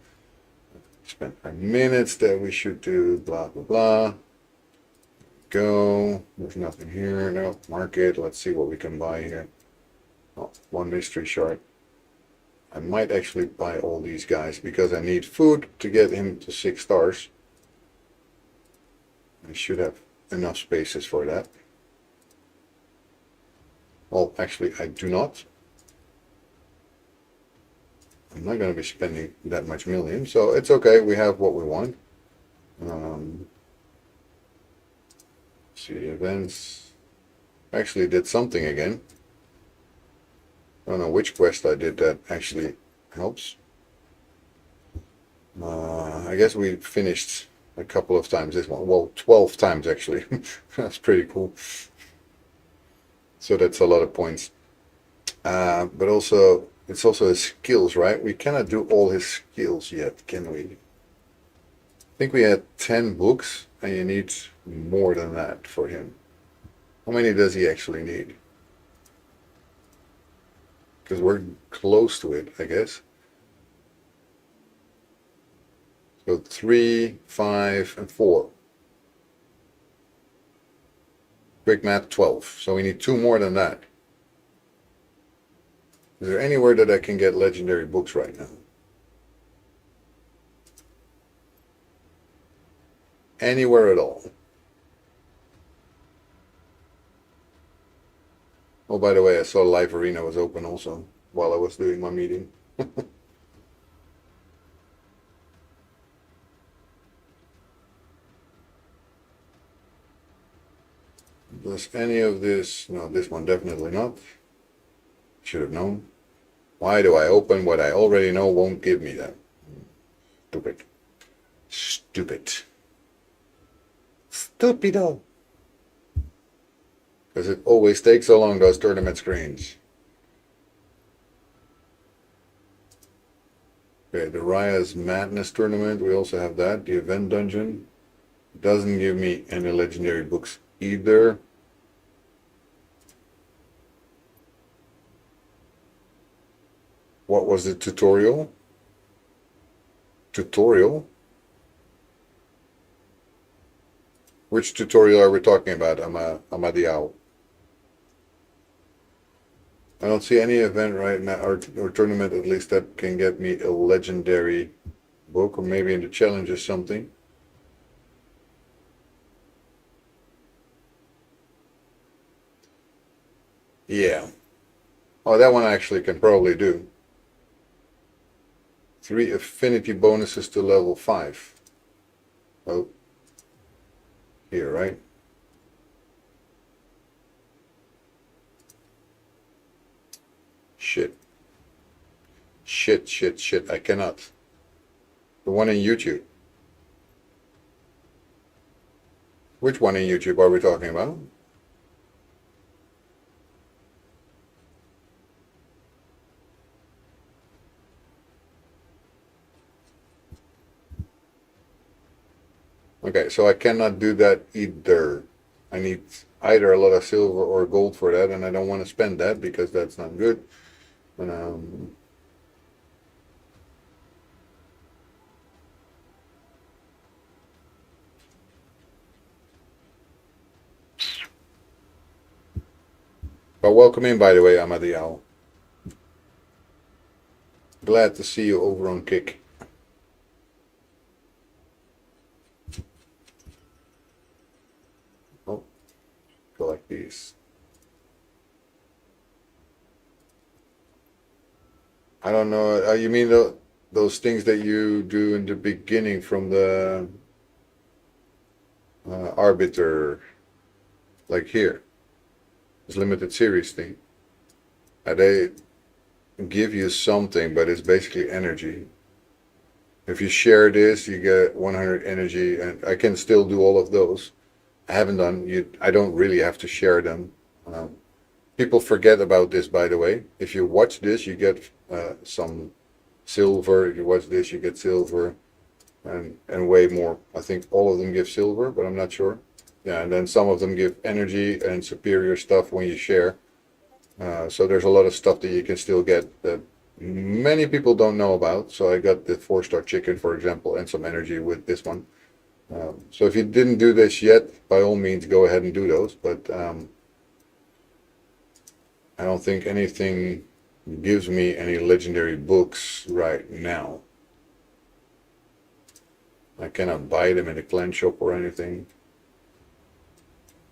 Spend our minutes that we should do, blah, blah, blah. Go. There's nothing here. No, market. Let's see what we can buy here. Oh, 1 mystery shard. I might actually buy all these guys because I need food to get him to 6 stars. I should have enough spaces for that. Well, actually, I do not. I'm not going to be spending that much million, so it's okay. We have what we want. See the events. Actually did something again. I don't know which quest I did that actually helps. I guess we finished a couple of times this one. Well, 12 times actually. That's pretty cool. So that's a lot of points. But also, it's also his skills, right? We cannot do all his skills yet, can we? I think we had 10 books, and you need more than that for him. How many does he actually need? Because we're close to it, I guess. So 3, 5, and 4. Quick math, 12. So we need 2 more than that. Is there anywhere that I can get legendary books right now? Anywhere at all? Oh, by the way, I saw Live Arena was open also while I was doing my meeting. Does any of this? No, this one definitely not. Should have known. Why do I open what I already know won't give me that? Stupid. Stupid. Stupido. Because it always takes so long, those tournament screens. Okay, the Raya's Madness tournament, we also have that. The event dungeon doesn't give me any legendary books either. What was the tutorial? Tutorial? Which tutorial are we talking about, Amadiao? I don't see any event right now, or tournament at least, that can get me a legendary book, or maybe in the challenge or something. Yeah. Oh, that one I actually can probably do. 3 affinity bonuses to level 5. Oh, here, right? Shit. Shit. I cannot. The one in YouTube. Which one in YouTube are we talking about? Okay, so I cannot do that either. I need either a lot of silver or gold for that, and I don't want to spend that because that's not good. Um, but welcome in, by the way, Amadiao. Glad to see you over on Kick. Oh, go like these. I don't know. You mean those things that you do in the beginning from the arbiter, like here, this limited series thing. They give you something, but it's basically energy. If you share this, you get 100 energy, and I can still do all of those. I haven't done you. I don't really have to share them. People forget about this, by the way. If you watch this, you get some silver. If you watch this, you get silver, and way more. I think all of them give silver, but I'm not sure. Yeah, and then some of them give energy and superior stuff when you share. So there's a lot of stuff that you can still get that many people don't know about. So I got the 4-star chicken, for example, and some energy with this one. So if you didn't do this yet, by all means, go ahead and do those. But I don't think anything gives me any legendary books right now. I cannot buy them in the clan shop or anything.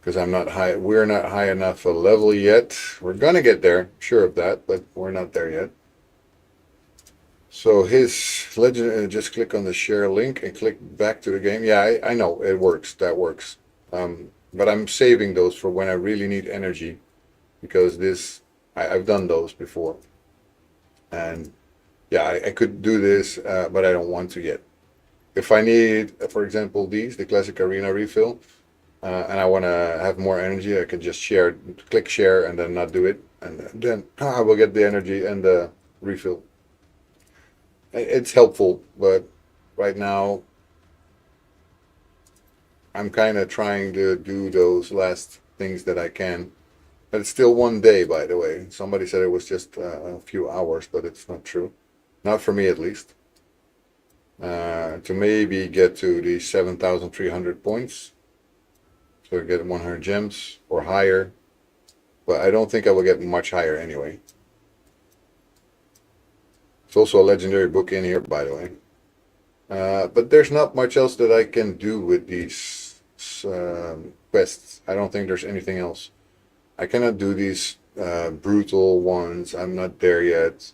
Because I'm not high, we're not high enough a level yet. We're gonna get there, sure of that, but we're not there yet. So his legend, just click on the share link and click back to the game. Yeah, I know, it works, that works. But I'm saving those for when I really need energy, because I've done those before. And yeah, I could do this, but I don't want to yet. If I need, for example, the classic arena refill, and I want to have more energy, I can just click share and then not do it. And then I will get the energy and the refill. It's helpful, but right now I'm kind of trying to do those last things that I can. But it's still one day, by the way. Somebody said it was just a few hours, but it's not true. Not for me, at least. To maybe get to the 7,300 points. So get 100 gems or higher. But I don't think I will get much higher anyway. It's also a legendary book in here, by the way. But there's not much else that I can do with these quests. I don't think there's anything else. I cannot do these brutal ones. I'm not there yet.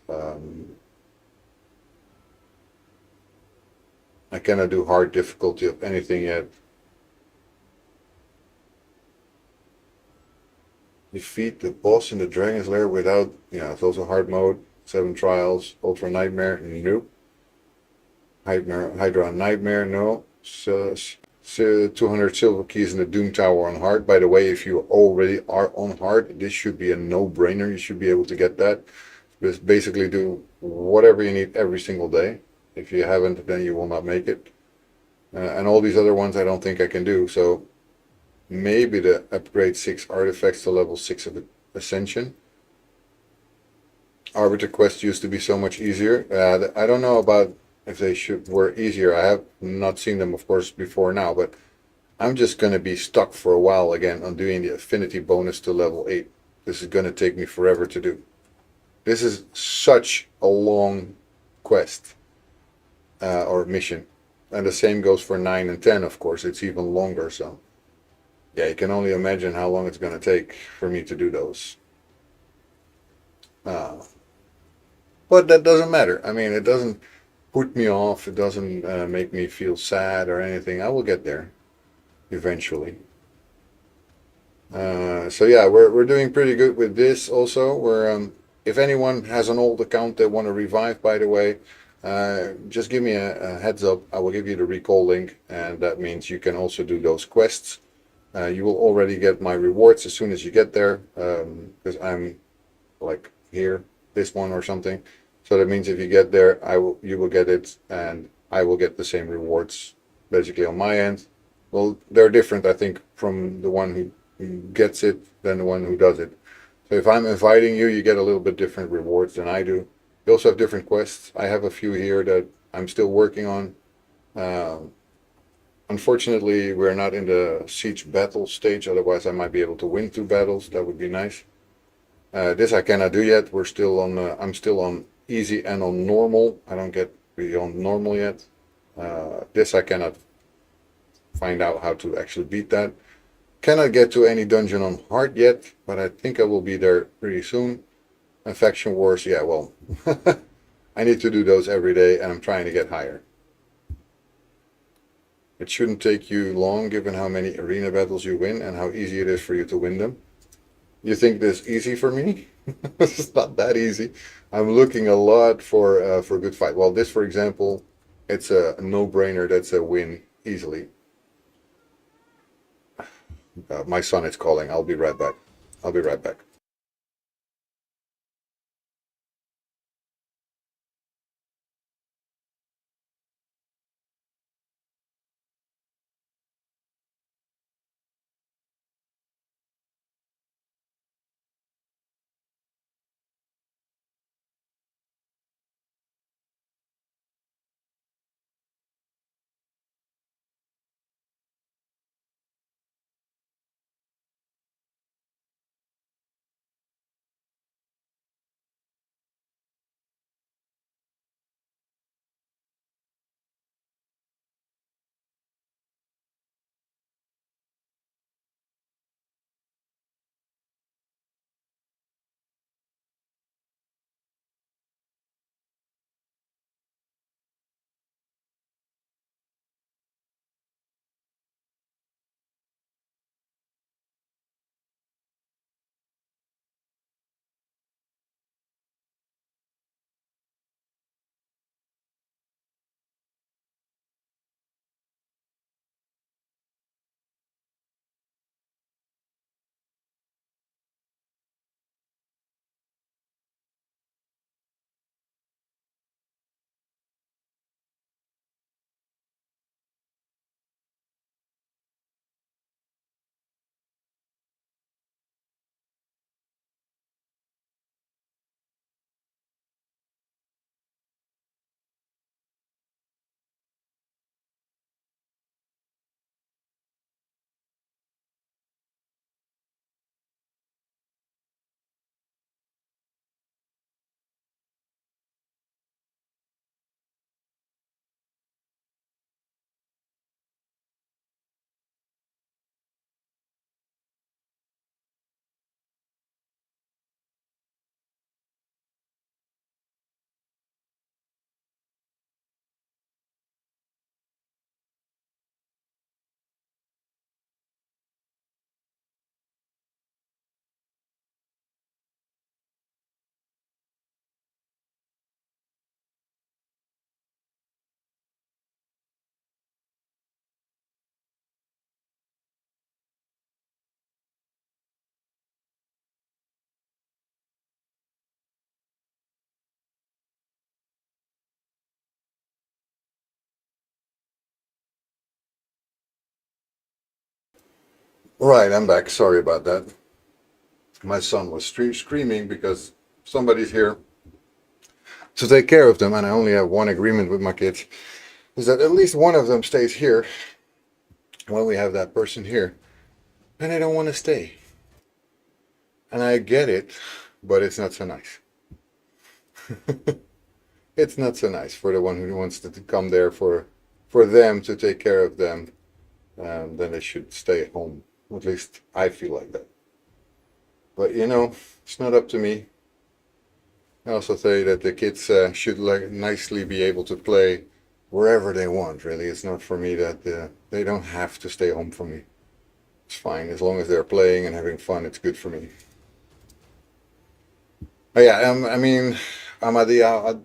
I cannot do hard difficulty of anything yet. Defeat the boss in the Dragon's Lair without, yeah, it's also hard mode. 7 trials, Ultra Nightmare, nope. Hydra Nightmare, no. So, 200 silver keys in the Doom Tower on hard. By the way, if you already are on hard, this should be a no-brainer. You should be able to get that. Just basically do whatever you need every single day. If you haven't, then you will not make it. And all these other ones I don't think I can do. So maybe the upgrade 6 artifacts to level 6 of Ascension. Arbiter quests used to be so much easier. I don't know about if they were easier. I have not seen them, of course, before now, but I'm just going to be stuck for a while again on doing the affinity bonus to level 8. This is going to take me forever to do. This is such a long quest or mission. And the same goes for 9 and 10, of course. It's even longer, so yeah, you can only imagine how long it's going to take for me to do those. But that doesn't matter. I mean, it doesn't put me off. It doesn't make me feel sad or anything. I will get there eventually. So yeah, we're doing pretty good with this. Also, if anyone has an old account they want to revive, by the way, just give me a heads up. I will give you the recall link, and that means you can also do those quests. You will already get my rewards as soon as you get there, because I'm like here, this one or something. So that means if you get there, you will get it, and I will get the same rewards basically on my end. Well, they're different, I think, from the one who gets it than the one who does it. So if I'm inviting you, you get a little bit different rewards than I do. You also have different quests. I have a few here that I'm still working on. Unfortunately, we're not in the siege battle stage. Otherwise, I might be able to win 2 battles. That would be nice. This I cannot do yet. We're still on. I'm still on easy and on normal. I don't get beyond normal yet. This I cannot find out how to actually beat that. Cannot get to any dungeon on hard yet, but I think I will be there pretty soon. And faction wars, yeah, well, I need to do those every day, and I'm trying to get higher. It shouldn't take you long, given how many arena battles you win and how easy it is for you to win them. You think this is easy for me? It's not that easy. I'm looking a lot for a good fight. Well, this, for example, it's a no-brainer. That's a win easily. My son is calling. I'll be right back. I'll be right back. Right, I'm back. Sorry about that. My son was screaming because somebody's here to take care of them, and I only have one agreement with my kids, is that at least one of them stays here when we have that person here, and they don't want to stay. And I get it, but it's not so nice. It's not so nice for the one who wants to come there for them to take care of them. Then they should stay at home. At least I feel like that. But you know, it's not up to me. I also say that the kids should like nicely be able to play wherever they want. Really, it's not for me that they don't have to stay home for me. It's fine as long as they're playing and having fun. It's good for me. But yeah, I mean, Amadayo.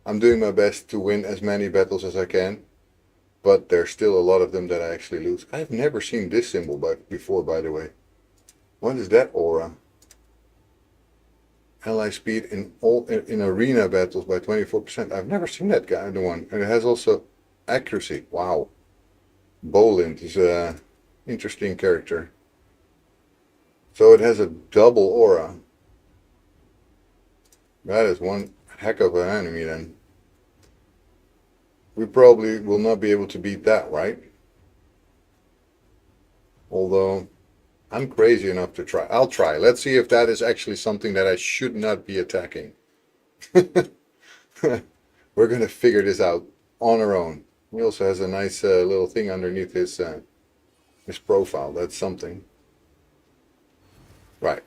I'm doing my best to win as many battles as I can, but there's still a lot of them that I actually lose. I've never seen this symbol before, by the way. What is that aura? Ally speed in arena battles by 24%. I've never seen that guy, the one. And it has also accuracy. Wow. Bolin is a interesting character. So it has a double aura. That is one heck of an enemy then. We probably will not be able to beat that, right? Although I'm crazy enough to try. I'll try. Let's see if that is actually something that I should not be attacking. We're going to figure this out on our own. He also has a nice little thing underneath his profile. That's something. Right.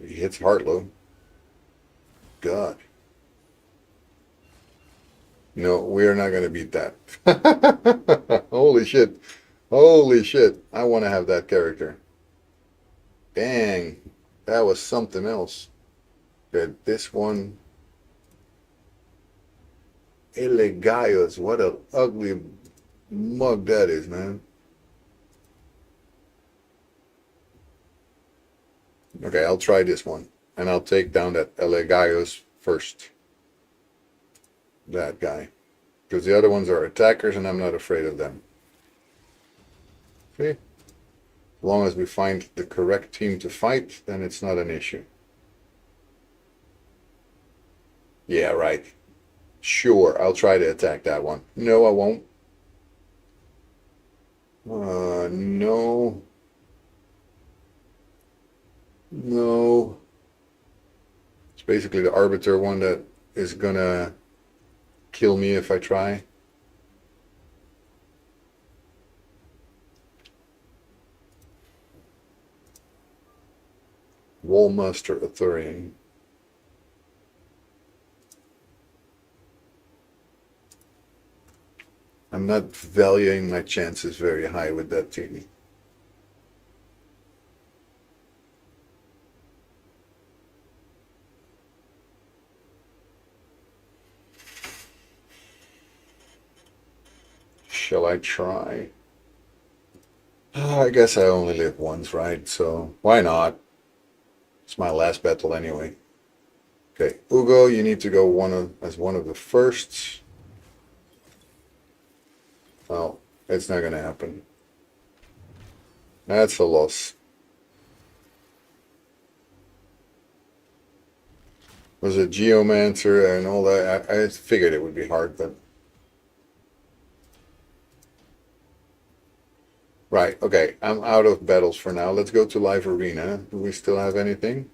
He hits Heartlow. God. No, we're not going to beat that. Holy shit. Holy shit. I want to have that character. Dang. That was something else. Good. This one. Elegaios. What a ugly mug that is, man. Okay, I'll try this one. And I'll take down that Elegaios first. That guy. Because the other ones are attackers and I'm not afraid of them. See? As long as we find the correct team to fight, then it's not an issue. Yeah, right. Sure, I'll try to attack that one. No, I won't. No. No. It's basically the Arbiter one that is gonna kill me if I try. Wallmaster Athurian. I'm not valuing my chances very high with that team. Shall I try? I guess I only live once, right? So why not? It's my last battle anyway. Okay, Ugo, you need to go as one of the firsts. Oh, it's not gonna happen. That's a loss. Was a Geomancer and all that. I figured it would be hard, but right. Okay, I'm out of battles for now. Let's go to live arena. Do we still have anything?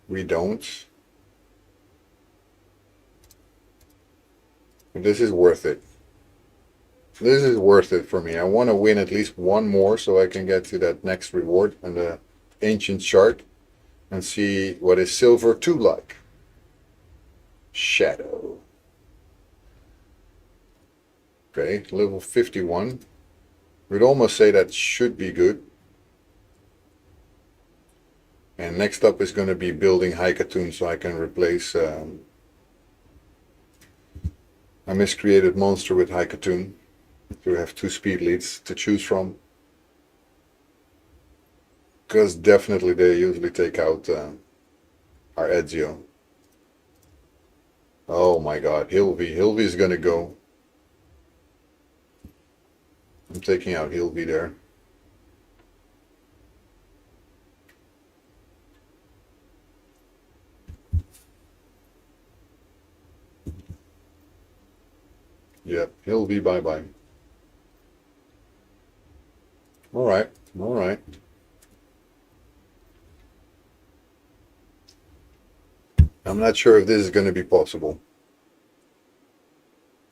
We don't. This is worth it. This is worth it for me. I want to win at least one more so I can get to that next reward and the ancient chart and see what is silver 2 like. Shadow. Okay, level 51. We'd almost say that should be good. And next up is going to be building Haikatoon so I can replace a miscreated monster with Haikatoon. We have 2 speed leads to choose from. Because definitely they usually take out our Ezio. Oh my God, Hilvy. Hilvy's gonna go. I'm taking out Hilvy there. Yep, Hilvy, bye bye. All right, all right. I'm not sure if this is gonna be possible.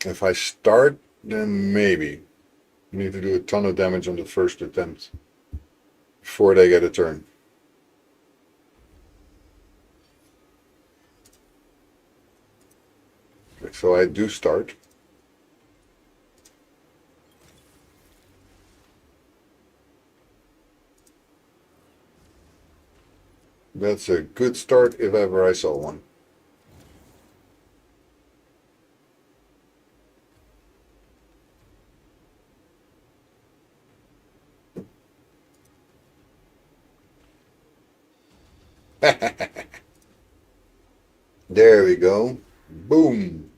If I start, then maybe. I need to do a ton of damage on the first attempt before they get a turn. Okay, so I do start. That's a good start if ever I saw one. There we go. Boom.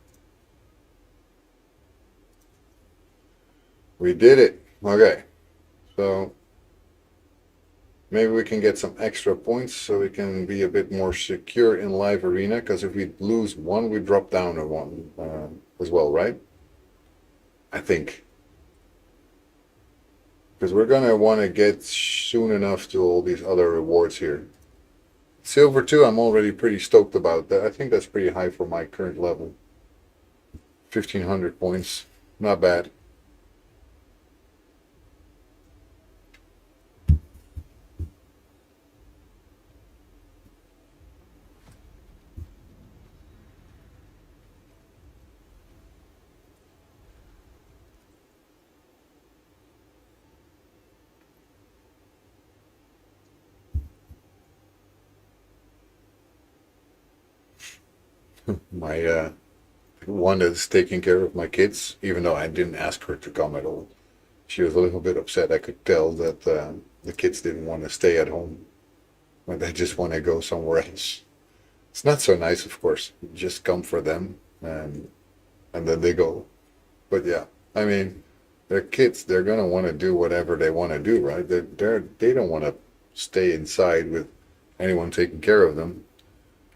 We did it. Okay. So maybe we can get some extra points so we can be a bit more secure in live arena. Because if we lose one, we drop down a one as well, right? I think. Because we're gonna want to get soon enough to all these other rewards here. Silver 2, I'm already pretty stoked about that. I think that's pretty high for my current level. 1,500 points. Not bad. My one that's taking care of my kids, even though I didn't ask her to come at all. She was a little bit upset. I could tell that the kids didn't want to stay at home, but they just want to go somewhere else. It's not so nice, of course. You just come for them and then they go. But yeah, I mean, they're kids. They're gonna want to do whatever they want to do, right? They don't want to stay inside with anyone taking care of them.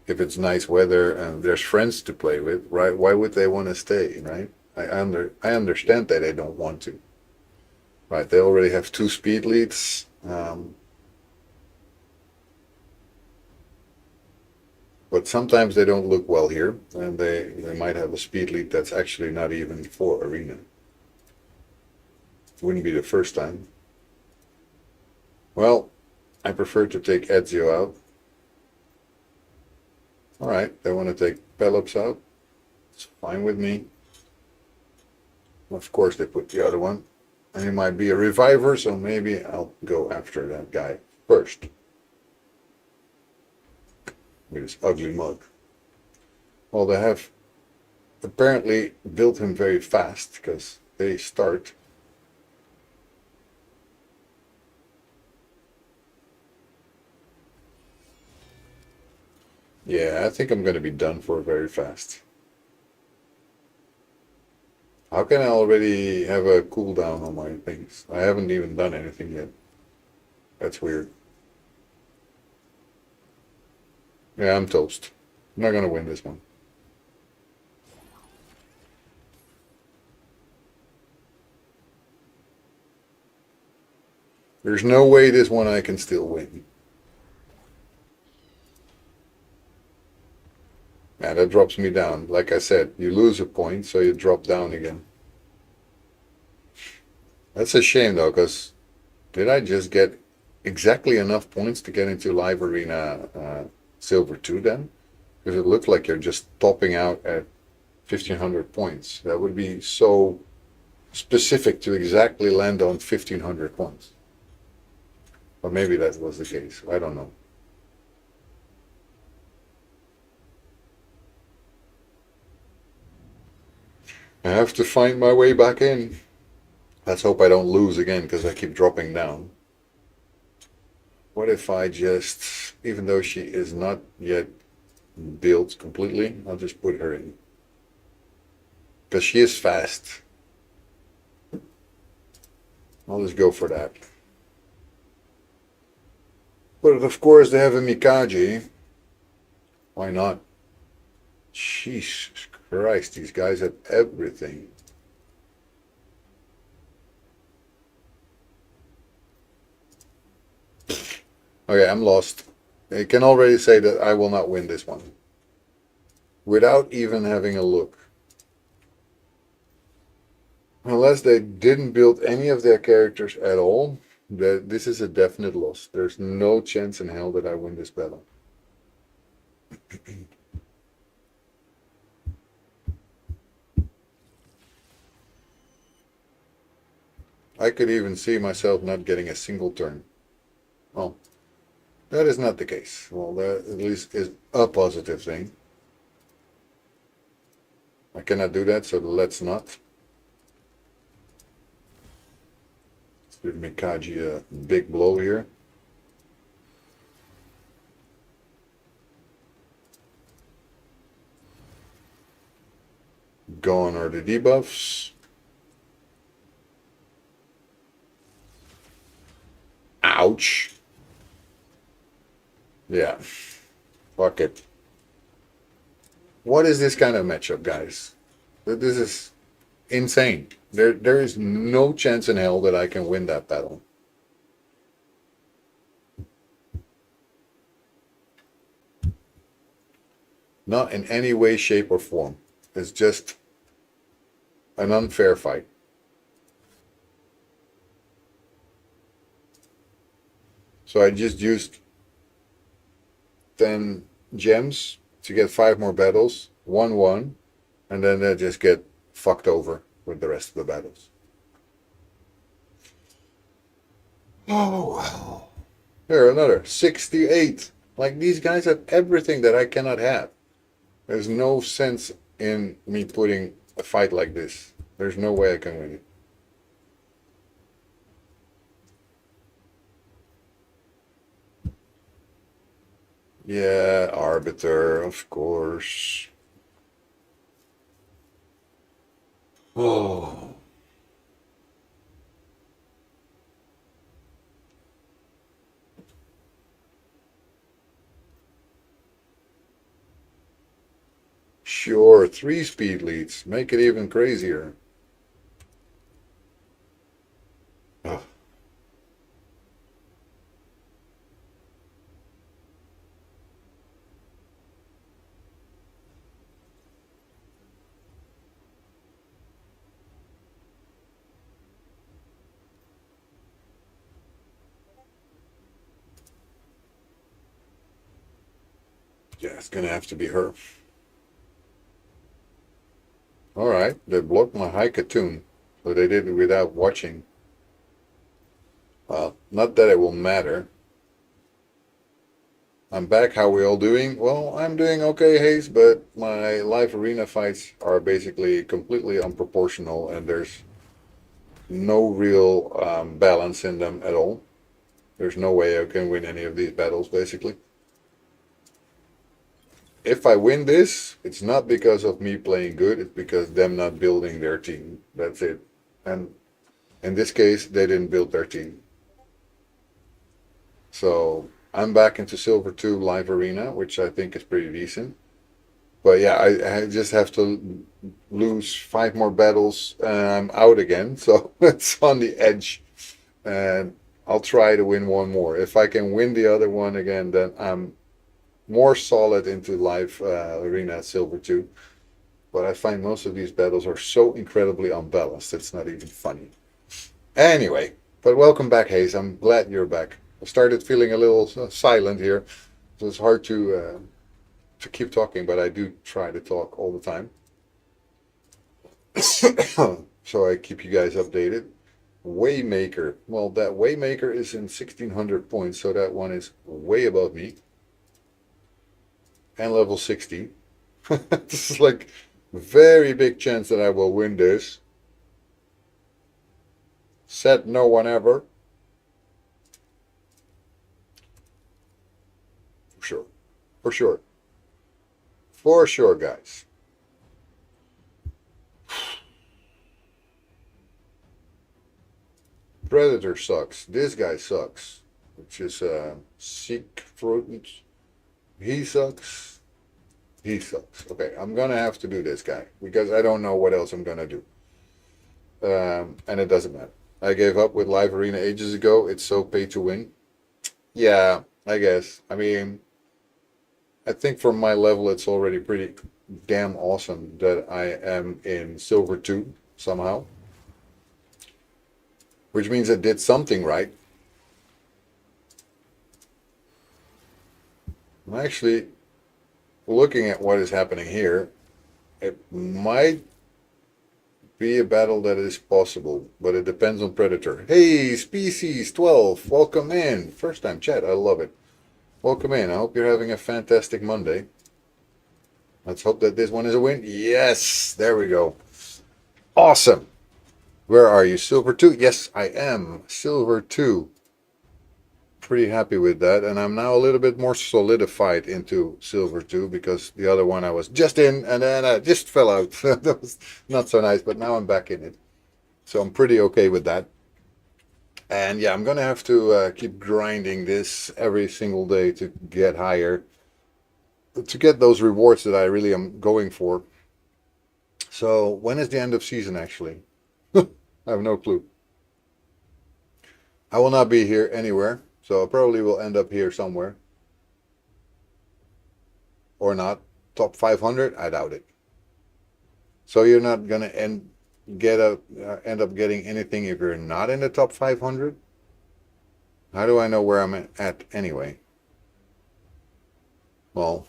If it's nice weather and there's friends to play with, right? Why would they want to stay, right? I understand that they don't want to, right? They already have two speed leads. But sometimes they don't look well here, and they might have a speed lead that's actually not even for arena. Wouldn't be the first time. Well, I prefer to take Ezio out. All right, they want to take Pelops out. It's fine with me. Of course, they put the other one. And he might be a reviver, so maybe I'll go after that guy first. With his ugly mug. Well, they have apparently built him very fast because they start. Yeah, I think I'm going to be done for very fast. How can I already have a cooldown on my things? I haven't even done anything yet. That's weird. Yeah, I'm toast. I'm not going to win this one. There's no way this one I can still win. Man, that drops me down. Like I said, you lose a point, so you drop down again. That's a shame though, because did I just get exactly enough points to get into Live Arena Silver 2 then? Because it looks like you're just topping out at 1,500 points. That would be so specific to exactly land on 1,500 points. Or maybe that was the case. I don't know. I have to find my way back in. Let's hope I don't lose again because I keep dropping down. What if I just, even though she is not yet built completely, I'll just put her in. Because she is fast. I'll just go for that. But of course they have a Mikaji. Why not? Jesus Christ, these guys have everything. Okay, I'm lost. I can already say that I will not win this one. Without even having a look. Unless they didn't build any of their characters at all, this is a definite loss. There's no chance in hell that I win this battle. I could even see myself not getting a single turn. Well, that is not the case. Well, that at least is a positive thing. I cannot do that, so let's not. Let's give Mikaji a big blow here. Gone are the debuffs. Ouch. Yeah. Fuck it. What is this kind of matchup, guys? This is insane. There is no chance in hell that I can win that battle. Not in any way, shape, or form. It's just an unfair fight. So I just used 10 gems to get 5 more battles, 1-1, and then they just get fucked over with the rest of the battles. Oh, wow. Here, another 68. Like, these guys have everything that I cannot have. There's no sense in me putting a fight like this. There's no way I can win it. Yeah, Arbiter, of course. Oh. Sure, 3 speed leads. Make it even crazier. Oh. Yeah, it's gonna have to be her. Alright, they blocked my high Katoon, so they did it without watching. Well, not that it will matter. I'm back, how we all doing? Well, I'm doing okay, Hayes, but my live arena fights are basically completely unproportional and there's no real balance in them at all. There's no way I can win any of these battles, basically. If I win this, it's not because of me playing good, it's because them not building their team. That's it. And in this case, they didn't build their team. So I'm back into Silver 2 live arena, which I think is pretty decent. But yeah, I just have to lose 5 more battles and I'm out again. So it's on the edge. And I'll try to win one more. If I can win the other one again, then I'm more solid into live arena Silver 2. But I find most of these battles are so incredibly unbalanced, it's not even funny. Anyway, but welcome back, Hayes. I'm glad you're back. I started feeling a little silent here, so it's hard to keep talking, but I do try to talk all the time. So I keep you guys updated. Waymaker. Well, that Waymaker is in 1600 points, so that one is way above me. And level 60. This is like very big chance that I will win this. Said no one ever. For sure. For sure. For sure, guys. Predator sucks. This guy sucks. Which is Seek Fruit. He sucks. He sucks. Okay, I'm gonna have to do this guy because I don't know what else I'm gonna do. And it doesn't matter. I gave up with Live Arena ages ago. It's so pay to win. Yeah, I guess. I mean, I think for my level, it's already pretty damn awesome that I am in Silver 2 somehow. Which means I did something right. I'm actually looking at what is happening here. It might be a battle that is possible, but it depends on Predator. Hey, Species 12, welcome in. First time chat, I love it. Welcome in. I hope you're having a fantastic Monday. Let's hope that this one is a win. Yes, there we go. Awesome. Where are you? Silver 2? Yes, I am. Silver 2. Pretty happy with that. And I'm now a little bit more solidified into Silver 2 because the other one I was just in and then I just fell out. That was not so nice, but now I'm back in it. So I'm pretty okay with that. And yeah, I'm going to have to keep grinding this every single day to get higher, to get those rewards that I really am going for. So when is the end of season actually? I have no clue. I will not be here anywhere, so I probably will end up here somewhere. Or not. Top 500? I doubt it. So you're not going to end up getting anything if you're not in the top 500? How do I know where I'm at anyway? Well,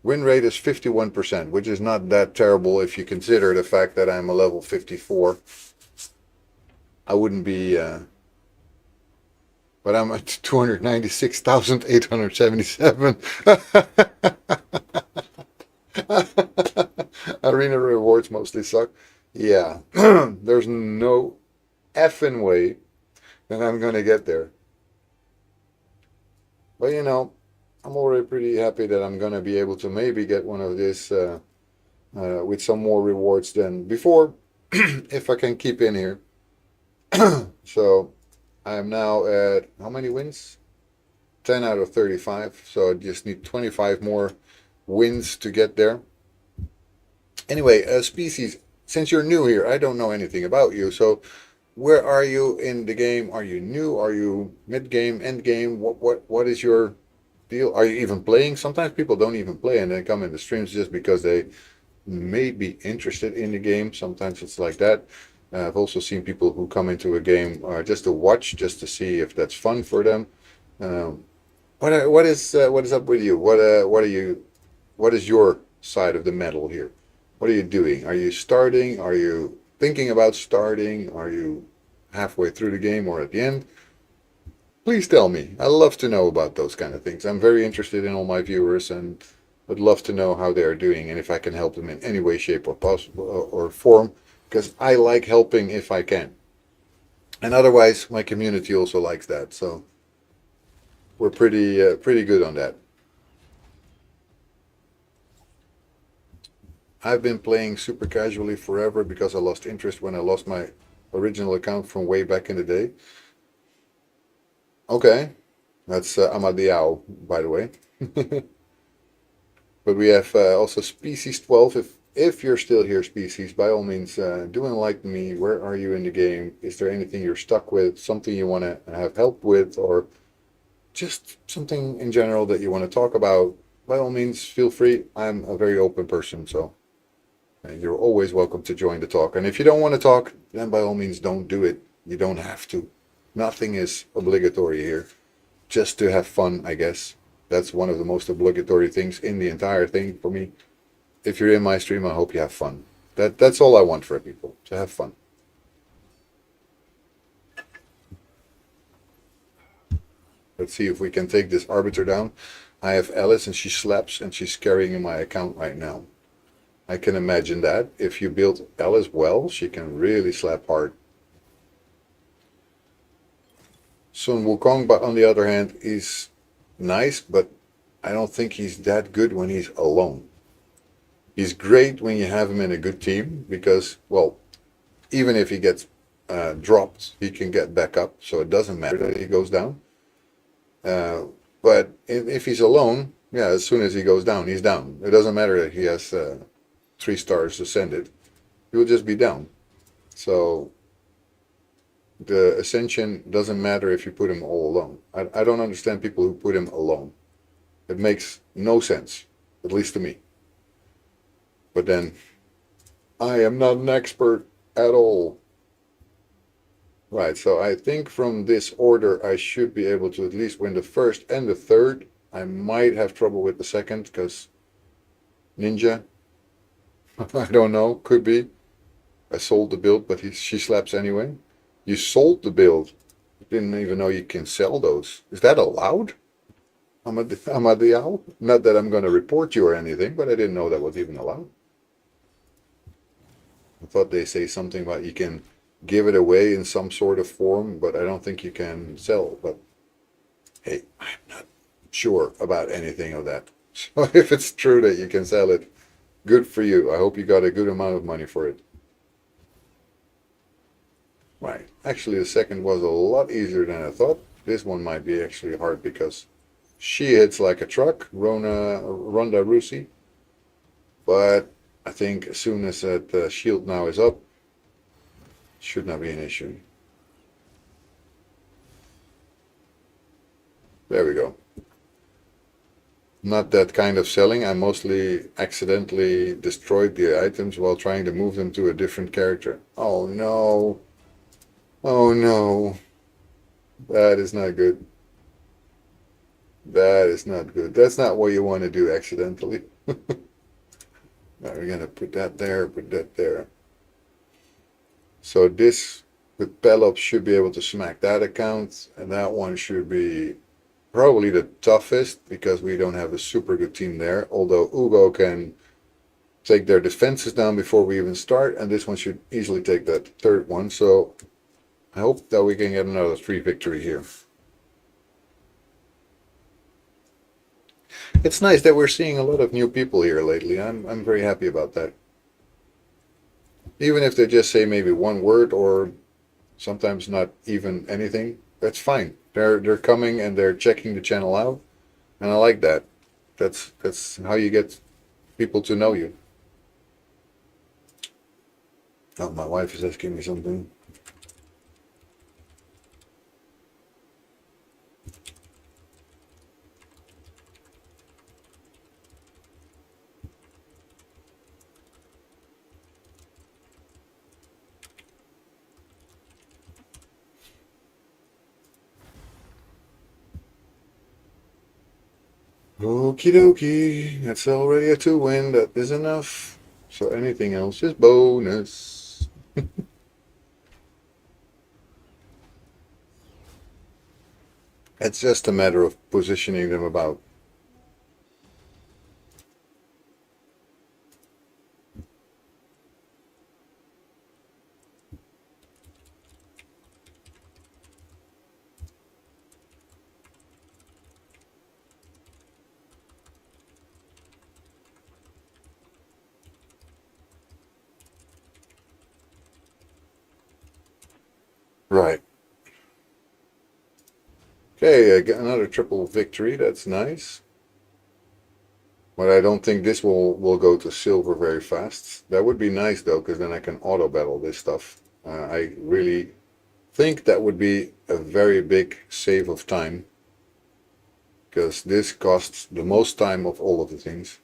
win rate is 51%, which is not that terrible if you consider the fact that I'm a level 54. I wouldn't be, but I'm at 296,877. Arena rewards mostly suck. Yeah, there's no effing way that I'm going to get there. But you know, I'm already pretty happy that I'm going to be able to maybe get one of this with some more rewards than before, if I can keep in here. So I am now at how many wins? 10 out of 35. So I just need 25 more wins to get there. Anyway, Species, since you're new here, I don't know anything about you. So where are you in the game? Are you new? Are you mid-game, end-game? What is your deal? Are you even playing? Sometimes people don't even play and then come in the streams just because they may be interested in the game. Sometimes it's like that. I've also seen people who come into a game just to watch, just to see if that's fun for them. What is up with you? What is your side of the medal here? What are you doing? Are you starting? Are you thinking about starting? Are you halfway through the game or at the end? Please tell me. I love to know about those kind of things. I'm very interested in all my viewers and would love to know how they are doing and if I can help them in any way, shape, or possible or form. Because I like helping if I can. And otherwise, my community also likes that. So we're pretty good on that. I've been playing super casually forever because I lost interest when I lost my original account from way back in the day. Okay, that's Amadiao, by the way. But we have also Species 12. If you're still here, Species, by all means, do enlighten me. Where are you in the game? Is there anything you're stuck with? Something you want to have help with? Or just something in general that you want to talk about? By all means, feel free. I'm a very open person, so you're always welcome to join the talk. And if you don't want to talk, then by all means, don't do it. You don't have to. Nothing is obligatory here. Just to have fun, I guess. That's one of the most obligatory things in the entire thing for me. If you're in my stream, I hope you have fun. That's all I want for people, to have fun. Let's see if we can take this Arbiter down. I have Alice and she slaps and she's carrying my account right now. I can imagine that. If you build Alice well, she can really slap hard. Sun Wukong, but on the other hand, is nice, but I don't think he's that good when he's alone. He's great when you have him in a good team because, well, even if he gets dropped, he can get back up. So it doesn't matter that he goes down. Uh, but if he's alone, yeah, as soon as he goes down, he's down. It doesn't matter that he has 3 stars ascended. He will just be down. So the ascension doesn't matter if you put him all alone. I don't understand people who put him alone. It makes no sense, at least to me. But then, I am not an expert at all. Right, so I think from this order I should be able to at least win the first and the third. I might have trouble with the second because Ninja, I don't know, could be. I sold the build, but she slaps anyway. You sold the build. Didn't even know you can sell those. Is that allowed? I'm a owl. Not that I'm going to report you or anything, but I didn't know that was even allowed. I thought they say something about you can give it away in some sort of form, but I don't think you can sell. But hey, I'm not sure about anything of that. So if it's true that you can sell it, good for you. I hope you got a good amount of money for it. Right. Actually, the second was a lot easier than I thought. This one might be actually hard because she hits like a truck, Ronda Rousey. But I think as soon as that shield now is up, should not be an issue. There we go. Not that kind of selling. I mostly accidentally destroyed the items while trying to move them to a different character. Oh no. Oh no. That is not good. That is not good. That's not what you want to do accidentally. Now we're going to put that there, put that there. So this with Pelops should be able to smack that account, and that one should be probably the toughest because we don't have a super good team there. Although Ugo can take their defenses down before we even start, and this one should easily take that third one. So I hope that we can get another 3 victory here. It's nice that we're seeing a lot of new people here lately. I'm very happy about that. Even if they just say maybe one word or sometimes not even anything, that's fine. They're coming and they're checking the channel out, and I like that. That's how you get people to know you. Oh, my wife is asking me something. Okie dokie, that's already a 2-win, that is enough. So anything else is bonus. It's just a matter of positioning them about. Right. Okay, I got another triple victory, that's nice. But I don't think this will go to silver very fast. That would be nice though, because then I can auto battle this stuff. I really think that would be a very big save of time, because this costs the most time of all of the things.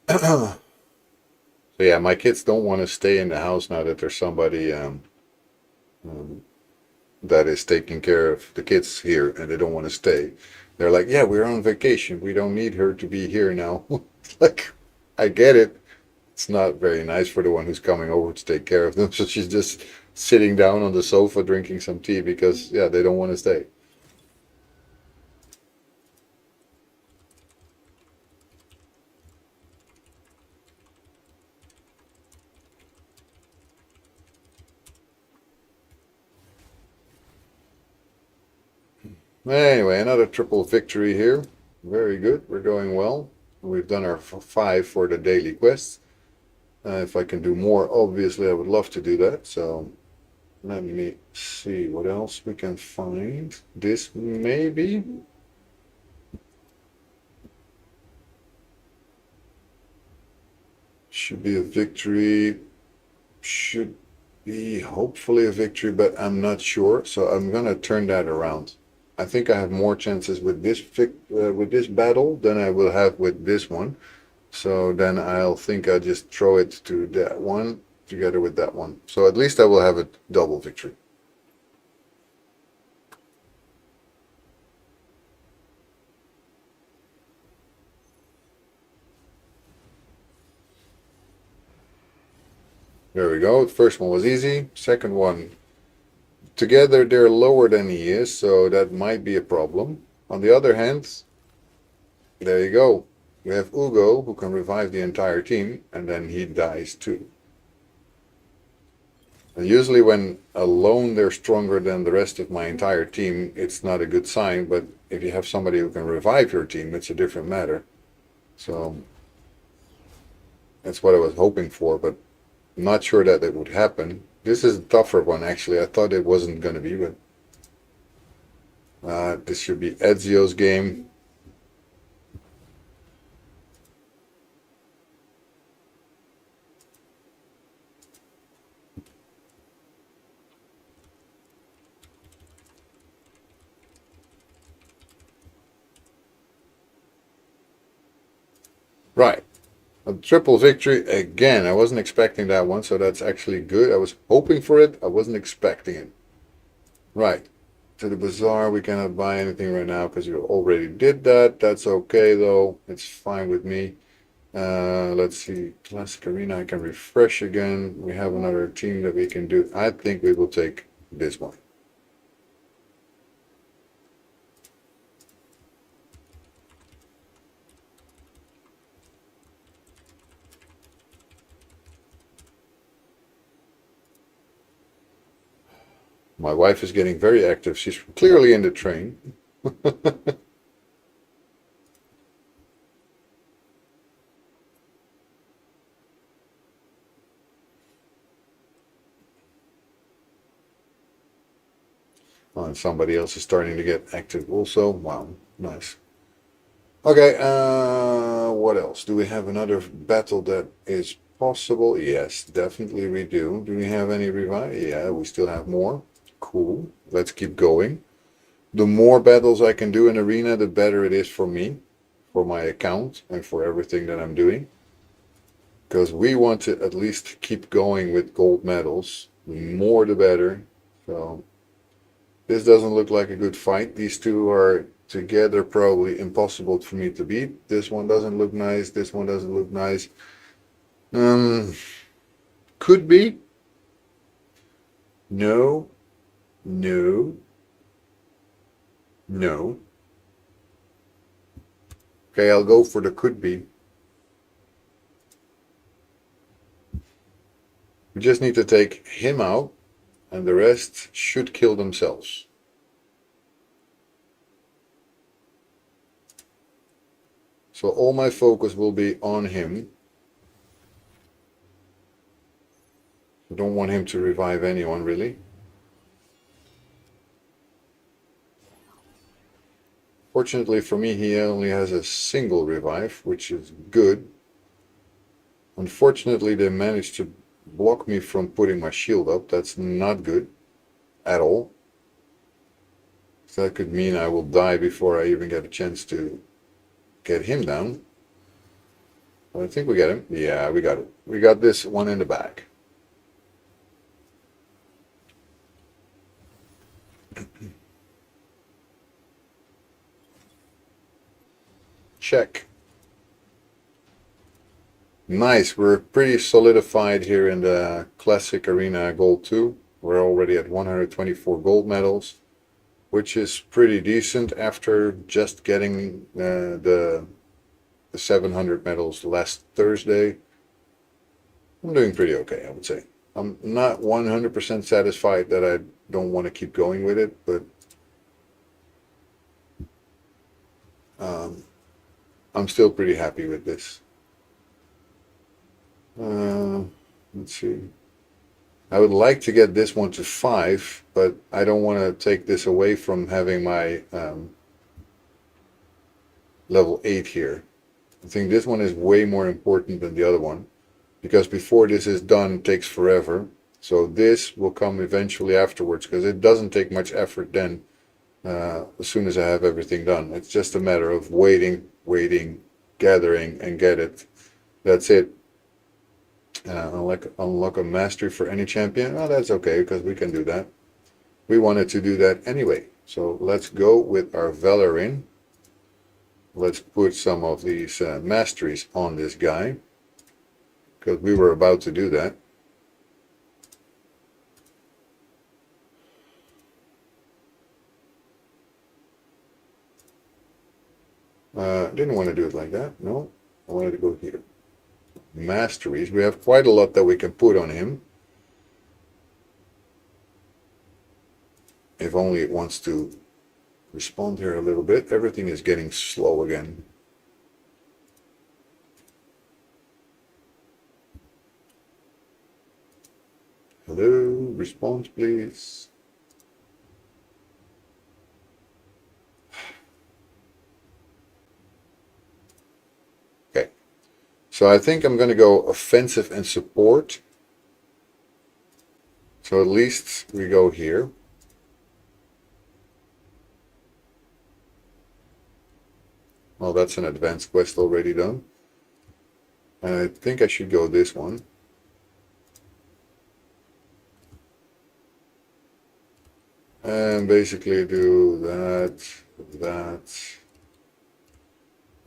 So yeah, my kids don't want to stay in the house now that there's somebody um, that is taking care of the kids here, and they don't want to stay. They're like, yeah, we're on vacation. We don't need her to be here now. It's like, I get it. It's not very nice for the one who's coming over to take care of them. So she's just sitting down on the sofa drinking some tea because, yeah, they don't want to stay. Anyway, another triple victory here. Very good. We're going well. We've done our 5 for the daily quests. If I can do more, obviously, I would love to do that. So let me see what else we can find. This maybe. Should be a victory. Should be hopefully a victory, but I'm not sure. So I'm gonna turn that around. I think I have more chances with this battle than I will have with this one. So then I'll think I'll just throw it to that one together with that one. So at least I will have a double victory. There we go. The first one was easy. Second one, together they're lower than he is, so that might be a problem. On the other hand, there you go. We have Ugo, who can revive the entire team, and then he dies too. And usually when alone they're stronger than the rest of my entire team, it's not a good sign, but if you have somebody who can revive your team, it's a different matter. So that's what I was hoping for, but I'm not sure that it would happen. This is a tougher one, actually. I thought it wasn't going to be, but this should be Ezio's game. Right. A triple victory again. I wasn't expecting that one, so that's actually good. I was hoping for it. I wasn't expecting it. Right. To the bazaar, we cannot buy anything right now because you already did that. That's okay, though. It's fine with me. Let's see. Classic Arena, I can refresh again. We have another team that we can do. I think we will take this one. My wife is getting very active. She's clearly in the train. Oh, and somebody else is starting to get active also. Wow, nice. Okay, what else? Do we have another battle that is possible? Yes, definitely we do. Do we have any revive? Yeah, we still have more. Cool. Let's keep going. The more battles I can do in Arena, the better it is for me, for my account, and for everything that I'm doing. Because we want to at least keep going with gold medals. The more the better. So this doesn't look like a good fight. These two are together probably impossible for me to beat. This one doesn't look nice. This one doesn't look nice. Um, could be. No. No. No. Okay, I'll go for the could be. We just need to take him out, and the rest should kill themselves. So all my focus will be on him. I don't want him to revive anyone, really. Fortunately for me, he only has a single revive, which is good. Unfortunately, they managed to block me from putting my shield up. That's not good at all. So that could mean I will die before I even get a chance to get him down. But I think we got him. Yeah, we got it. We got this one in the back. Check. Nice, we're pretty solidified here in the Classic Arena Gold 2. We're already at 124 gold medals, which is pretty decent after just getting the 700 medals last Thursday. I'm doing pretty okay, I would say. I'm not 100% satisfied that I don't want to keep going with it, but I'm still pretty happy with this. Let's see. I would like to get this one to 5, but I don't want to take this away from having my level 8 here. I think this one is way more important than the other one, because before this is done, it takes forever. So this will come eventually afterwards, because it doesn't take much effort then, as soon as I have everything done. It's just a matter of waiting, gathering, and get it. That's it. Unlock a mastery for any champion. Oh, that's okay, because we can do that. We wanted to do that anyway. So let's go with our Vallaryn. Let's put some of these masteries on this guy, because we were about to do that. Didn't want to do it like that. No, I wanted to go here. Masteries. We have quite a lot that we can put on him. If only it wants to respond here a little bit. Everything is getting slow again. Hello, response please. Okay, so I think I'm going to go offensive and support. So at least we go here. Well, that's an advanced quest already done. And I think I should go this one. And basically do that.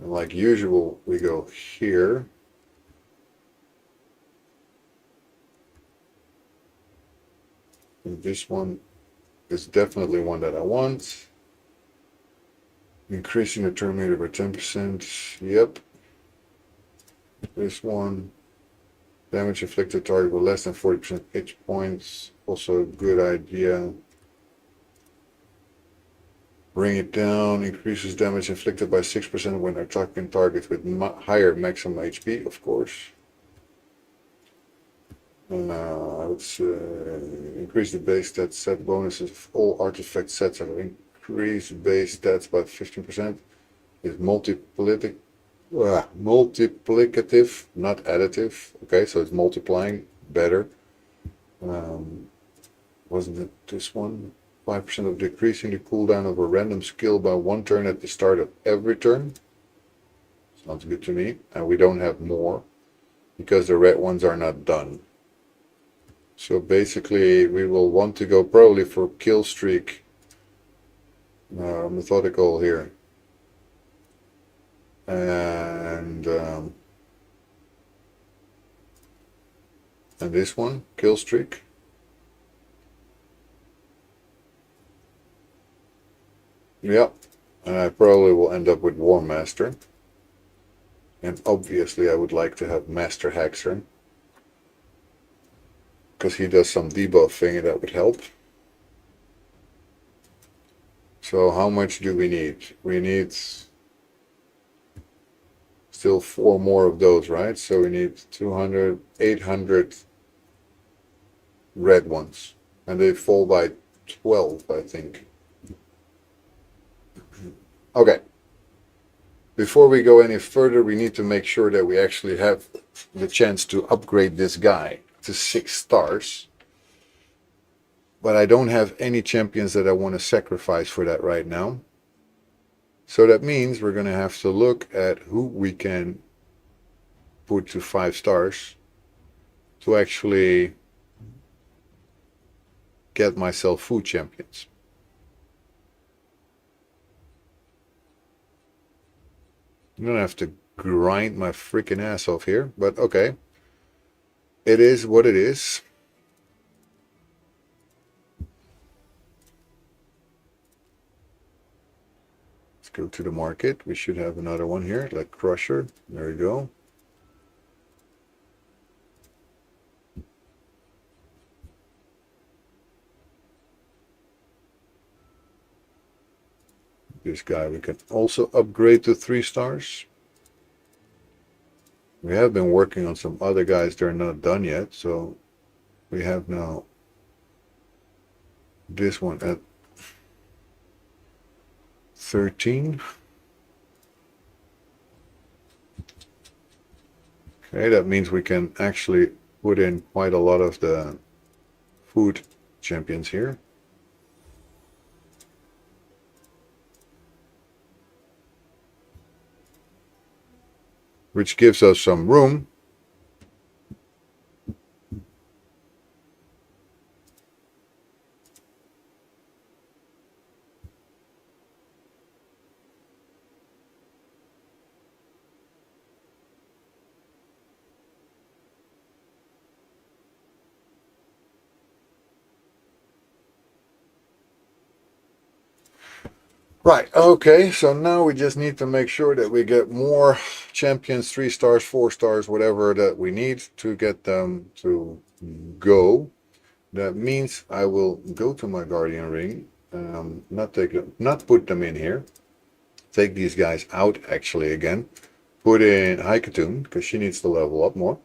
And like usual, we go here. And this one is definitely one that I want. Increasing the turn meter by 10%. Yep. This one. Damage inflicted target with less than 40% hit points. Also a good idea. Bring it down. Increases damage inflicted by 6% when attacking targets with higher maximum HP, of course. Let's increase the base stats set bonuses of all artifact sets have increased base stats by 15%. Is multiplicative, not additive. Okay, so it's multiplying better. Wasn't it this one? 5% of decreasing the cooldown of a random skill by 1 turn at the start of every turn. Sounds good to me. And we don't have more because the red ones are not done. So basically we will want to go probably for kill streak methodical here. And this one, kill streak. Yep, and I probably will end up with War Master. And obviously I would like to have Master Hexer, because he does some debuff thing that would help. So how much do we need? We need still 4 more of those, right? So we need 200, 800 red ones. And they fall by 12, I think. Okay. Before we go any further, we need to make sure that we actually have the chance to upgrade this guy to 6 stars. But I don't have any champions that I want to sacrifice for that right now. So that means we're going to have to look at who we can put to 5 stars to actually get myself food champions. I'm going to have to grind my freaking ass off here, but okay. It is what it is. Let's go to the market. We should have another one here, like Crusher. There we go. This guy we can also upgrade to 3 stars. We have been working on some other guys. They're not done yet, so we have now this one at 13. Okay, that means we can actually put in quite a lot of the food champions here. Which gives us some room. Right, okay, so now we just need to make sure that we get more champions, 3 stars, 4 stars, whatever that we need to get them to go. That means I will go to my Guardian Ring, not put them in here, take these guys out actually again, put in Haikatoon, because she needs to level up more.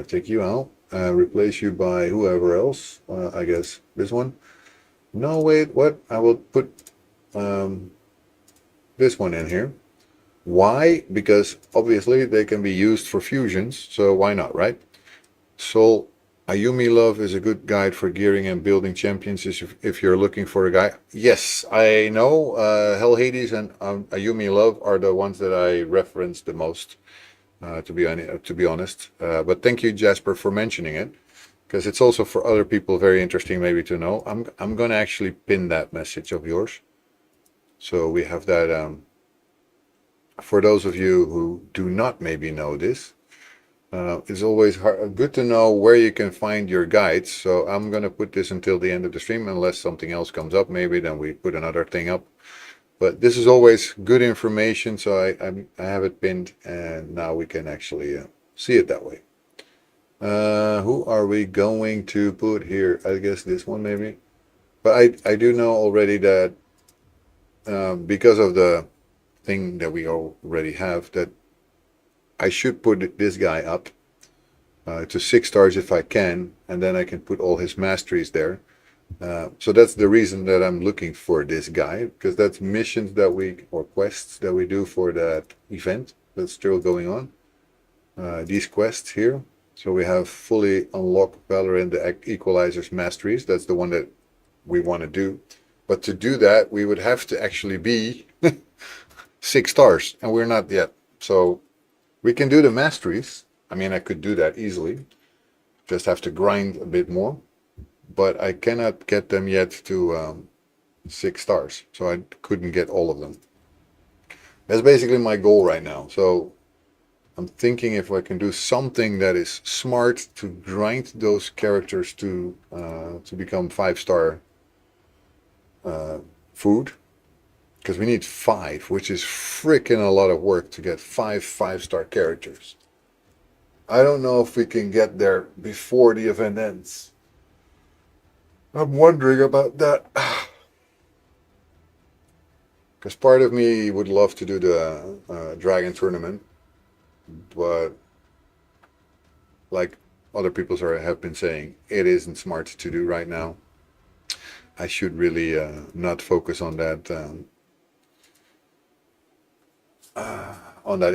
Take you out, replace you by whoever else, I guess this one. No, wait, what? I will put this one in here. Why? Because obviously they can be used for fusions, so why not, right? So Ayumi Love is a good guide for gearing and building champions if you're looking for a guy. Yes, I know Hell Hades and Ayumi Love are the ones that I reference the most, to be honest. But thank you, Jasper, for mentioning it, because it's also for other people very interesting maybe to know. I'm gonna actually pin that message of yours. So we have that, for those of you who do not maybe know this, it's always good to know where you can find your guides. So I'm going to put this until the end of the stream, unless something else comes up, maybe then we put another thing up. But this is always good information, so I have it pinned, and now we can actually see it that way. Who are we going to put here? I guess this one maybe. But I do know already that because of the thing that we already have, that I should put this guy up to 6 stars if I can, and then I can put all his masteries there. So that's the reason that I'm looking for this guy, because that's missions that or quests that we do for that event that's still going on. These quests here. So we have fully unlocked Vallaryn the Equalizer's masteries. That's the one that we want to do. But to do that, we would have to actually be 6 stars, and we're not yet. So we can do the masteries. I mean, I could do that easily. Just have to grind a bit more. But I cannot get them yet to 6 stars. So I couldn't get all of them. That's basically my goal right now. So I'm thinking if I can do something that is smart to grind those characters to become 5-star food, because we need 5, which is freaking a lot of work to get 5-star characters. I don't know if we can get there before the event ends. I'm wondering about that. Because part of me would love to do the Dragon Tournament, but like other people have been saying, it isn't smart to do right now. I should really not focus on that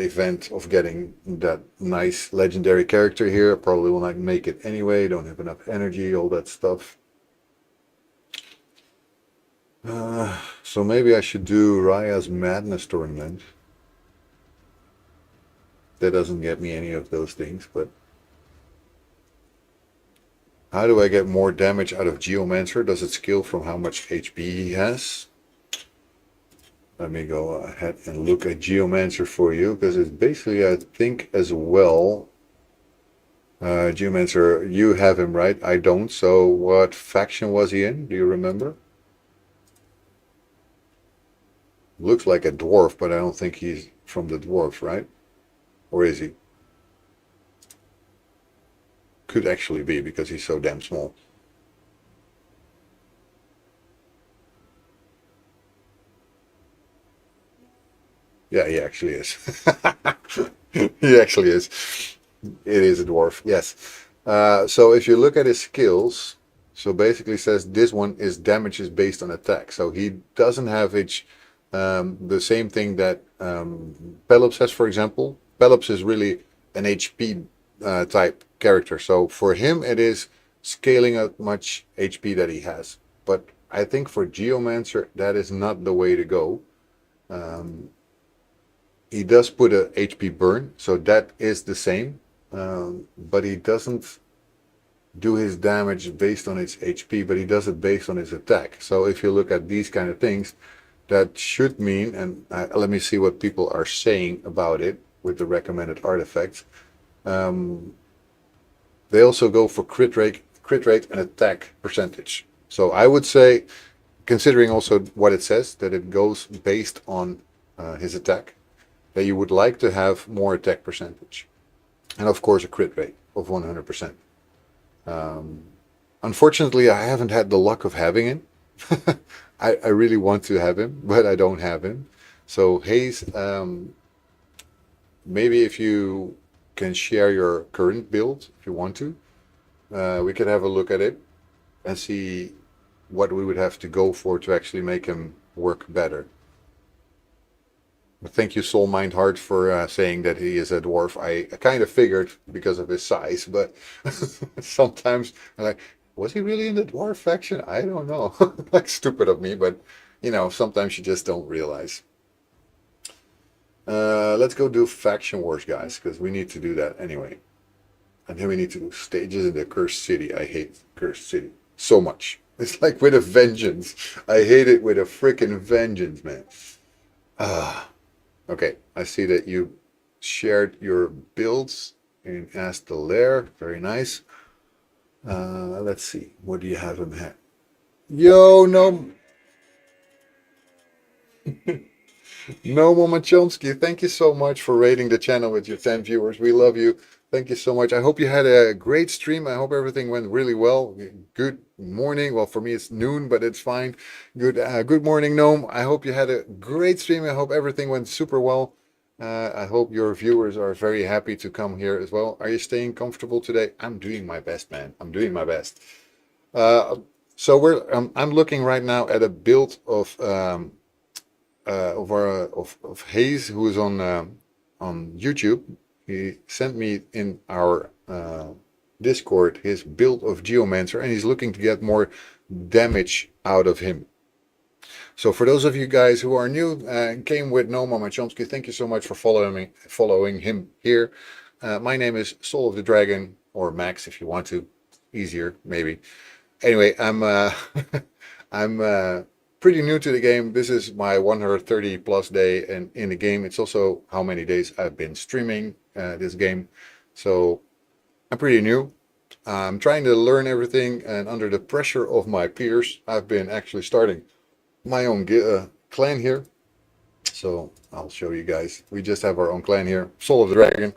event of getting that nice legendary character here. I probably will not make it anyway. Don't have enough energy, all that stuff. So maybe I should do Raya's Madness Tournament. That doesn't get me any of those things, but how do I get more damage out of Geomancer? Does it scale from how much HP he has? let me go ahead and look at Geomancer for you, because it's basically, I think, as well. Geomancer, you have him, right? I don't. So what faction was he in? Do you remember? Looks like a dwarf, but I don't think he's from the dwarves, right? Or is he? Could actually be, because he's so damn small. Yeah, he actually is. He actually is. It is a dwarf, yes. So if you look at his skills, so basically says this one is damage is based on attack. So he doesn't have the same thing that Pelops has, for example. Pelops is really an HP type character. So for him, it is scaling out much HP that he has. But I think for Geomancer, that is not the way to go. Um, he does put a HP burn, so that is the same. But he doesn't do his damage based on his HP, but he does it based on his attack. So if you look at these kind of things, that should mean, and let me see what people are saying about it with the recommended artifacts. They also go for crit rate and attack percentage. So I would say, considering also what it says, that it goes based on his attack, that you would like to have more attack percentage. And of course a crit rate of 100%. Unfortunately, I haven't had the luck of having him. I really want to have him, but I don't have him. So Hayes, maybe if you can share your current build, if you want to, we could have a look at it and see what we would have to go for to actually make him work better. But thank you, Soul Mind Heart, for saying that he is a dwarf. I kind of figured because of his size, but sometimes I'm like, was he really in the dwarf faction? I don't know. Like, stupid of me, but you know, sometimes you just don't realize. Let's go do faction wars, guys, because we need to do that anyway. And then we need to do stages in the Cursed City. I hate Cursed City so much. It's like with a vengeance. I hate it with a freaking vengeance, man. Ah. Okay, I see that you shared your builds in Ask the Lair. Very nice. Let's see. What do you have him at? Yo, no, no, Mama Chomsky. Thank you so much for rating the channel with your 10 viewers. We love you. Thank you so much. I hope you had a great stream. I hope everything went really well. Good morning. Well, for me it's noon, but it's fine. Good morning, Gnome. I hope you had a great stream. I hope everything went super well. I hope your viewers are very happy to come here as well. Are you staying comfortable today? I'm doing my best, man. I'm doing my best. Uh, so I'm looking right now at a build of Hayes, who is on YouTube. He sent me in our Discord his build of Geomancer, and he's looking to get more damage out of him. So for those of you guys who are new and came with No Mama Chomsky, thank you so much for following him here. My name is Soul of the Dragon, or Max if you want to. Easier, maybe. Anyway, I'm pretty new to the game. This is my 130 plus day and in the game. It's also how many days I've been streaming this game. So I'm pretty new. I'm trying to learn everything, and under the pressure of my peers, I've been actually starting my own clan here. So I'll show you guys. We just have our own clan here, Soul of the Dragon.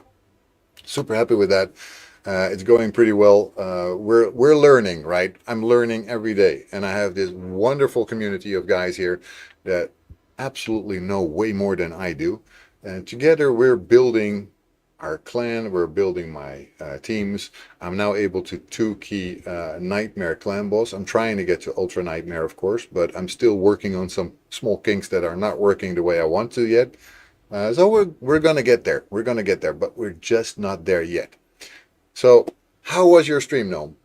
Super happy with that. It's going pretty well. We're learning, right? I'm learning every day, and I have this wonderful community of guys here that absolutely know way more than I do. And together we're building our clan. We're building my teams. I'm now able to 2-key Nightmare clan boss. I'm trying to get to Ultra Nightmare, of course, but I'm still working on some small kinks that are not working the way I want to yet. So we're gonna get there. We're gonna get there, but we're just not there yet. So, how was your stream, Gnome?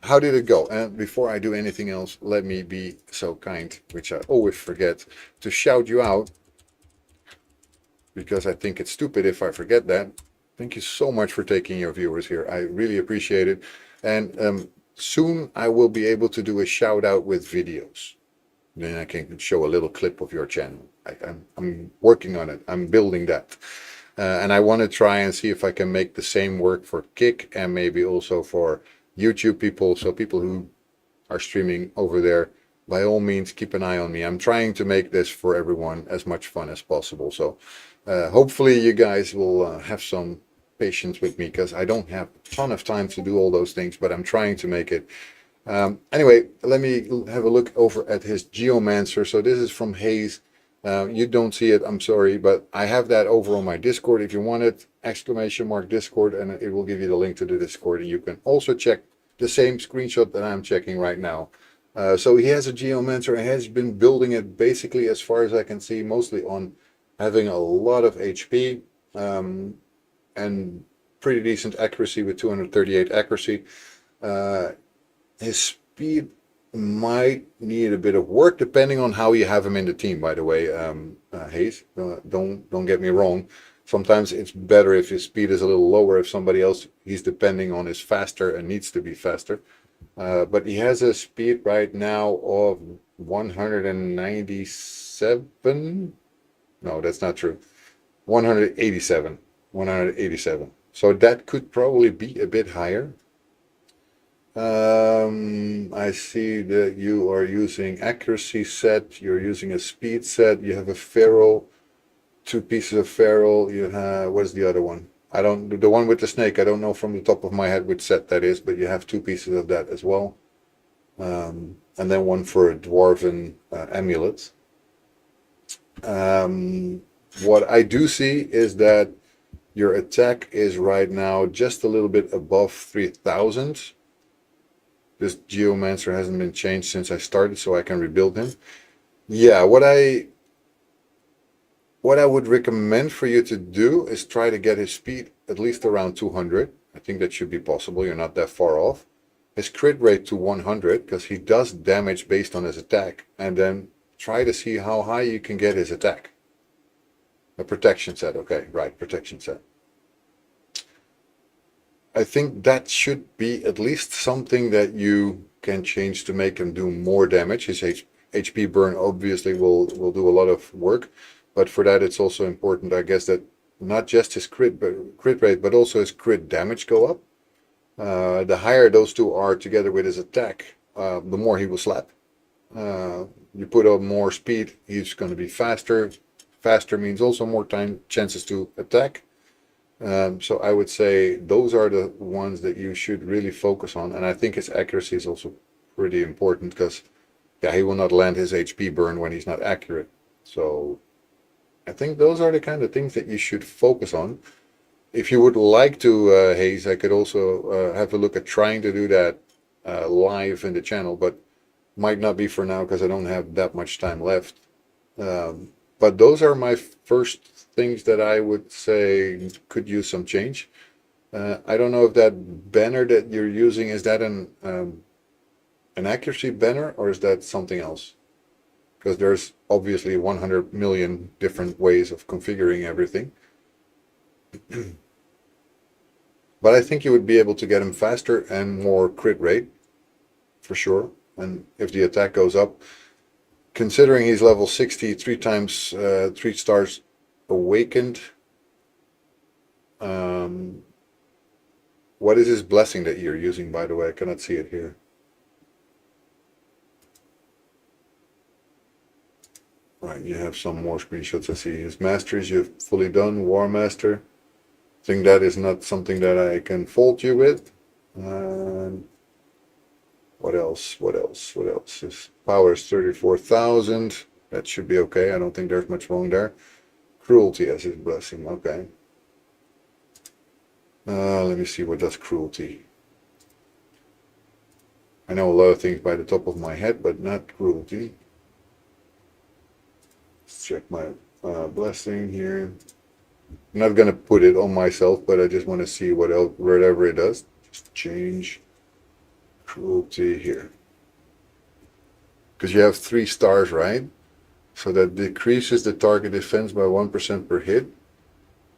How did it go? And before I do anything else, let me be so kind, which I always forget, to shout you out, because I think it's stupid if I forget that. Thank you so much for taking your viewers here. I really appreciate it. And soon I will be able to do a shout out with videos. Then I can show a little clip of your channel. I'm working on it. I'm building that. And I want to try and see if I can make the same work for Kick and maybe also for YouTube people. So people who are streaming over there, by all means, keep an eye on me. I'm trying to make this for everyone as much fun as possible. So hopefully you guys will have some patience with me, because I don't have a ton of time to do all those things, but I'm trying to make it. Anyway, let me have a look over at his Geomancer. So this is from Hayes. You don't see it, I'm sorry, but I have that over on my Discord. If you want it, !Discord, and it will give you the link to the Discord. And you can also check the same screenshot that I'm checking right now. So he has a Geomancer and has been building it basically, as far as I can see, mostly on having a lot of HP and pretty decent accuracy with 238 accuracy. His speed might need a bit of work depending on how you have him in the team, by the way, Hayes. Don't get me wrong. Sometimes it's better if his speed is a little lower, if somebody else he's depending on is faster and needs to be faster. But he has a speed right now of 197. No, that's not true. 187. 187. So that could probably be a bit higher. I see that you are using accuracy set, you're using a speed set, you have a feral, 2 pieces of feral, you have, what's the other one? The one with the snake, I don't know from the top of my head which set that is, but you have 2 pieces of that as well. And then one for a dwarven amulet. What I do see is that your attack is right now just a little bit above 3,000. This Geomancer hasn't been changed since I started, so I can rebuild him. Yeah, what I would recommend for you to do is try to get his speed at least around 200. I think that should be possible. You're not that far off. His crit rate to 100, because he does damage based on his attack. And then try to see how high you can get his attack. A protection set. Okay, right, protection set. I think that should be at least something that you can change to make him do more damage. His HP burn obviously will do a lot of work, but for that it's also important, I guess, that not just his crit rate, but also his crit damage go up. The higher those two are together with his attack, the more he will slap. You put up more speed, he's going to be faster. Faster means also more chances to attack. So I would say those are the ones that you should really focus on. And I think his accuracy is also pretty important, because yeah, he will not land his HP burn when he's not accurate. So I think those are the kind of things that you should focus on. If you would like to, Hayes, I could also have a look at trying to do that live in the channel, but might not be for now because I don't have that much time left. But those are my first things that I would say could use some change. I don't know if that banner that you're using, is that an accuracy banner, or is that something else? Because there's obviously 100 million different ways of configuring everything. But I think you would be able to get him faster and more crit rate, for sure. And if the attack goes up, considering he's level 60, 3 times 3 stars awakened. What is his blessing that you're using, by the way? I cannot see it here. Right, you have some more screenshots. I see his masteries you've fully done. War Master. I think that is not something that I can fault you with. What else? What else? What else? His power is 34,000. That should be okay. I don't think there's much wrong there. Cruelty as his blessing. Okay. Let me see, what does cruelty? I know a lot of things by the top of my head, but not cruelty. Let's check my blessing here. I'm not gonna put it on myself, but I just want to see what else, whatever it does. Just change cruelty here, because you have 3 stars, right? So that decreases the target defense by 1% per hit,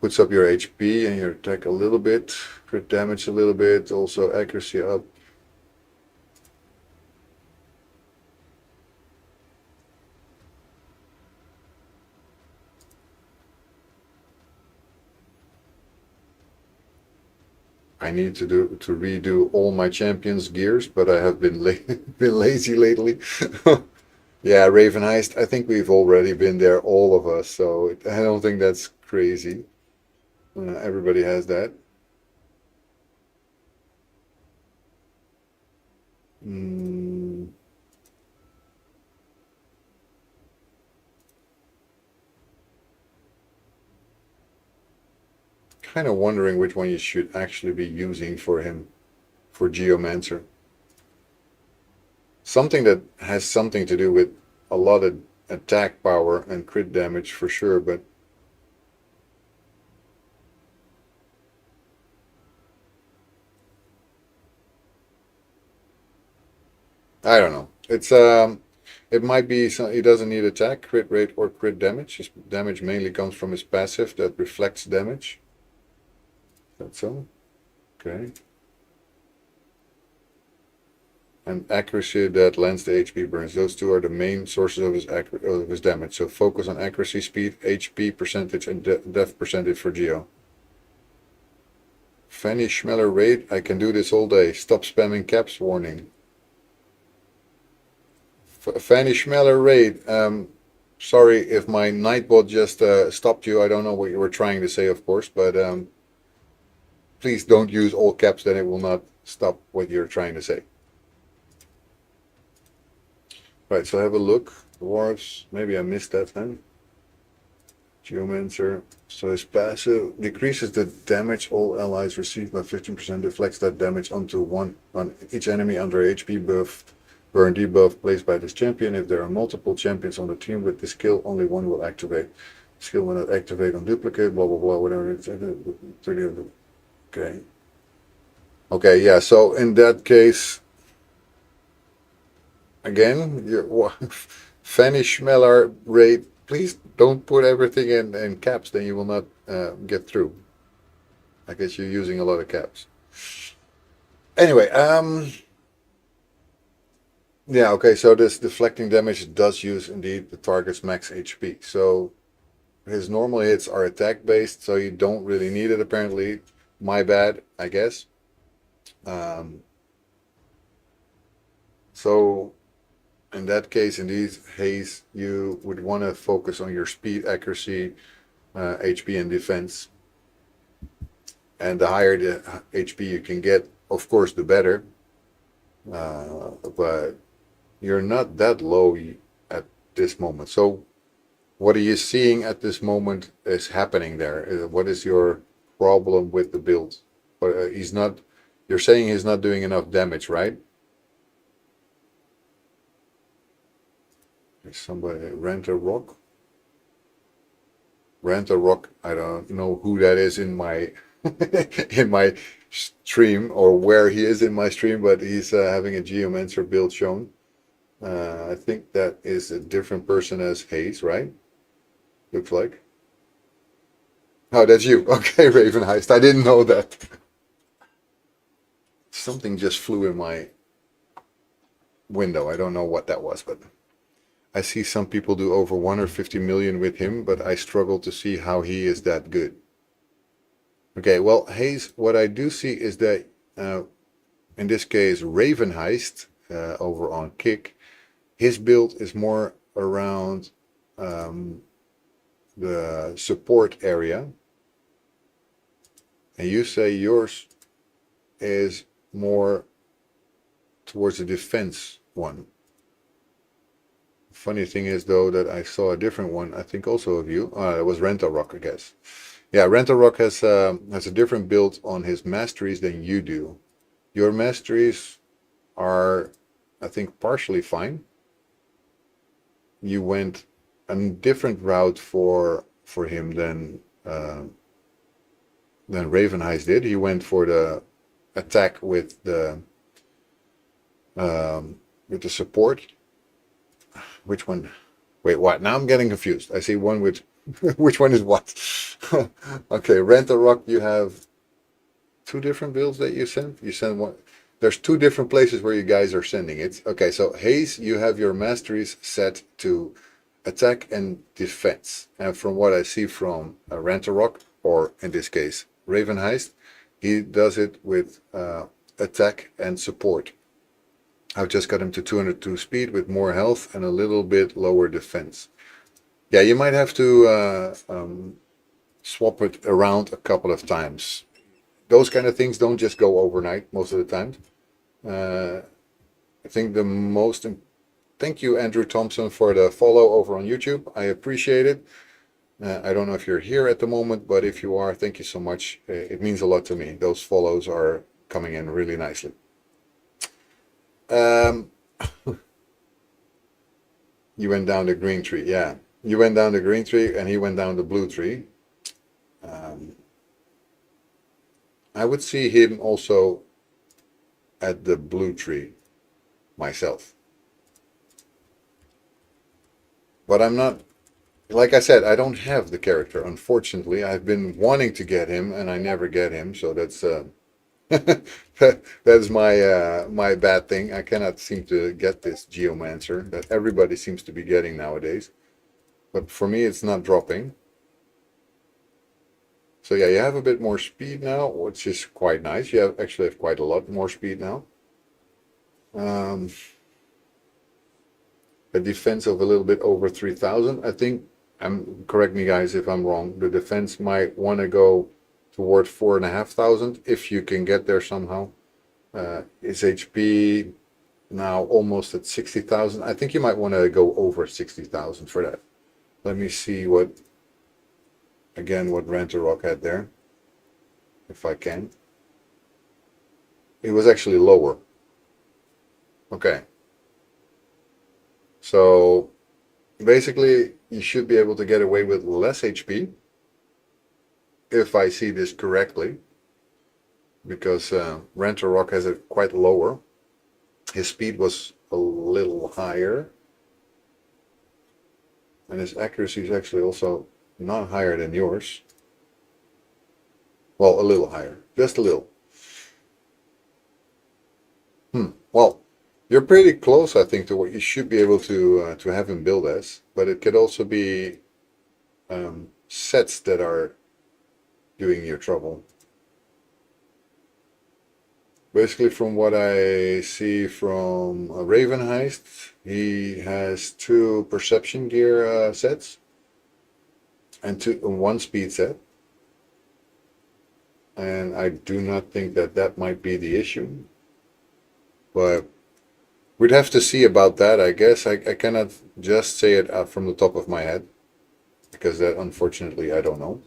puts up your HP and your attack a little bit, crit damage a little bit, also accuracy up. I need to redo all my champions gears, but I have been been lazy lately. Yeah, Raven Heist. I think we've already been there, all of us. So I don't think that's crazy. Everybody has that. Mm, kind of wondering which one you should actually be using for him for Geomancer. Something that has something to do with a lot of attack power and crit damage for sure, but I don't know. It might be some, he doesn't need attack, crit rate, or crit damage. His damage mainly comes from his passive that reflects damage. That's so. Okay. And accuracy that lends the HP burns. Those two are the main sources of his damage. So focus on accuracy, speed, HP percentage, and death percentage for Geo. Fanny Schmeller raid. I can do this all day. Stop spamming caps. Warning. Fanny Schmeller raid. Sorry if my Nightbot just stopped you. I don't know what you were trying to say, of course, but please don't use all caps. Then it will not stop what you're trying to say. Right, so have a look. Dwarves, maybe I missed that then. Geomancer. So his passive decreases the damage all allies receive by 15%, deflects that damage onto one on each enemy under HP buff, burn debuff placed by this champion. If there are multiple champions on the team with this skill, only one will activate. Skill will not activate on duplicate, blah blah blah, whatever it's okay. Okay, yeah, so in that case, again, Fanny Schmeller rate. Please don't put everything in caps, then you will not get through. I guess you're using a lot of caps. Anyway, yeah, okay, so this deflecting damage does use indeed the target's max HP. So his normal hits are attack based, so you don't really need it apparently. My bad, I guess. So in that case, indeed, Haze, you would want to focus on your speed, accuracy, HP, and defense. And the higher the HP you can get, of course, the better. But you're not that low at this moment. So what are you seeing at this moment is happening there? What is your problem with the build? He's not. You're saying he's not doing enough damage, right? Somebody rent a rock. Rent a rock. I don't know who that is in my in my stream or where he is in my stream, but he's having a Geomancer build shown. I think that is a different person as Hayes, right? Looks like. Oh, that's you. Okay, Raven Heist. I didn't know that. Something just flew in my window. I don't know what that was, but I see some people do over 150 million with him, but I struggle to see how he is that good. Okay, well, Hayes, what I do see is that in this case, Raven Heist over on Kick, his build is more around the support area. And you say yours is more towards the defense one. Funny thing is, though, that I saw a different one, I think also of you. It was Rental Rock, I guess. Yeah, Rental Rock has a different build on his masteries than you do. Your masteries are, I think, partially fine. You went a different route for him than Raven Heist did. He went for the attack with the support. Which one? Wait, what? Now I'm getting confused. I see one with which one is what? Okay, Rental Rock, you have two different builds that you send. You send one. There's two different places where you guys are sending it. Okay, so Hayes, you have your masteries set to attack and defense. And from what I see from Rental Rock, or in this case, Raven Heist, He does it with attack and support. I've just got him to 202 speed with more health and a little bit lower defense. Yeah, you might have to swap it around a couple of times. Those kind of things don't just go overnight most of the time. Uh, I think the most. Thank you, Andrew Thompson, for the follow over on YouTube. I appreciate it. I don't know if you're here at the moment, but if you are, thank you so much. It means a lot to me. Those follows are coming in really nicely. Um, you went down the green tree, yeah. You went down the green tree, and he went down the blue tree. Um, I would see him also at the blue tree myself. But I'm not, like I said, I don't have the character, unfortunately. I've been wanting to get him, and I never get him, so that's that's my bad thing. I cannot seem to get this Geomancer that everybody seems to be getting nowadays. But for me, it's not dropping. So yeah, you have a bit more speed now, which is quite nice. You actually have quite a lot more speed now. Um, a defense of a little bit over 3,000. I think, correct me guys if I'm wrong, the defense might want to go toward 4,500 if you can get there somehow. His HP now almost at 60,000. I think you might want to go over 60,000 for that. Let me see what Rantarok had there, if I can. It was actually lower. Okay. So basically, you should be able to get away with less HP, if I see this correctly, because Rantarok has it quite lower. His speed was a little higher, and his accuracy is actually also not higher than yours. Well, a little higher, just a little. Well, you're pretty close, I think, to what you should be able to have him build as, but it could also be sets that are doing you trouble. Basically, from what I see from Raven Heist, he has 2 perception gear sets and one speed set. And I do not think that that might be the issue. But we'd have to see about that, I guess. I cannot just say it out from the top of my head, because that, unfortunately, I don't know.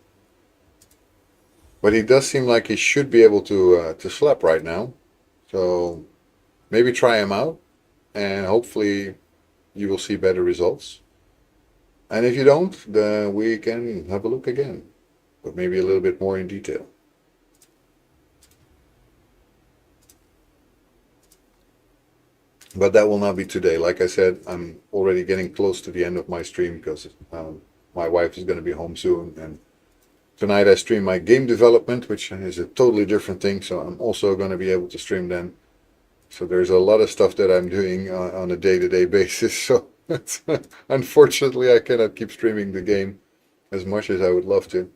But he does seem like he should be able to slap right now. So maybe try him out, and hopefully you will see better results. And if you don't, then we can have a look again, but maybe a little bit more in detail. But that will not be today. Like I said, I'm already getting close to the end of my stream because my wife is going to be home soon. And tonight I stream my game development, which is a totally different thing. So I'm also going to be able to stream then. So there's a lot of stuff that I'm doing on a day-to-day basis. So unfortunately, I cannot keep streaming the game as much as I would love to.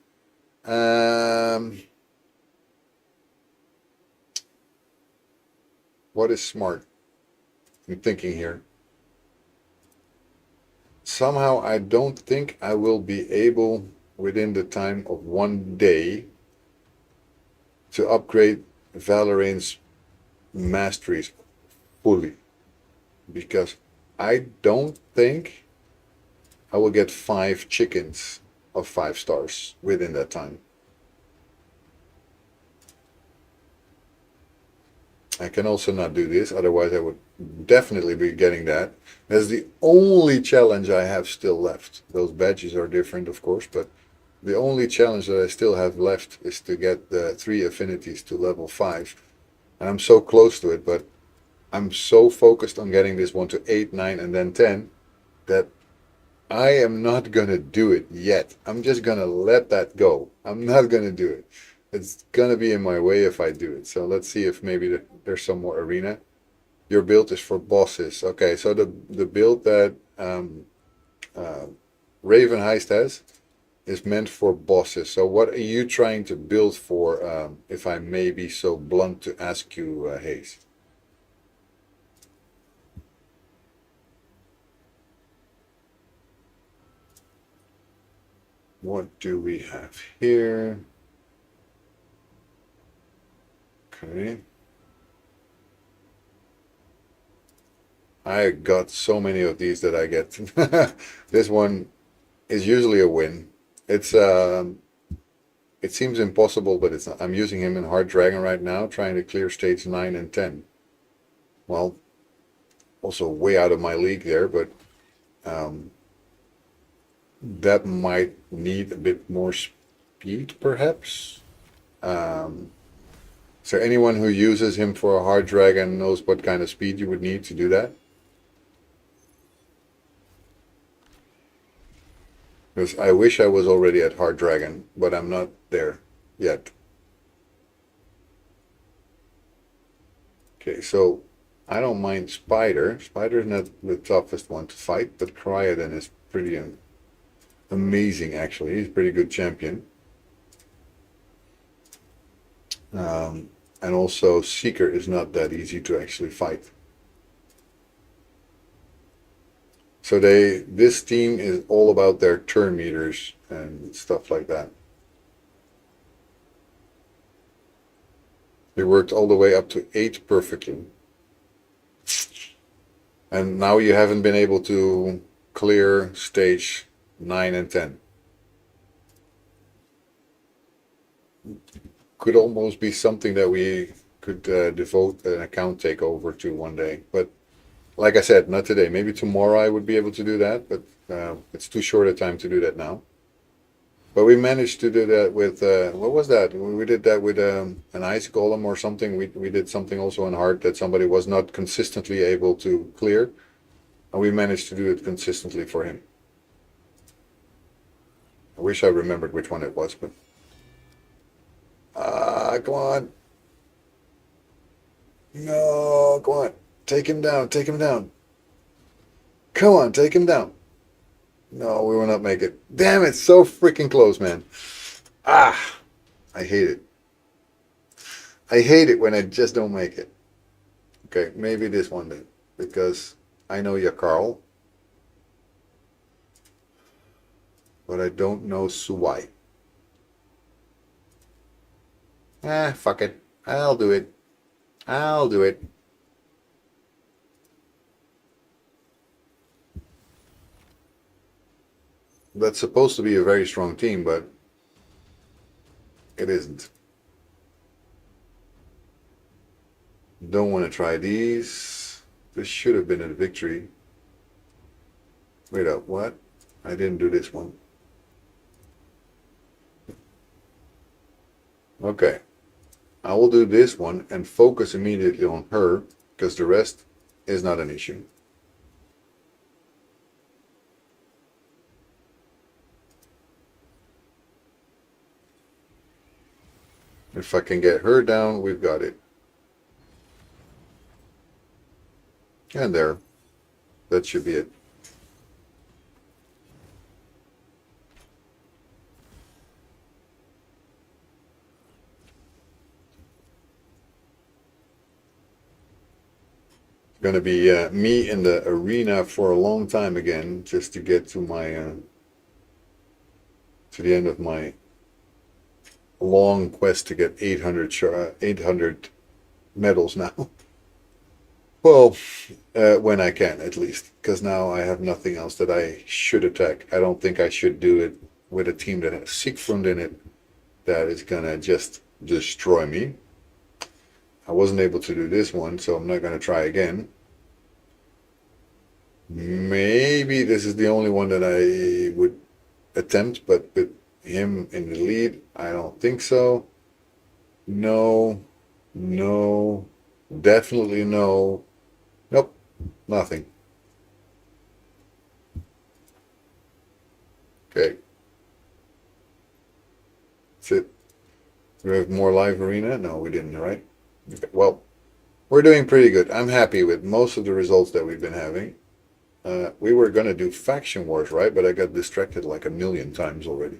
What is smart? I'm thinking here. Somehow I don't think I will be able, within the time of 1 day, to upgrade Valorant's masteries fully. Because I don't think I will get 5 chickens of 5 stars within that time. I can also not do this, otherwise I would definitely be getting that. That's the only challenge I have still left. Those badges are different, of course, but the only challenge that I still have left is to get the 3 affinities to level 5. And I'm so close to it, but I'm so focused on getting this one to 8, 9, and then 10 that I am not going to do it yet. I'm just going to let that go. I'm not going to do it. It's going to be in my way if I do it. So let's see if maybe there's some more arena. Your build is for bosses. Okay, so the build that Raven Heist has is meant for bosses. So what are you trying to build for, if I may be so blunt to ask you, Hayes? What do we have here? Okay. I got so many of these that I get. This one is usually a win. It's it seems impossible, but it's not. I'm using him in Hard Dragon right now, trying to clear stage 9 and 10. Well, also way out of my league there, but um, that might need a bit more speed, perhaps. Um, so anyone who uses him for a Hard Dragon knows what kind of speed you would need to do that? Because I wish I was already at Hard Dragon, but I'm not there yet. Okay, so I don't mind Spider. Spider's not the toughest one to fight, but Cryoden is pretty amazing, actually. He's a pretty good champion. And also Seeker is not that easy to actually fight. So this team is all about their turn meters and stuff like that. They worked all the way up to 8 perfectly. And now you haven't been able to clear stage 9 and 10. Could almost be something that we could devote an account takeover to one day. But like I said, not today. Maybe tomorrow I would be able to do that, but it's too short a time to do that now. But we managed to do that with, what was that? We did that with an ice golem or something. We did something also on hard that somebody was not consistently able to clear. And we managed to do it consistently for him. I wish I remembered which one it was, but... come on. No, come on. Take him down, take him down. Come on, take him down. No, we will not make it. Damn it, so freaking close, man. Ah, I hate it. I hate it when I just don't make it. Okay, maybe this one then, because I know you, Carl, but I don't know Suwai. Fuck it. I'll do it. I'll do it. That's supposed to be a very strong team, but it isn't. Don't want to try these. This should have been a victory. Wait up, what? I didn't do this one. Okay. I will do this one and focus immediately on her, because the rest is not an issue. If I can get her down, we've got it. And there. That should be it. It's going to be me in the arena for a long time again, just to get to my to the end of my long quest to get 800 medals now. Well, when I can, at least, because now I have nothing else that I should attack. I don't think I should do it with a team that has Siegfried in it that is gonna just destroy me. I wasn't able to do this one, so I'm not gonna try again. Maybe this is the only one that I would attempt, but with him in the lead, I don't think so. No, no, definitely no. Nope, nothing. Okay. That's it. Do we have more live arena? No, we didn't, right? Okay. Well, we're doing pretty good. I'm happy with most of the results that we've been having. We were going to do faction wars, right? But I got distracted like a million times already.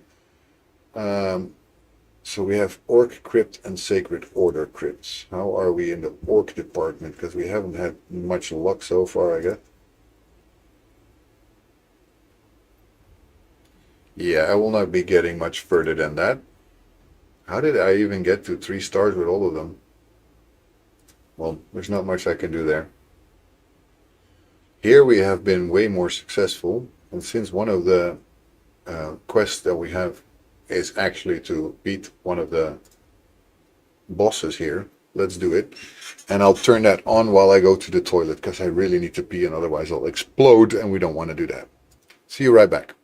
So we have Orc Crypt and Sacred Order Crypts. How are we in the Orc department? Because we haven't had much luck so far, I guess. Yeah, I will not be getting much further than that. How did I even get to 3 stars with all of them? Well, there's not much I can do there. Here we have been way more successful, and since one of the quests that we have is actually to beat one of the bosses here, let's do it. And I'll turn that on while I go to the toilet, because I really need to pee, and otherwise I'll explode, and we don't want to do that. See you right back.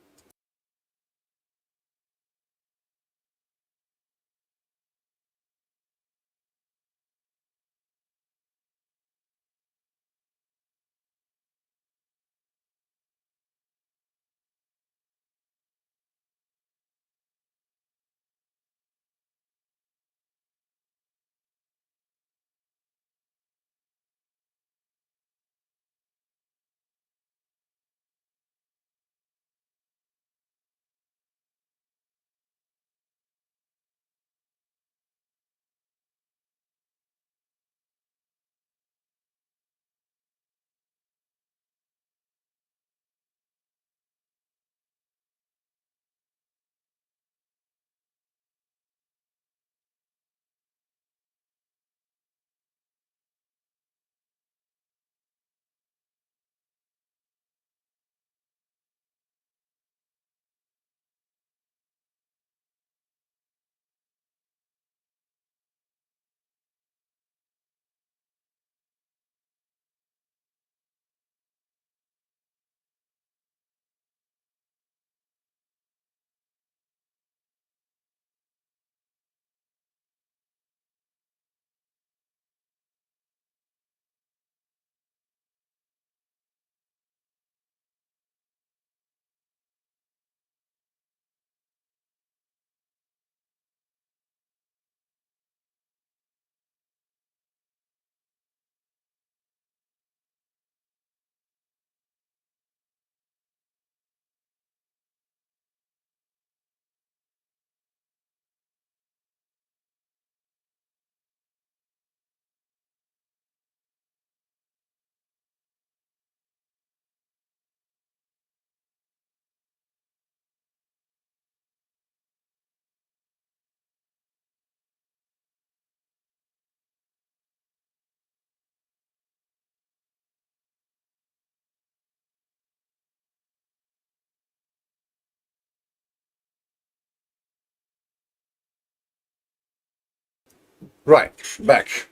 Right, back.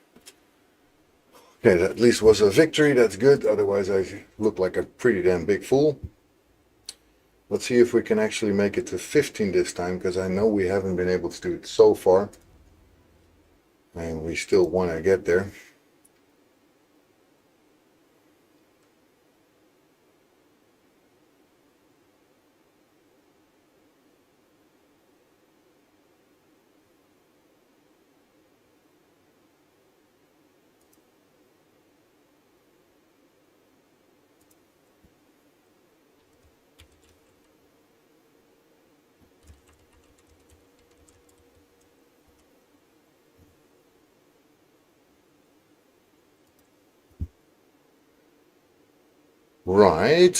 Okay, that at least was a victory. That's good. Otherwise, I look like a pretty damn big fool. Let's see if we can actually make it to 15 this time, because I know we haven't been able to do it so far. And we still want to get there. Right.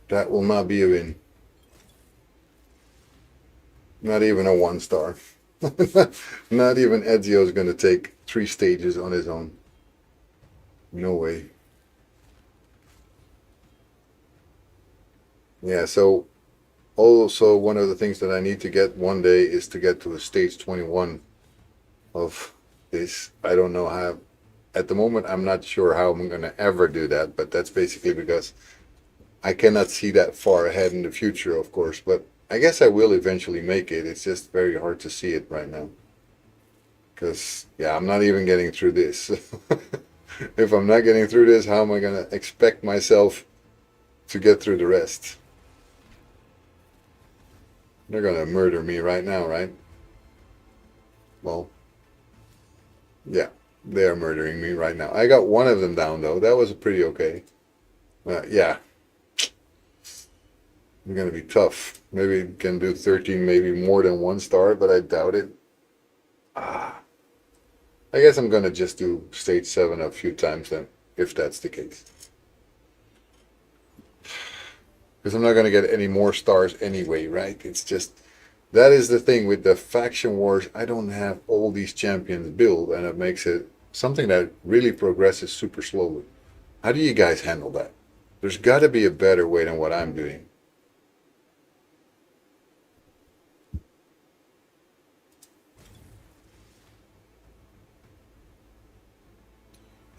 That will not be a win. Not even a 1 star. Not even Ezio's going to take 3 stages on his own. No way. Yeah, so also one of the things that I need to get one day is to get to a stage 21 of this. I don't know how. At the moment, I'm not sure how I'm going to ever do that, but that's basically because I cannot see that far ahead in the future, of course. But I guess I will eventually make it. It's just very hard to see it right now. Because, yeah, I'm not even getting through this. If I'm not getting through this, how am I going to expect myself to get through the rest? They're going to murder me right now, right? Well, yeah, they are murdering me right now. I got one of them down, though. That was pretty okay. Yeah, it's gonna be tough. Maybe we can do 13, maybe more than one star, but I doubt it. Ah, I guess I'm gonna just do stage 7 a few times then, if that's the case. Because I'm not gonna get any more stars anyway, right? It's just that is the thing with the faction wars. I don't have all these champions built, and it makes it something that really progresses super slowly. How do you guys handle that? There's got to be a better way than what I'm doing.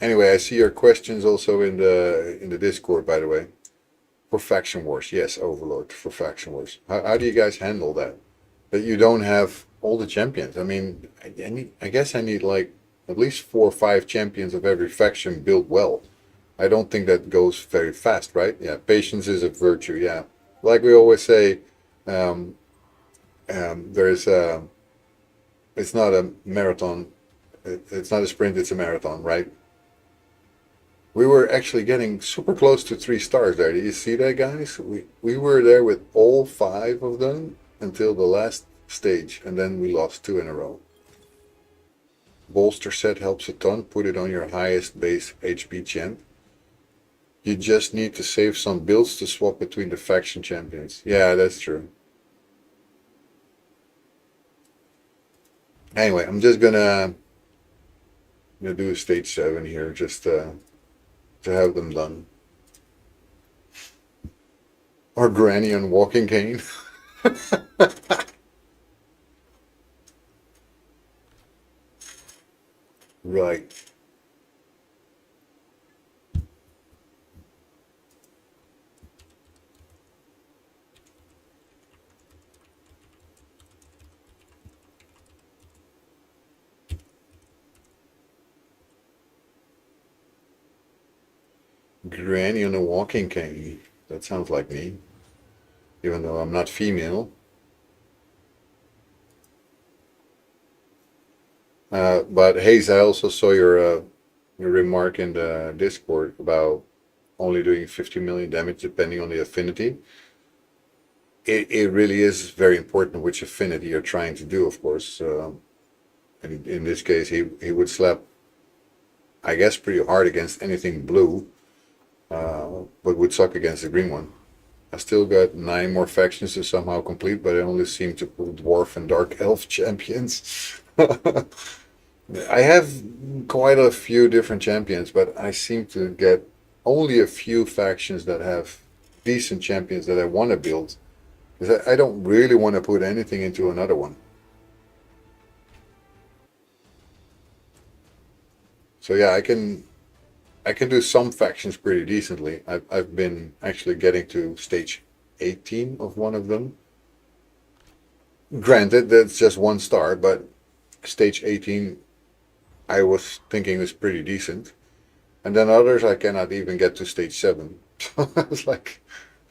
Anyway, I see your questions also in the Discord, by the way. For faction wars, yes, Overlord. For faction wars, how do you guys handle that? That you don't have all the champions. I mean, I guess I need like at least 4 or 5 champions of every faction built well. I don't think that goes very fast, right? Yeah, patience is a virtue. Yeah, like we always say, um, there's it's not a marathon. It's not a sprint. It's a marathon, right? We were actually getting super close to 3 stars there. Do you see that, guys? We were there with all 5 of them until the last stage, and then we lost 2 in a row. Bolster set helps a ton. Put it on your highest base HP champ. You just need to save some builds to swap between the faction champions. Yeah, that's true. Anyway, I'm just gonna do a stage 7 here, just to have them done. Or Granny on walking cane. Right. Granny on a walking cane. That sounds like me, even though I'm not female. But Hayes, I also saw your remark in the Discord about only doing 50 million damage depending on the affinity. It really is very important which affinity you're trying to do, of course. In this case, he would slap, I guess, pretty hard against anything blue, but would suck against the green one. I still got 9 more factions to somehow complete, but I only seem to pull dwarf and dark elf champions. I have quite a few different champions, but I seem to get only a few factions that have decent champions that I want to build. Because I don't really want to put anything into another one. So yeah, I can do some factions pretty decently. I've been actually getting to stage 18 of one of them. Granted, that's just 1 star, but stage 18 I was thinking was pretty decent. And then others I cannot even get to stage 7. It's like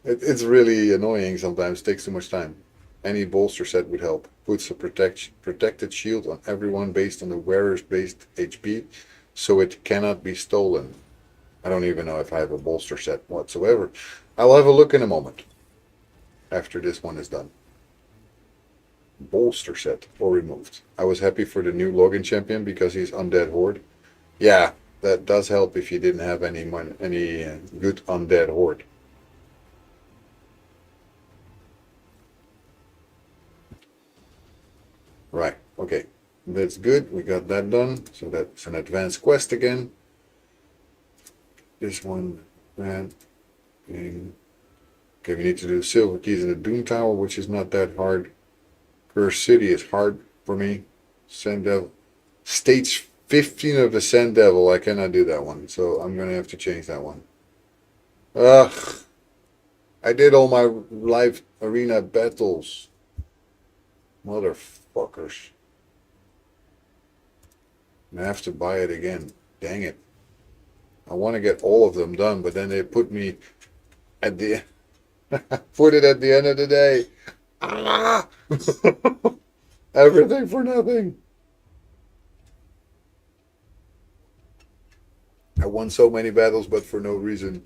it's really annoying sometimes. It takes too much time. Any bolster set would help. Puts a protected shield on everyone based on the wearer's based HP, so it cannot be stolen. I don't even know if I have a bolster set whatsoever. I'll have a look in a moment after this one is done. Bolster set or removed. I was happy for the new login champion because he's undead horde. Yeah, that does help if you didn't have any good undead horde. Right. Okay. That's good. We got that done. So that's an advanced quest again. This one, man. Okay, we need to do silver keys in the Doom Tower, which is not that hard. Curse City is hard for me. Sand Devil. Stage 15 of the Sand Devil. I cannot do that one. So I'm going to have to change that one. Ugh. I did all my live arena battles. Motherfuckers. I have to buy it again. Dang it. I want to get all of them done, but then they put me at the put it at the end of the day. Ah! Everything for nothing. I won so many battles, but for no reason.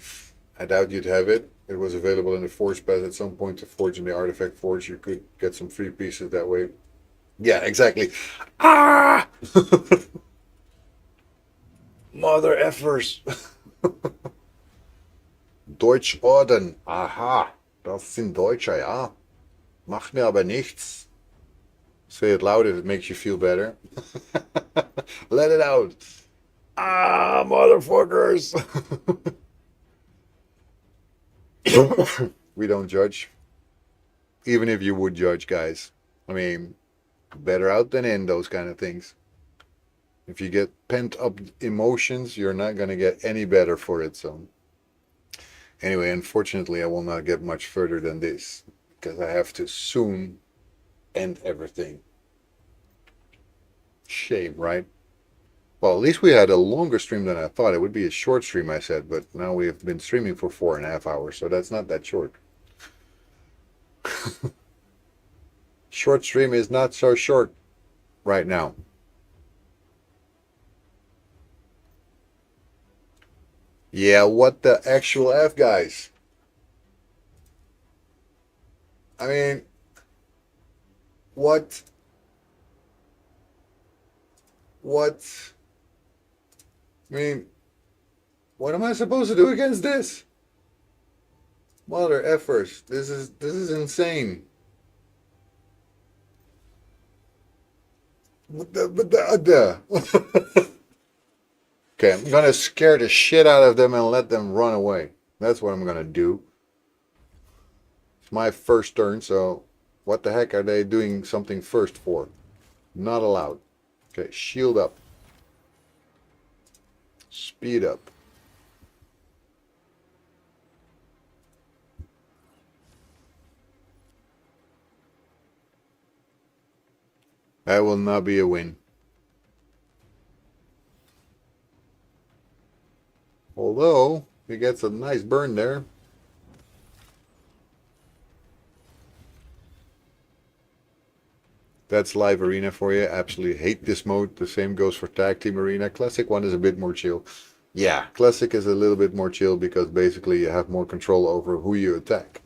I doubt you'd have it. It was available in the Forge Pass at some point to forge in the Artifact Forge. You could get some free pieces that way. Yeah, exactly. Ah! Mother effers. Deutschorden. Aha. Das sind Deutsche, ja. Macht mir aber nichts. Say it loud if it makes you feel better. Let it out. Ah, motherfuckers. We don't judge. Even if you would judge, guys. I mean, better out than in, those kind of things. If you get pent up emotions, you're not going to get any better for it. So, anyway, unfortunately, I will not get much further than this because I have to soon end everything. Shame, right? Well, at least we had a longer stream than I thought. It would be a short stream, I said, but now we have been streaming for 4.5 hours, so that's not that short. Short stream is not so short right now. Yeah, what the actual F, guys? I mean, what? What? I mean, what am I supposed to do against this? Mother effers. This is insane. Okay, I'm gonna scare the shit out of them and let them run away. That's what I'm gonna do. It's my first turn, so what the heck are they doing something first for? Not allowed. Okay, shield up. Speed up. That will not be a win. Although, he gets a nice burn there. That's live arena for you. Absolutely hate this mode. The same goes for tag team arena. Classic one is a bit more chill. Yeah, classic is a little bit more chill because basically you have more control over who you attack.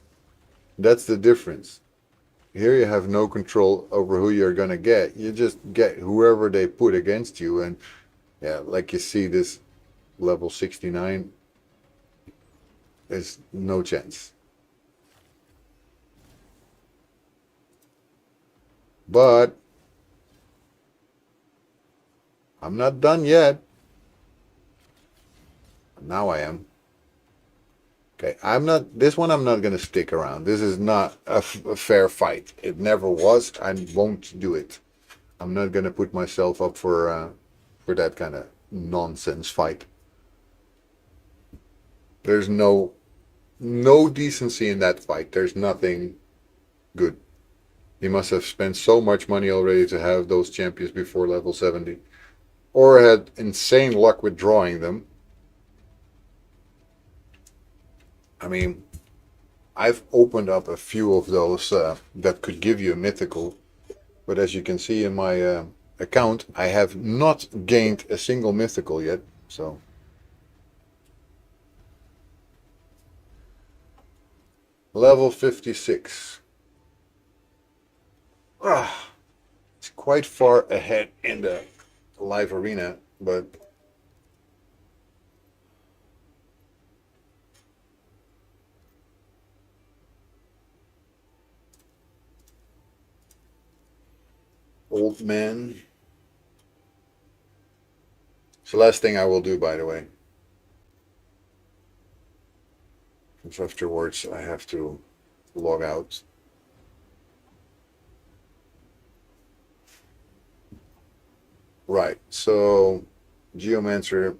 That's the difference. Here you have no control over who you're gonna get. You just get whoever they put against you, and yeah, like you see this level 69, there's no chance. But I'm not done yet. Now I am. Okay, this one I'm not going to stick around. This is not a fair fight. It never was. I won't do it. I'm not going to put myself up for that kind of nonsense fight. There's no decency in that fight. There's nothing good. He must have spent so much money already to have those champions before level 70. Or had insane luck with drawing them. I mean, I've opened up a few of those that could give you a mythical. But as you can see in my account, I have not gained a single mythical yet. So, level 56. It's quite far ahead in the live arena, but old man. It's the last thing I will do, by the way. Because afterwards I have to log out. Right, so Geomancer,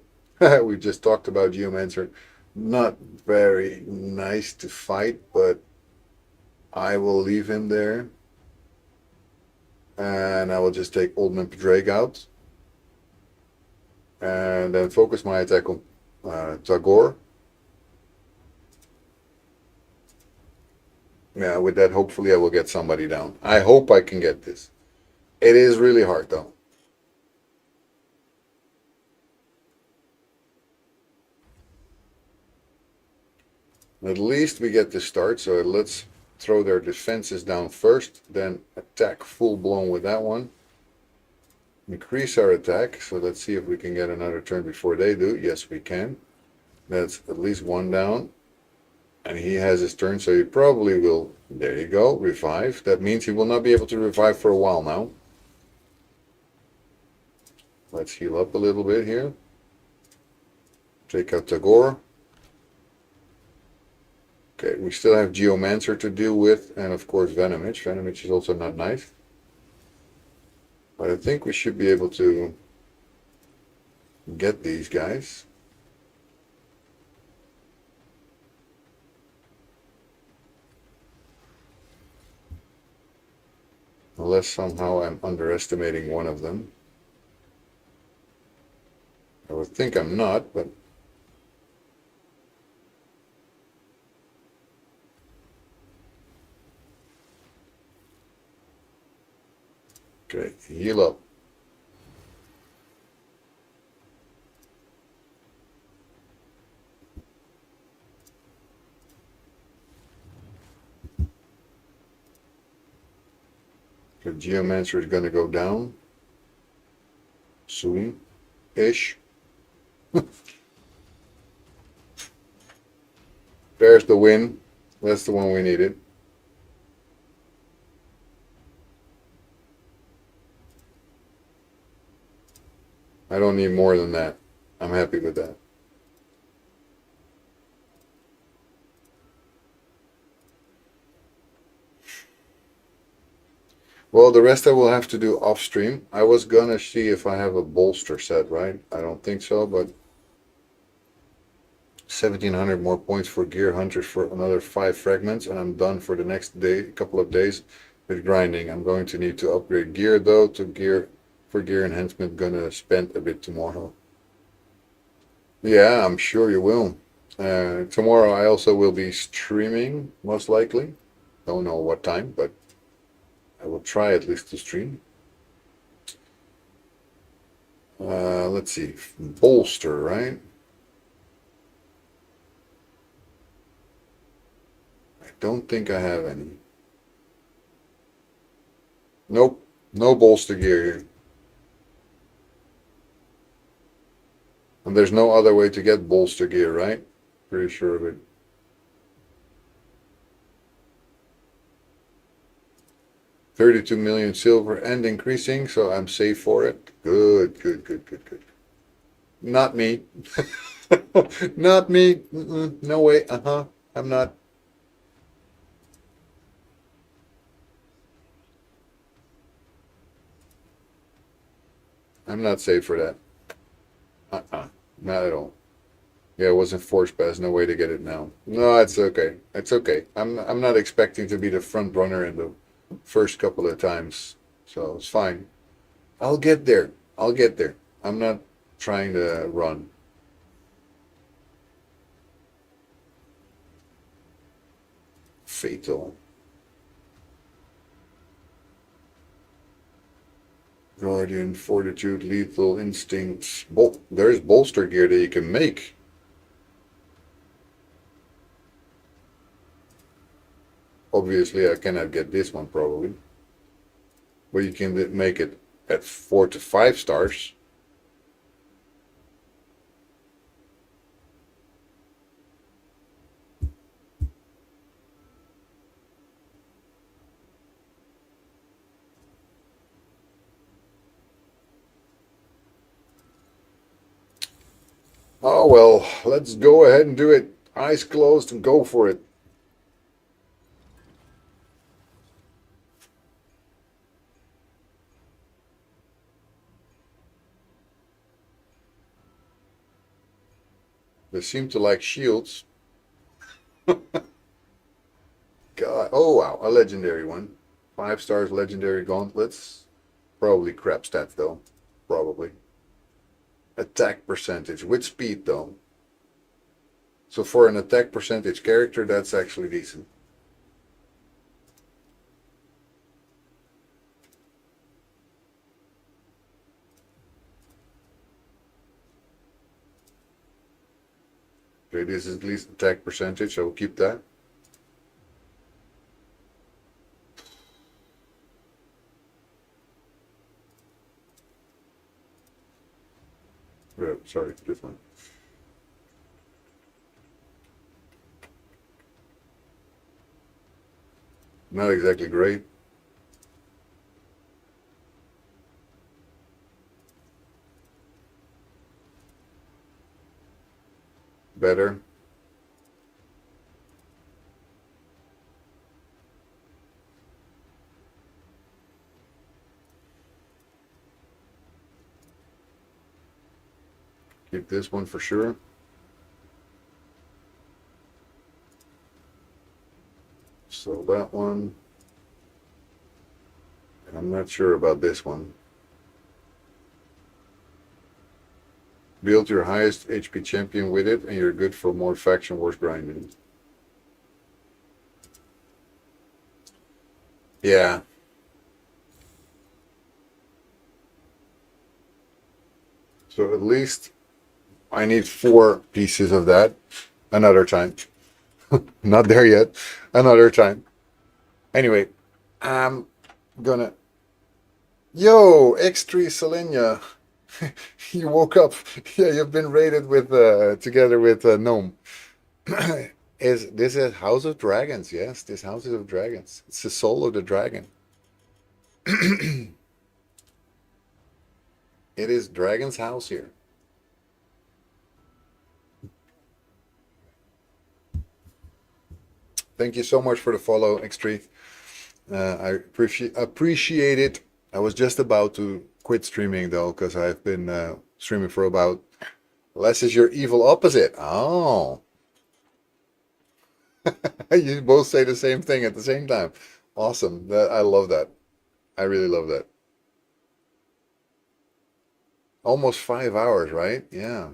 we just talked about Geomancer. Not very nice to fight, but I will leave him there. And I will just take Old Man Drake out. And then focus my attack on Tagore. Yeah, with that, hopefully I will get somebody down. I hope I can get this. It is really hard, though. At least we get the start, so let's throw their defenses down first, then attack full blown with that one. Increase our attack, so let's see if we can get another turn before they do. Yes, we can. That's at least one down. And he has his turn, so he probably will, there you go, revive. That means he will not be able to revive for a while now. Let's heal up a little bit here. Take out Tagore. Okay, we still have Geomancer to deal with, and of course Venomage. Venomage is also not nice. But I think we should be able to get these guys. Unless somehow I'm underestimating one of them. I would think I'm not, but... Okay, heal up. The Geomancer is going to go down. Soon-ish. There's the win. That's the one we needed. I don't need more than that. I'm happy with that. Well, the rest I will have to do off stream. I was gonna see if I have a bolster set, right? I don't think so, but 1700 more points for gear, 100 for another 5 fragments, and I'm done for the next day, couple of days with grinding. I'm going to need to upgrade gear though to gear for gear enhancement. Gonna spend a bit tomorrow. Yeah, I'm sure you will. Tomorrow I also will be streaming, most likely. Don't know what time, but I will try at least to stream. Let's see, bolster, right? I don't think I have any. Nope, no bolster gear here. And there's no other way to get bolster gear, right? Pretty sure of it. $32 million silver and increasing, so I'm safe for it. Good, good, good, good, good. Not me. Not me. No way. I'm not. I'm not safe for that. Not at all. Yeah, it wasn't force pass. No way to get it now. No, it's okay. It's okay. I'm not expecting to be the front runner in the first couple of times, so it's fine. I'll get there. I'll get there. I'm not trying to run. Fatal. Guardian, Fortitude, Lethal, Instincts. There's bolster gear that you can make. Obviously, I cannot get this one probably. But you can make it at 4 to 5 stars. Oh well, let's go ahead and do it. Eyes closed and go for it. They seem to like shields. God. Oh wow, a legendary one. 5 stars legendary gauntlets. Probably crap stats though. Probably. Attack percentage. With speed though. So for an attack percentage character, that's actually decent. Okay, this is at least attack percentage, so we'll keep that. Sorry, this one. Not exactly great. Better. Keep this one for sure. So that one. I'm not sure about this one. Build your highest HP champion with it, and you're good for more faction wars grinding. Yeah. So at least I need 4 pieces of that. Another time. Not there yet. Another time. Anyway, I'm gonna. Yo, X3 Selenia. You woke up. Yeah, you've been raided with together with Gnome. Is this is House of Dragons? Yes, this House of Dragons. It's the soul of the dragon. It is Dragon's house here. Thank you so much for the follow, X3. I appreciate it. I was just about to quit streaming though, because I've been streaming for about. Less is your evil opposite. Oh, you both say the same thing at the same time. Awesome. I love that. I really love that. Almost 5 hours, right? Yeah.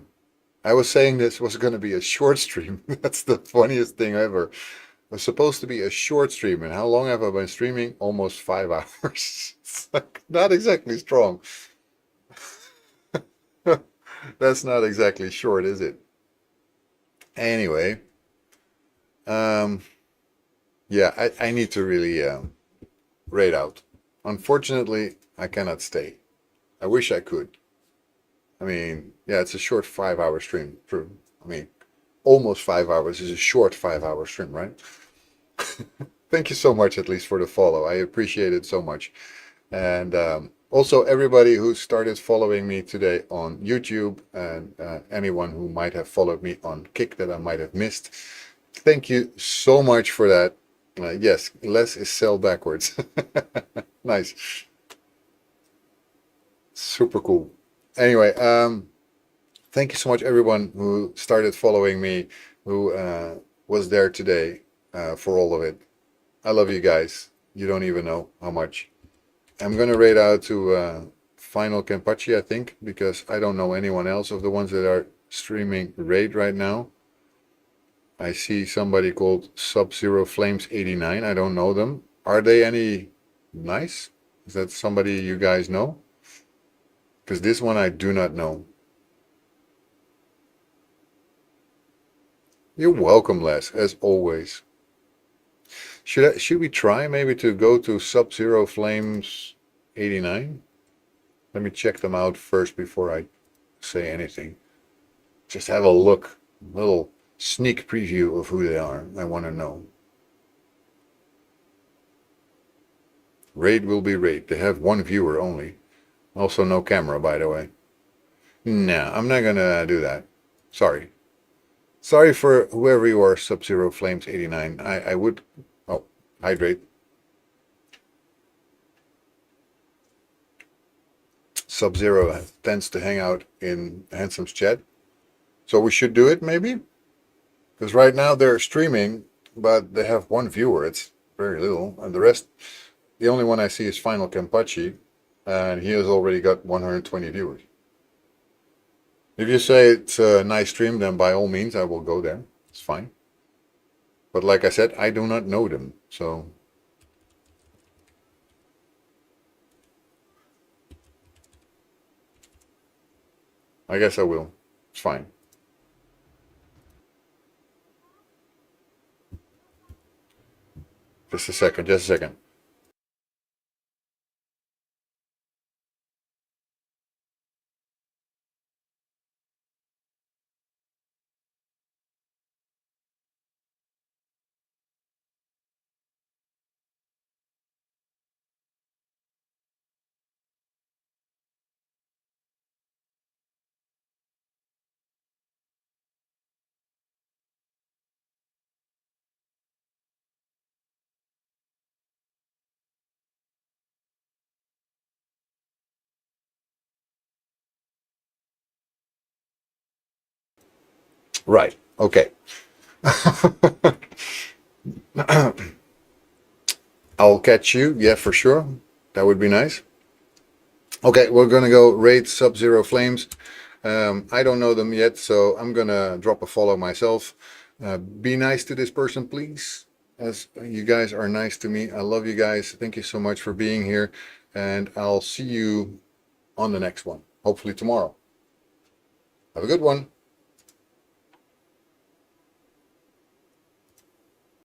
I was saying this was going to be a short stream. That's the funniest thing ever. It was supposed to be a short stream, and how long have I been streaming? Almost 5 hours. It's like not exactly strong. That's not exactly short, is it? Anyway, um, yeah, I need to really raid out. Unfortunately, I cannot stay. I wish I could. I mean, yeah, it's a short 5 hour stream. True. I mean, almost 5 hours is a short 5 hour stream, right? Thank you so much, at least for the follow. I appreciate it so much. And also, everybody who started following me today on YouTube and anyone who might have followed me on Kick that I might have missed, thank you so much for that. Yes, less is sell backwards. Nice. Super cool. Anyway, thank you so much, everyone who started following me, who was there today for all of it. I love you guys. You don't even know how much. I'm gonna rate out to Final Kenpachi, I think, because I don't know anyone else of the ones that are streaming raid right now. I see somebody called Sub-Zero Flames 89. I don't know them. Are they any nice? Is that somebody you guys know? Because this one I do not know. You're welcome, Les, as always. Should we try maybe to go to Sub-Zero Flames 89? Let me check them out first before I say anything. Just have a look, a little sneak preview of who they are. I want to know. Raid will be raid. They have one viewer only. Also no camera, by the way. No, I'm not gonna do that. Sorry. Sorry for whoever you are, Sub-Zero Flames 89. I would... Oh, hydrate. Sub-Zero tends to hang out in Handsome's chat. So we should do it, maybe? Because right now they're streaming, but they have one viewer. It's very little. And the rest, the only one I see is Final Kenpachi, and he has already got 120 viewers. If you say it's a nice stream, then by all means I will go there. It's fine. But like I said, I do not know them, so... I guess I will. It's fine. Just a second, just a second. Right. Okay. I'll catch you. Yeah, for sure. That would be nice. Okay, we're gonna go raid Sub-Zero Flames. I don't know them yet, so I'm gonna drop a follow myself. Be nice to this person, please, as you guys are nice to me. I love you guys. Thank you so much for being here, and I'll see you on the next one, hopefully tomorrow. Have a good one.